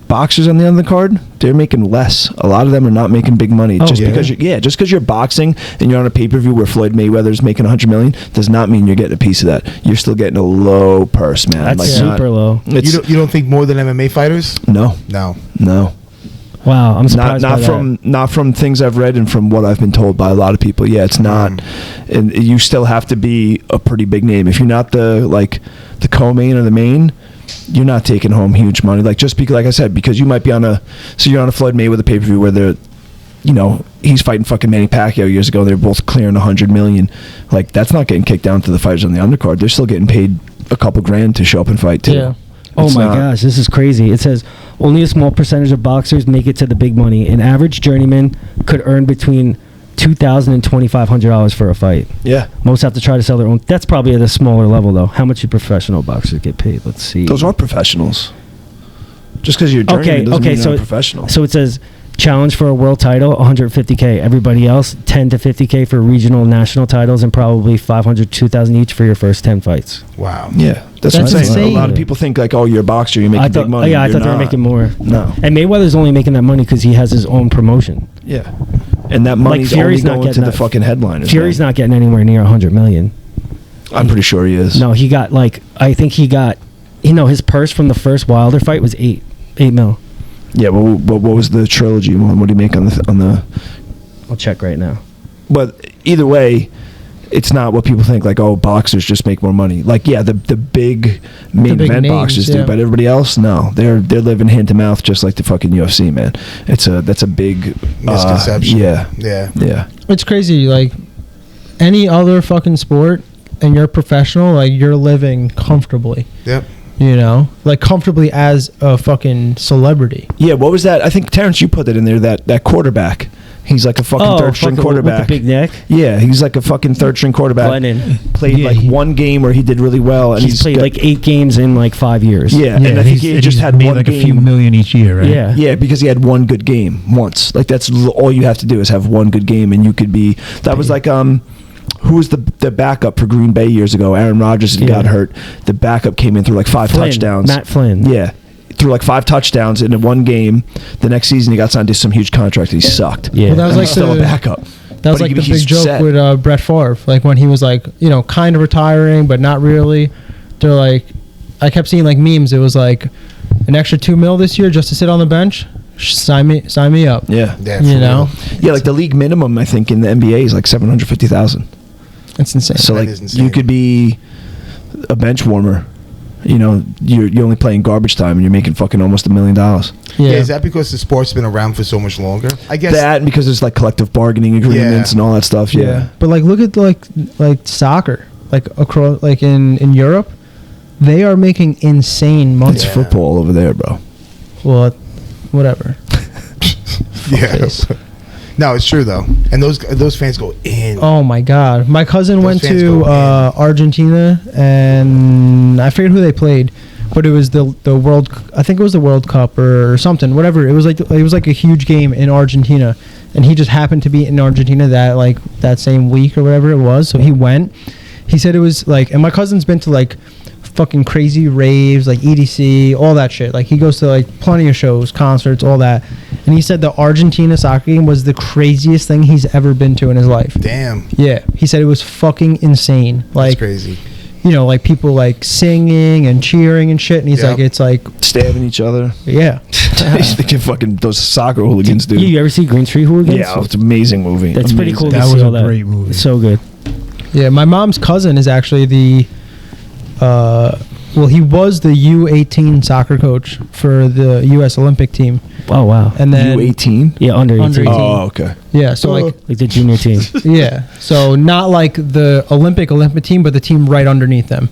boxers on the undercard, they're making less. A lot of them are not making big money. Because you're boxing and you're on a pay-per-view where Floyd Mayweather's making $100 million does not mean you're getting a piece of that. You're still getting a low purse, man. That's like super low. You don't think more than MMA fighters? No. Wow, I'm surprised. Not from things I've read and from what I've been told by a lot of people. Yeah, it's not, and you still have to be a pretty big name. If you're not the co-main or the main, you're not taking home huge money. Like just because, like I said, because you might be you're on a Floyd Mayweather pay-per-view where they're, you know, he's fighting fucking Manny Pacquiao years ago. They're both clearing $100 million. Like that's not getting kicked down to the fighters on the undercard. They're still getting paid a couple grand to show up and fight too. Yeah. Oh my gosh, this is crazy. It says only a small percentage of boxers make it to the big money. An average journeyman could earn between $2,000 and $2,500 for a fight. Yeah. Most have to try to sell their own. That's probably at a smaller level, though. How much do professional boxers get paid? Let's see. Those are professionals. Just because you're a journeyman doesn't mean you're a professional. So it says challenge for a world title, $150K. Everybody else, $10 to $50K for regional, national titles, and probably $500, $2,000 each for your first 10 fights. Wow. Yeah. That's what I'm saying. insane. A lot of people think like, oh, you're a boxer, you're making big money. Yeah, I thought they were making more. No. And Mayweather's only making that money because he has his own promotion. Yeah. And that money's only going to the fucking headliners. Fury's not getting anywhere near $100 million. I'm pretty sure he is. No, he got I think he got, his purse from the first Wilder fight was $8 mil. Yeah, well, what was the trilogy one? What did he make on the? I'll check right now. But either way, it's not what people think. Like, oh, boxers just make more money. Like, yeah, the big main event boxers do, but everybody else, no, they're living hand to mouth just like the fucking UFC, man. That's a big misconception. Yeah. It's crazy. Like any other fucking sport, and you're professional, like you're living comfortably. Yep. You know, like comfortably as a fucking celebrity. Yeah, what was that? I think, Terrence, you put it in there, that quarterback. He's like a fucking third-string quarterback. With the big neck? Yeah, he's like a fucking third-string quarterback. Glennon. Played one game where he did really well. And he's played like 8 games in like 5 years. Yeah, and I think he just had made one like game. a few million each year, right? Yeah. Yeah, because he had one good game once. Like that's all you have to do is have one good game, and you could be. That was like who was the backup for Green Bay years ago? Aaron Rodgers got hurt. The backup came in through like 5 touchdowns. Matt Flynn. Yeah. Threw like 5 touchdowns in one game. The next season he got signed to some huge contract and he sucked. Yeah. Well, that was and like he's still a backup. That was like the big joke with Brett Favre. Like when he was like, kind of retiring, but not really. They're like, I kept seeing like memes. It was like an extra $2 million this year just to sit on the bench. Sign me up. Yeah. Yeah, Yeah, like the league minimum I think in the NBA is like $750,000. It's insane. So like insane. you could be a bench warmer. You're only playing garbage time and you're making fucking almost $1 million. Yeah, is that because the sport's been around for so much longer? I guess that, and because there's like collective bargaining agreements and all that stuff. Yeah. But like look at like soccer, like across like in Europe, they are making insane money. It's football over there, bro. Well, whatever. Yeah. No, it's true though, and those fans go in. Oh my god, my cousin went to Argentina, and I forget who they played, but it was the World. I think it was the World Cup or something. Whatever. It was like a huge game in Argentina, and he just happened to be in Argentina that same week or whatever it was. So he went. He said it was like, and my cousin's been to like fucking crazy raves, like EDC, all that shit. Like he goes to like plenty of shows, concerts, all that. And he said the Argentina soccer game was the craziest thing he's ever been to in his life. Damn. Yeah. He said it was fucking insane. Like, that's crazy. Like people like singing and cheering and shit. And he's like, it's like stabbing each other. Yeah. Fucking those soccer hooligans, dude. You ever see Green Street Hooligans? Yeah, it's an amazing movie. That's pretty cool. That to was see a all that. great movie. It's so good. Yeah, my mom's cousin is actually he was the U18 soccer coach for the U.S. Olympic team. Oh, wow. And then U18? Yeah, under 18. Oh, okay. Yeah, so like the junior team. Yeah, so not like the Olympic team, but the team right underneath them.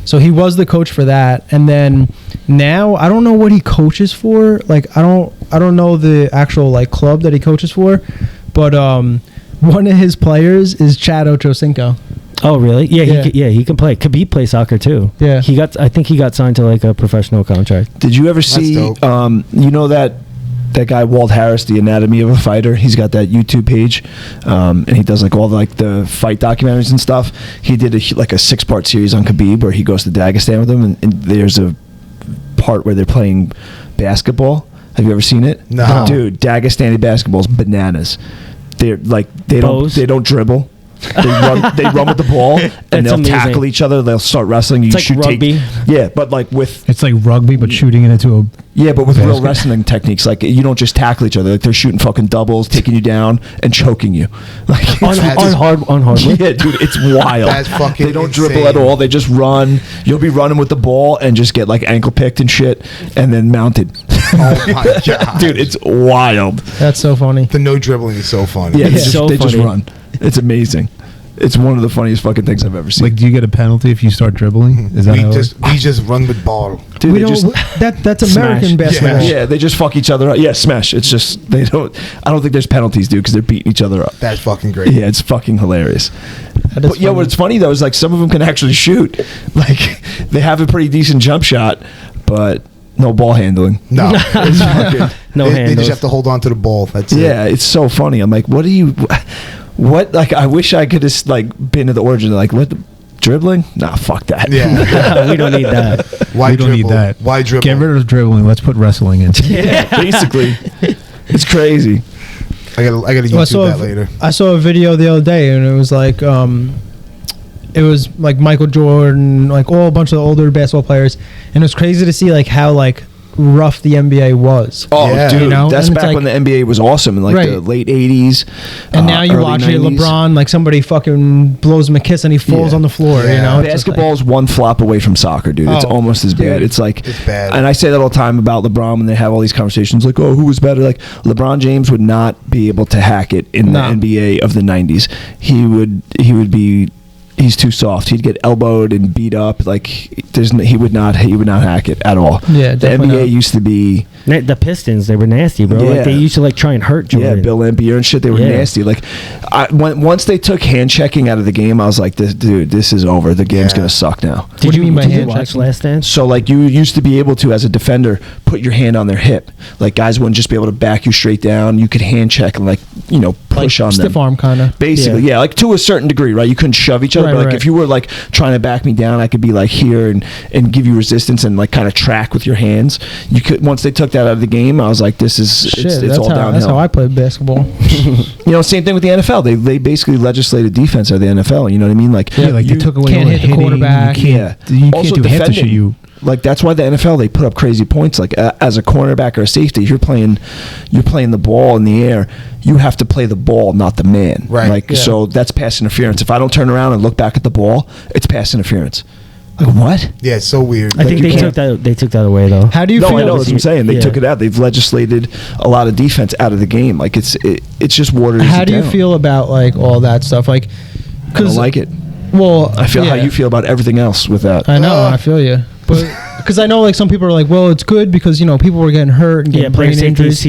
So he was the coach for that, and then Now I don't know what he coaches for. Like I don't know the actual like club that he coaches for, but one of his players is Chad Ochocinco. Oh really? Yeah, he can play. Khabib plays soccer too. Yeah, I think he got signed to like a professional contract. Did you ever see? You know that guy Walt Harris, The Anatomy of a Fighter. He's got that YouTube page, and he does like all the fight documentaries and stuff. He did a 6-part series on Khabib where he goes to Dagestan with him, and there's a part where they're playing basketball. Have you ever seen it? No, dude. Dagestani basketball's bananas. They're like they don't dribble. They run with the ball and they'll tackle each other. They'll start wrestling. You it's like shoot rugby. Yeah, but like with it's like rugby, but shooting it into a but with real wrestling techniques. Like you don't just tackle each other. Like they're shooting fucking doubles, taking you down and choking you. Like on hardwood. Yeah, dude, it's wild. That's fucking They don't insane. dribble at all. They just run. You'll be running with the ball and just get like ankle picked and shit, and then mounted. Oh my god, dude, it's wild. That's so funny. The no dribbling is so funny. Yeah, It's so they just funny. run. It's amazing. It's one of the funniest fucking things I've ever seen. like. Do you get a penalty if you start dribbling? Is that we how it just run with ball. Dude, We they don't. just, That's American basketball. yeah, they just fuck each other up. Yeah, smash. It's just they don't. I don't think there's penalties, dude, because they're beating each other up. That's fucking great. Yeah, it's fucking hilarious. That is But yeah, funny. what's funny though is like some of them can actually shoot. Like they have a pretty decent jump shot, but no ball handling. No, It's fucking, No they handles. just have to hold on to the ball. That's yeah, it's so funny. I'm like, what do you? What like? I wish I could have like been to the origin. Like what? Dribbling? Nah, fuck that. Yeah. We don't need that. Why we don't dribble? need that. Why dribble? Get rid of dribbling. Let's put wrestling in. Yeah, basically, it's crazy. I gotta YouTube that later. I saw a video the other day, and it was like Michael Jordan, like a bunch of the older basketball players, and it was crazy to see like how like rough the NBA was. Oh, Yeah. dude, You know? that's And it's back like- when the NBA was awesome in like Right. the late '80s. And now you early watch 90s. it, LeBron, like somebody fucking blows him a kiss and he falls Yeah. on the floor. You Yeah. know, It's just Basketball is one flop away from soccer, dude. It's Oh, almost as bad. dude. It's like, It's bad. and I say that all the time about LeBron when they have all these conversations, like, oh, who was better? Like, LeBron James would not be able to hack it in No. the NBA of the '90s. He would be. He's too soft. He'd get elbowed and beat up. Like he would not hack it at all. Yeah, the definitely NBA not. used to be. The Pistons, they were nasty, bro. Yeah. Like they used to like try and hurt Jordan. Yeah, Bill Laimbeer and shit. They were Yeah. nasty. Like, once they took hand checking out of the game, I was like, this is over. The game's Yeah. gonna suck now. What do you mean by did you hand watch checking? Last Dance? So like you used to be able to, as a defender, put your hand on their hip. Like guys wouldn't just be able to back you straight down. You could hand check and like push on stiff them. arm kind of. Basically, yeah, like to a certain degree, right? You couldn't shove each other, Right, but like right. if you were like trying to back me down, I could be like here and give you resistance and like kind of track with your hands. You could once they took that out of the game, I was like, this is it's all downhill. That's how I played basketball. Same thing with the NFL. They basically legislated defense of the NFL. You know what I mean? Like Yeah, like you they took away can't all hit the hitting, quarterback. You can't, you Also can't do half the shit defending. you. Like that's why the NFL they put up crazy points. Like as a cornerback or a safety, you're playing the ball in the air. You have to play the ball, not the man. Right. Like Yeah. so that's pass interference. If I don't turn around and look back at the ball, it's pass interference. Like what? Yeah, it's so weird. I think you they can't- took that away though. How do you No, feel? I know that's what I'm saying. They Yeah. took it out. They've legislated a lot of defense out of the game. Like it's just waters. How it do you down. feel about like all that stuff? Like, I don't like it. Well, I feel how yeah. you feel about everything else with that. I know. I feel you. But because I know like some people are like, well, it's good because people were getting hurt and Yeah, getting player brain safety, injuries.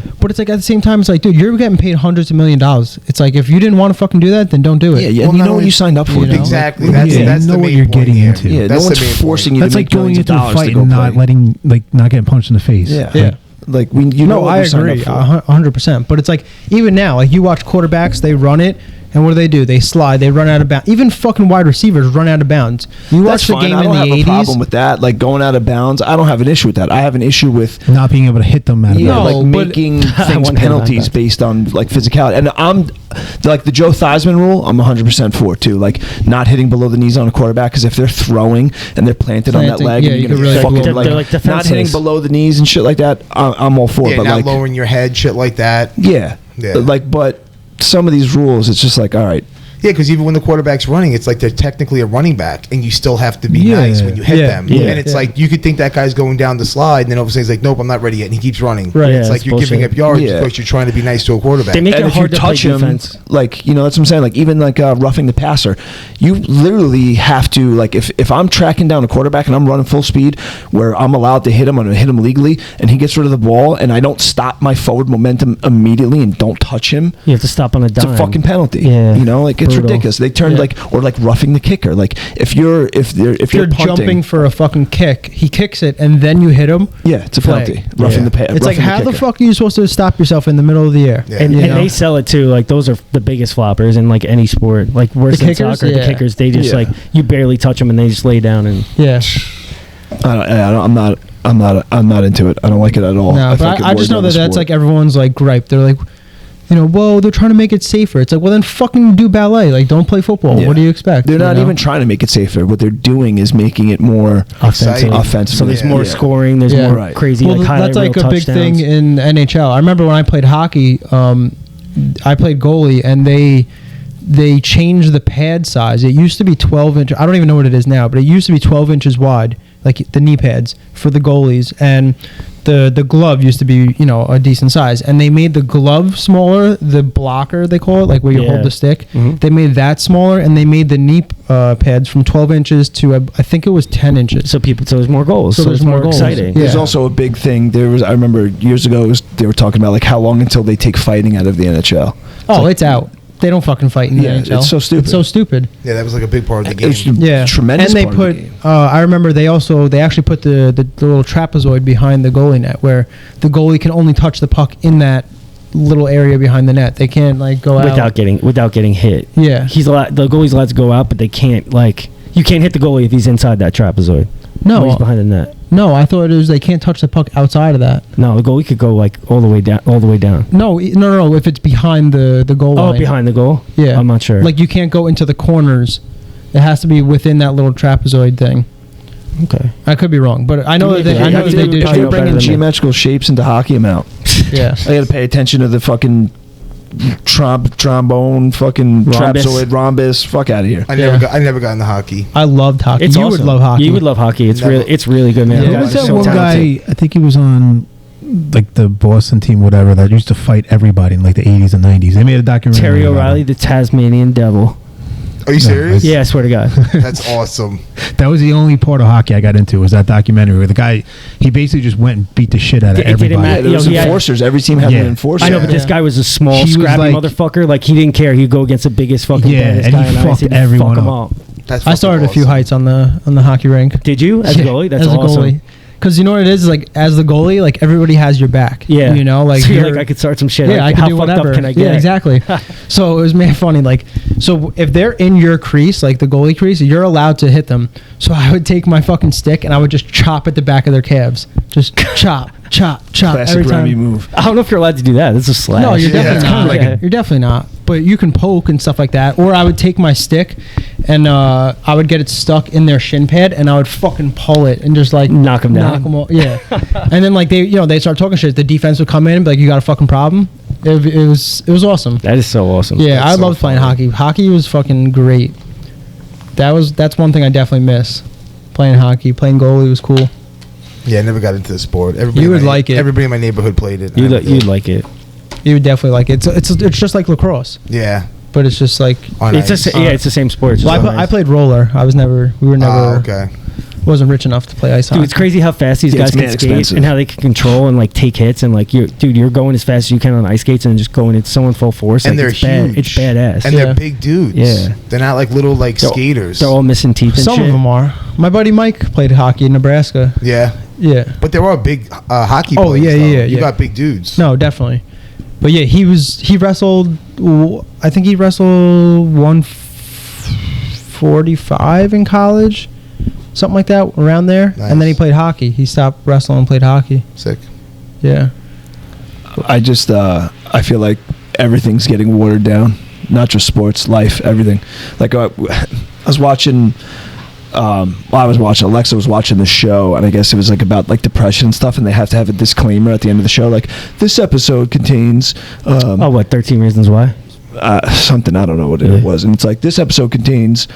CTE. But it's like at the same time, it's like, dude, you're getting paid hundreds of $1 millions. It's like if you didn't want to fucking do that, then don't do it. Yeah, yeah. Well, and you not know what only- you signed up for. You dude. know? Exactly. Like, That's yeah, that's you know the what main you're point getting here. into. Yeah, That's no the one's main forcing point. you That's to like make going millions of into a dollars fight to go and not play. letting not getting punched in the face. Yeah. Yeah. Like you know No, what I you signed agree, up for. 100%. But it's like even now, like you watch quarterbacks, they run it, and what do? They slide, they run out of bounds. Even fucking wide receivers run out of bounds. You watch That's the fine. game I in don't the have a 80s. problem with that. Like going out of bounds, I don't have an issue with that. I have an issue with Not being able to hit them out of yeah, No, bounds. like but- making I things wonder penalties about that. based on like physicality. And I'm like the Joe Theismann rule. I'm 100% for too. Like not hitting below the knees on a quarterback because if they're throwing and they're planted on that Planting, leg, yeah, and you you're could gonna really fucking fuck them. like, They're like not hitting defenseless. below the knees and shit like that. I'm all for. Yeah, but not like lowering your head, shit like that. yeah, Yeah. like but some of these rules, it's just like all right. Yeah, because even when the quarterback's running, it's like they're technically a running back, and you still have to be nice when you hit them. Yeah. And it's like you could think that guy's going down the slide, and then all of a sudden he's like, "Nope, I'm not ready yet," and he keeps running. Right. It's like you're giving up yards because you're trying to be nice to a quarterback. They make And it if you hard to touch play him, defense. like, you know, that's what I'm saying. Like, even like roughing the passer, you literally have to, like, if I'm tracking down a quarterback and I'm running full speed, where I'm allowed to hit him, I'm going to hit him legally, and he gets rid of the ball, and I don't stop my forward momentum immediately and don't touch him, You have to stop on a dime. it's a fucking penalty. Yeah. You know, like, it's Brutal. ridiculous. They turned or like roughing the kicker. Like, if you're punting, jumping for a fucking kick, he kicks it, and then you hit him. yeah, it's a Flag. penalty. Roughing the It's like, how the kicker. fuck are you supposed to stop yourself in the middle of the air? Yeah. And, You and know? they sell it too. Like those are the biggest floppers in like any sport. Like worse The than kickers? soccer. The Yeah. kickers, they just Yeah. like you barely touch them and they just lay down and Yeah. I'm not into it. I don't like it at all. No, feel like but it I boils just know down that the that's sport. like everyone's like gripe. They're like, you know, whoa, they're trying to make it safer. It's like, well, then fucking do ballet. Like, don't play football. Yeah. What do you expect? They're you not know? even trying to make it safer. What they're doing is making it more Exciting. offensive. so there's more scoring. There's Yeah. more Right. crazy Well, like highlight that's like reel a big touchdowns. thing in NHL. I remember when I played hockey, I played goalie, and they changed the pad size. It used to be 12 inches. I don't even know what it is now, but it used to be 12 inches wide, like the knee pads for the goalies, and the glove used to be, you know, a decent size. And they made the glove smaller, the blocker they call it, like where you Yeah. hold the stick. Mhm. They made that smaller, and they made the knee pads from 12 inches to I think it was 10 inches. So there's more goals. So So, there's it's more more goals. exciting. Yeah. There's also a big thing. I remember years ago they were talking about like how long until they take fighting out of the NHL. Oh, it's out. They don't fucking fight in the Yeah, NHL. it's so stupid. It's so stupid. Yeah, that was like a big part of the game. It's Yeah, tremendous. And they part of the put. game. I remember they actually put the little trapezoid behind the goalie net, where the goalie can only touch the puck in that little area behind the net. They can't like go without out. getting hit. Yeah. The goalie's allowed to go out, but they can't like you can't hit the goalie if he's inside that trapezoid. No. Or he's behind the net. No, I thought it was they can't touch the puck outside of that. No, the goalie could go like all the way down. No. If it's behind the goal Oh, line. behind the goal? Yeah, I'm not sure. Like you can't go into the corners. It has to be within that little trapezoid thing. Okay. I could be wrong, but I know that they, I know that they did. If probably they're know better bringing than me. geometrical shapes into hockey, I'm out. Yeah. I got to pay attention to the fucking trombone, fucking Rhombus. trapezoid, rhombus. Fuck out of here. I Yeah. never got into hockey. I loved hockey. It's You awesome. would love hockey. You would love hockey. It's Never. really good, man. Yeah. The Who guys was are that so one talented. guy? I think he was on like the Boston team, whatever, that used to fight everybody in like the 80s and 90s. They made a documentary. Terry about O'Reilly, him. the Tasmanian Devil. Are you serious? Yeah, I swear to God. That's awesome. That was the only part of hockey I got into, was that documentary where the guy, he basically just went and beat the shit out of It didn't everybody. matter. Yeah, there was he had- enforcers. Every team had Yeah. an enforcer. I know, but this guy was a small, He was scrappy like- motherfucker. Like, he didn't care. He'd go against the biggest fucking Yeah, baddest and guy he on ice. fucked He'd everyone fuck 'em up. That's I started a few awesome. heights on the hockey rink. Did you? As a goalie? That's as awesome. a goalie. Because you know what it is like as the goalie, like everybody has your back. Yeah. You know, like So you're you're- like, I could start some shit. Yeah, Like, I could how do fucked whatever. up can I get? Yeah, exactly. So it was mad funny. Like, so if they're in your crease, like the goalie crease, you're allowed to hit them. So I would take my fucking stick and I would just chop at the back of their calves. Just chop, chop, chop Classic every time. Remy move. I don't know if you're allowed to do that. That's a slash. No, you're Yeah, definitely it's not. kinda like You're definitely not. But you can poke and stuff like that. Or I would take my stick and I would get it stuck in their shin pad and I would fucking pull it and just like Knock 'em down. Yeah. And then like they start talking shit. The defense would come in and be like, "You got a fucking problem." It was awesome. That is so awesome. Yeah, That's I so loved playing funny. hockey. Hockey was fucking great. That's one thing I definitely miss. Playing hockey, playing goalie was cool. Yeah, I never got into the sport. Everybody You in would my- like it. Everybody in my neighborhood played it. You'd like it. You would definitely like it. It's just like lacrosse, Yeah. but it's just like. On It's ice. it's the same sport. It's Well, just I on ice. played roller. We were never. okay. Wasn't rich enough to play ice Dude, hockey. it's crazy how fast these Yeah, guys it's can mad skate expensive. and how they can control and like take hits and like you're going as fast as you can on ice skates and just going into someone full force. And Like, they're it's bad. huge. It's badass. And Yeah. they're big dudes. Yeah. They're not like little like They're- skaters. They're all missing teeth and Some shit. of them are. My buddy Mike played hockey in Nebraska. Yeah. Yeah. But there are big hockey Oh, players. yeah, though. yeah, You yeah. got big dudes. No, definitely. But yeah, he wrestled. I think he wrestled 145 in college, something like that, around there. Nice. And then he played hockey. He stopped wrestling and played hockey. Sick. Yeah. I just I feel like everything's getting watered down. Not just sports, life, everything. Like I was watching. Alexa was watching the show, and I guess it was like about like depression and stuff, and they have to have a disclaimer at the end of the show, like this episode contains. Oh, what? 13 Reasons Why? something, I don't know what it was, and it's like, this episode contains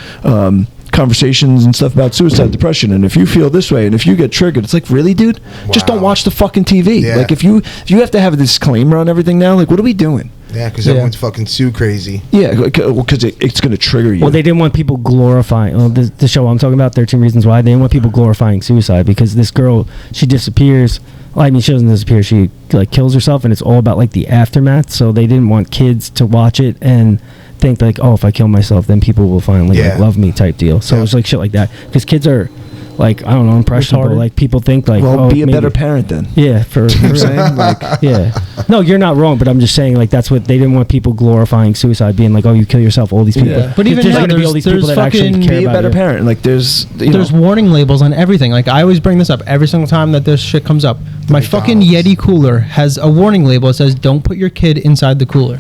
conversations and stuff about suicide, depression, and if you feel this way and if you get triggered, it's like, really, dude? Just don't watch the fucking TV. Like, if you have to have a disclaimer on everything now, like, what are we doing? Yeah, because everyone's fucking too crazy. Yeah, because it's going to trigger you. Well, they didn't want people glorifying. Well, the show I'm talking about, 13 Reasons Why, they didn't want people glorifying suicide, because this girl, she disappears. Well, I mean, she doesn't disappear. She like kills herself, and it's all about like the aftermath. So they didn't want kids to watch it and think like, oh, if I kill myself, then people will finally like, love me type deal. So it's like shit like that, because kids are like, I don't know, impressionable. Retarded. Like people think like, well, oh, be a better parent then. Yeah, for saying, like, yeah. No, you're not wrong, but I'm just saying like that's what they didn't want, people glorifying suicide, being like, oh, you kill yourself. All these people. Yeah. But even now, gonna be all these people that actually care be a about better you. parent. Like there's warning labels on everything. Like I always bring this up every single time that this shit comes up. My fucking Yeti cooler has a warning label that says, "Don't put your kid inside the cooler."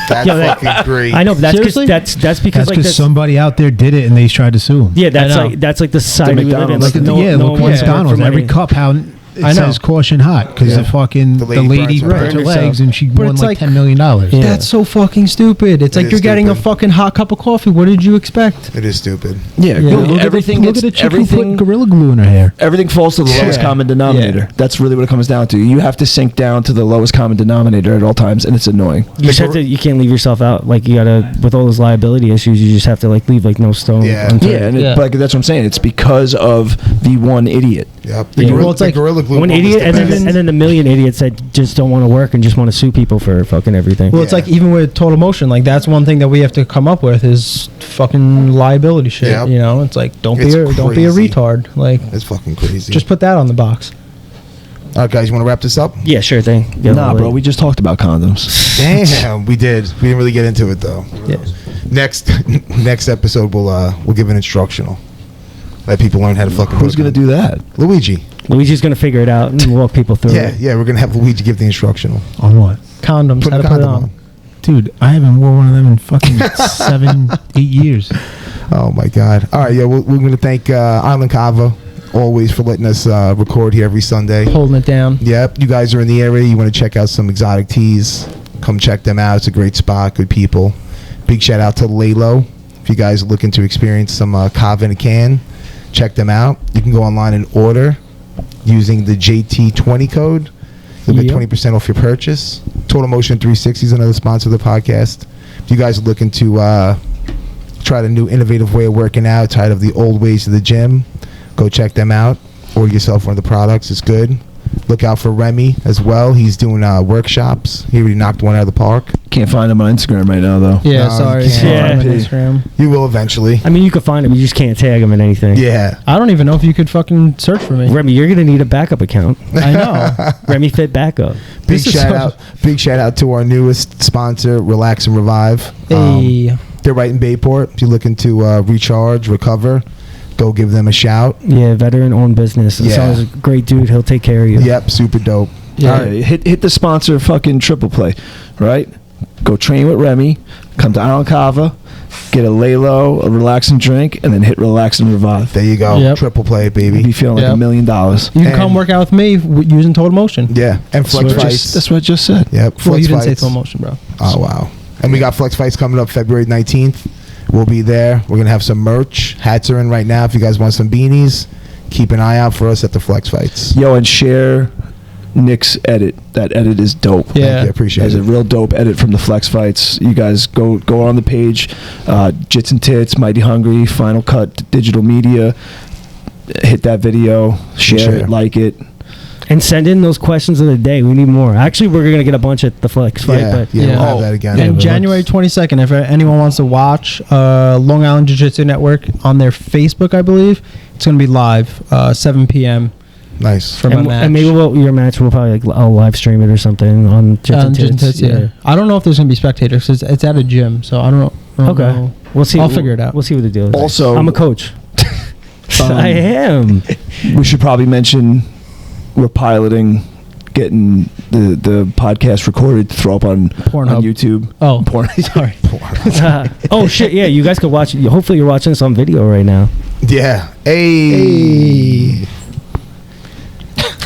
That's fucking great. I know, but Seriously? that's because That's because somebody out there did it and they tried to sue him. Yeah, that's like the society we live in. Like, Look McDonald's. Every cup, how it says caution hot, because the fucking the lady burnt her legs and she won like $10 million. Yeah. That's so fucking stupid. It's like you're getting a fucking hot cup of coffee. What did you expect? It is stupid. Yeah, everything. Look at a chick who put Gorilla Glue in her hair. Everything falls to the lowest common denominator. Yeah. That's really what it comes down to. You have to sink down to the lowest common denominator at all times, and it's annoying. You just have to. You can't leave yourself out. Like you gotta, with all those liability issues, you just have to like leave like no stone. Yeah, but that's what I'm saying. It's because of the one idiot. Yep. Well, it's like Gorilla Glue. One idiot, and then the million idiots that just don't want to work and just want to sue people for fucking everything. Well, it's like even with Total Motion, like that's one thing that we have to come up with is fucking liability shit. Yep. You know, it's like don't be a retard. Like it's fucking crazy. Just put that on the box. All right, guys, you want to wrap this up? Yeah, sure thing. Nah, bro, we just talked about condoms. Damn, we did. We didn't really get into it though. Yeah. Next episode we'll give an instructional. Let people learn how to fucking. Who's gonna do that? Luigi's gonna figure it out and walk people through it. Yeah, we're gonna have Luigi give the instructional. On what? Condoms. Put how a to put it condom on. Dude, I haven't worn one of them in fucking 7-8 years. Oh my god. All right, yeah, we're gonna thank Island Kava always for letting us record here every Sunday. Holding it down. Yep, you guys are in the area. You want to check out some exotic teas? Come check them out. It's a great spot. Good people. Big shout out to Lalo. If you guys are looking to experience some Kava in a can, check them out. You can go online and order using the JT20 code. You'll get 20% off your purchase. Total Motion 360 is another sponsor of the podcast. If you guys are looking to try the new innovative way of working out, tired of the old ways of the gym, go check them out. Order yourself one of the products. It's good. Look out for Remy as well. He's doing workshops. He already knocked one out of the park. Can't find him on Instagram right now, though. Yeah, No, sorry. you can't. On Instagram. You will eventually. I mean, you can find him. You just can't tag him in anything. Yeah. I don't even know if you could fucking search for me. Remy, you're gonna need a backup account. I know. Remy Fit Backup. Big shout out to our newest sponsor, Relax and Revive. Hey. They're right in Bayport. If you're looking to recharge, recover, go give them a shout. Yeah, veteran-owned business. Yeah. So he's a great dude. He'll take care of you. Yep, super dope. Yeah, All right. hit the sponsor fucking triple play, right? Go train with Remy, come to Island Kava, get a Lalo, a relax and drink, and then hit Relax and Revive. There you go. Yep. Triple play, baby. You'll be feeling like $1 million. You can come work out with me using Total Motion. Yeah, and Flex Fights. That's what I just said. Yep, Well, Flex you didn't say Fights. Total Motion, bro. Oh, wow. And we got Flex Fights coming up February 19th. We'll be there. We're going to have some merch. Hats are in right now. If you guys want some beanies, keep an eye out for us at the Flex Fights. Yo, and share Nick's edit. That edit is dope. Thank you. I appreciate There's it. a real dope edit from the Flex Fights. You guys go on the page. Jits and Tits, Mighty Hungry, Final Cut, Digital Media. Hit that video. Share it. Like it. And send in those questions of the day. We need more. Actually, we're going to get a bunch at the Flex Fight. But We'll have that again. And January 22nd, if anyone wants to watch Long Island Jiu-Jitsu Network on their Facebook, I believe, it's going to be live, 7 p.m. Nice. For my match. And maybe your match will probably I'll live stream it or something on Jits and Jits and Tits. Tits, yeah. I don't know if there's going to be spectators. It's at a gym, so I don't know. We'll see. I'll figure it out. We'll see what the deal is. Also, I'm a coach. I am. We should probably mention we're piloting getting the podcast recorded to throw up on YouTube. Oh, porn. Sorry. Oh shit! Yeah, you guys could watch. Hopefully, you're watching this on video right now. Yeah. Hey.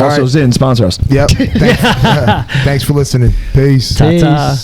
Also, Zin, sponsor us. Yep. Thanks for listening. Peace. Ta-ta.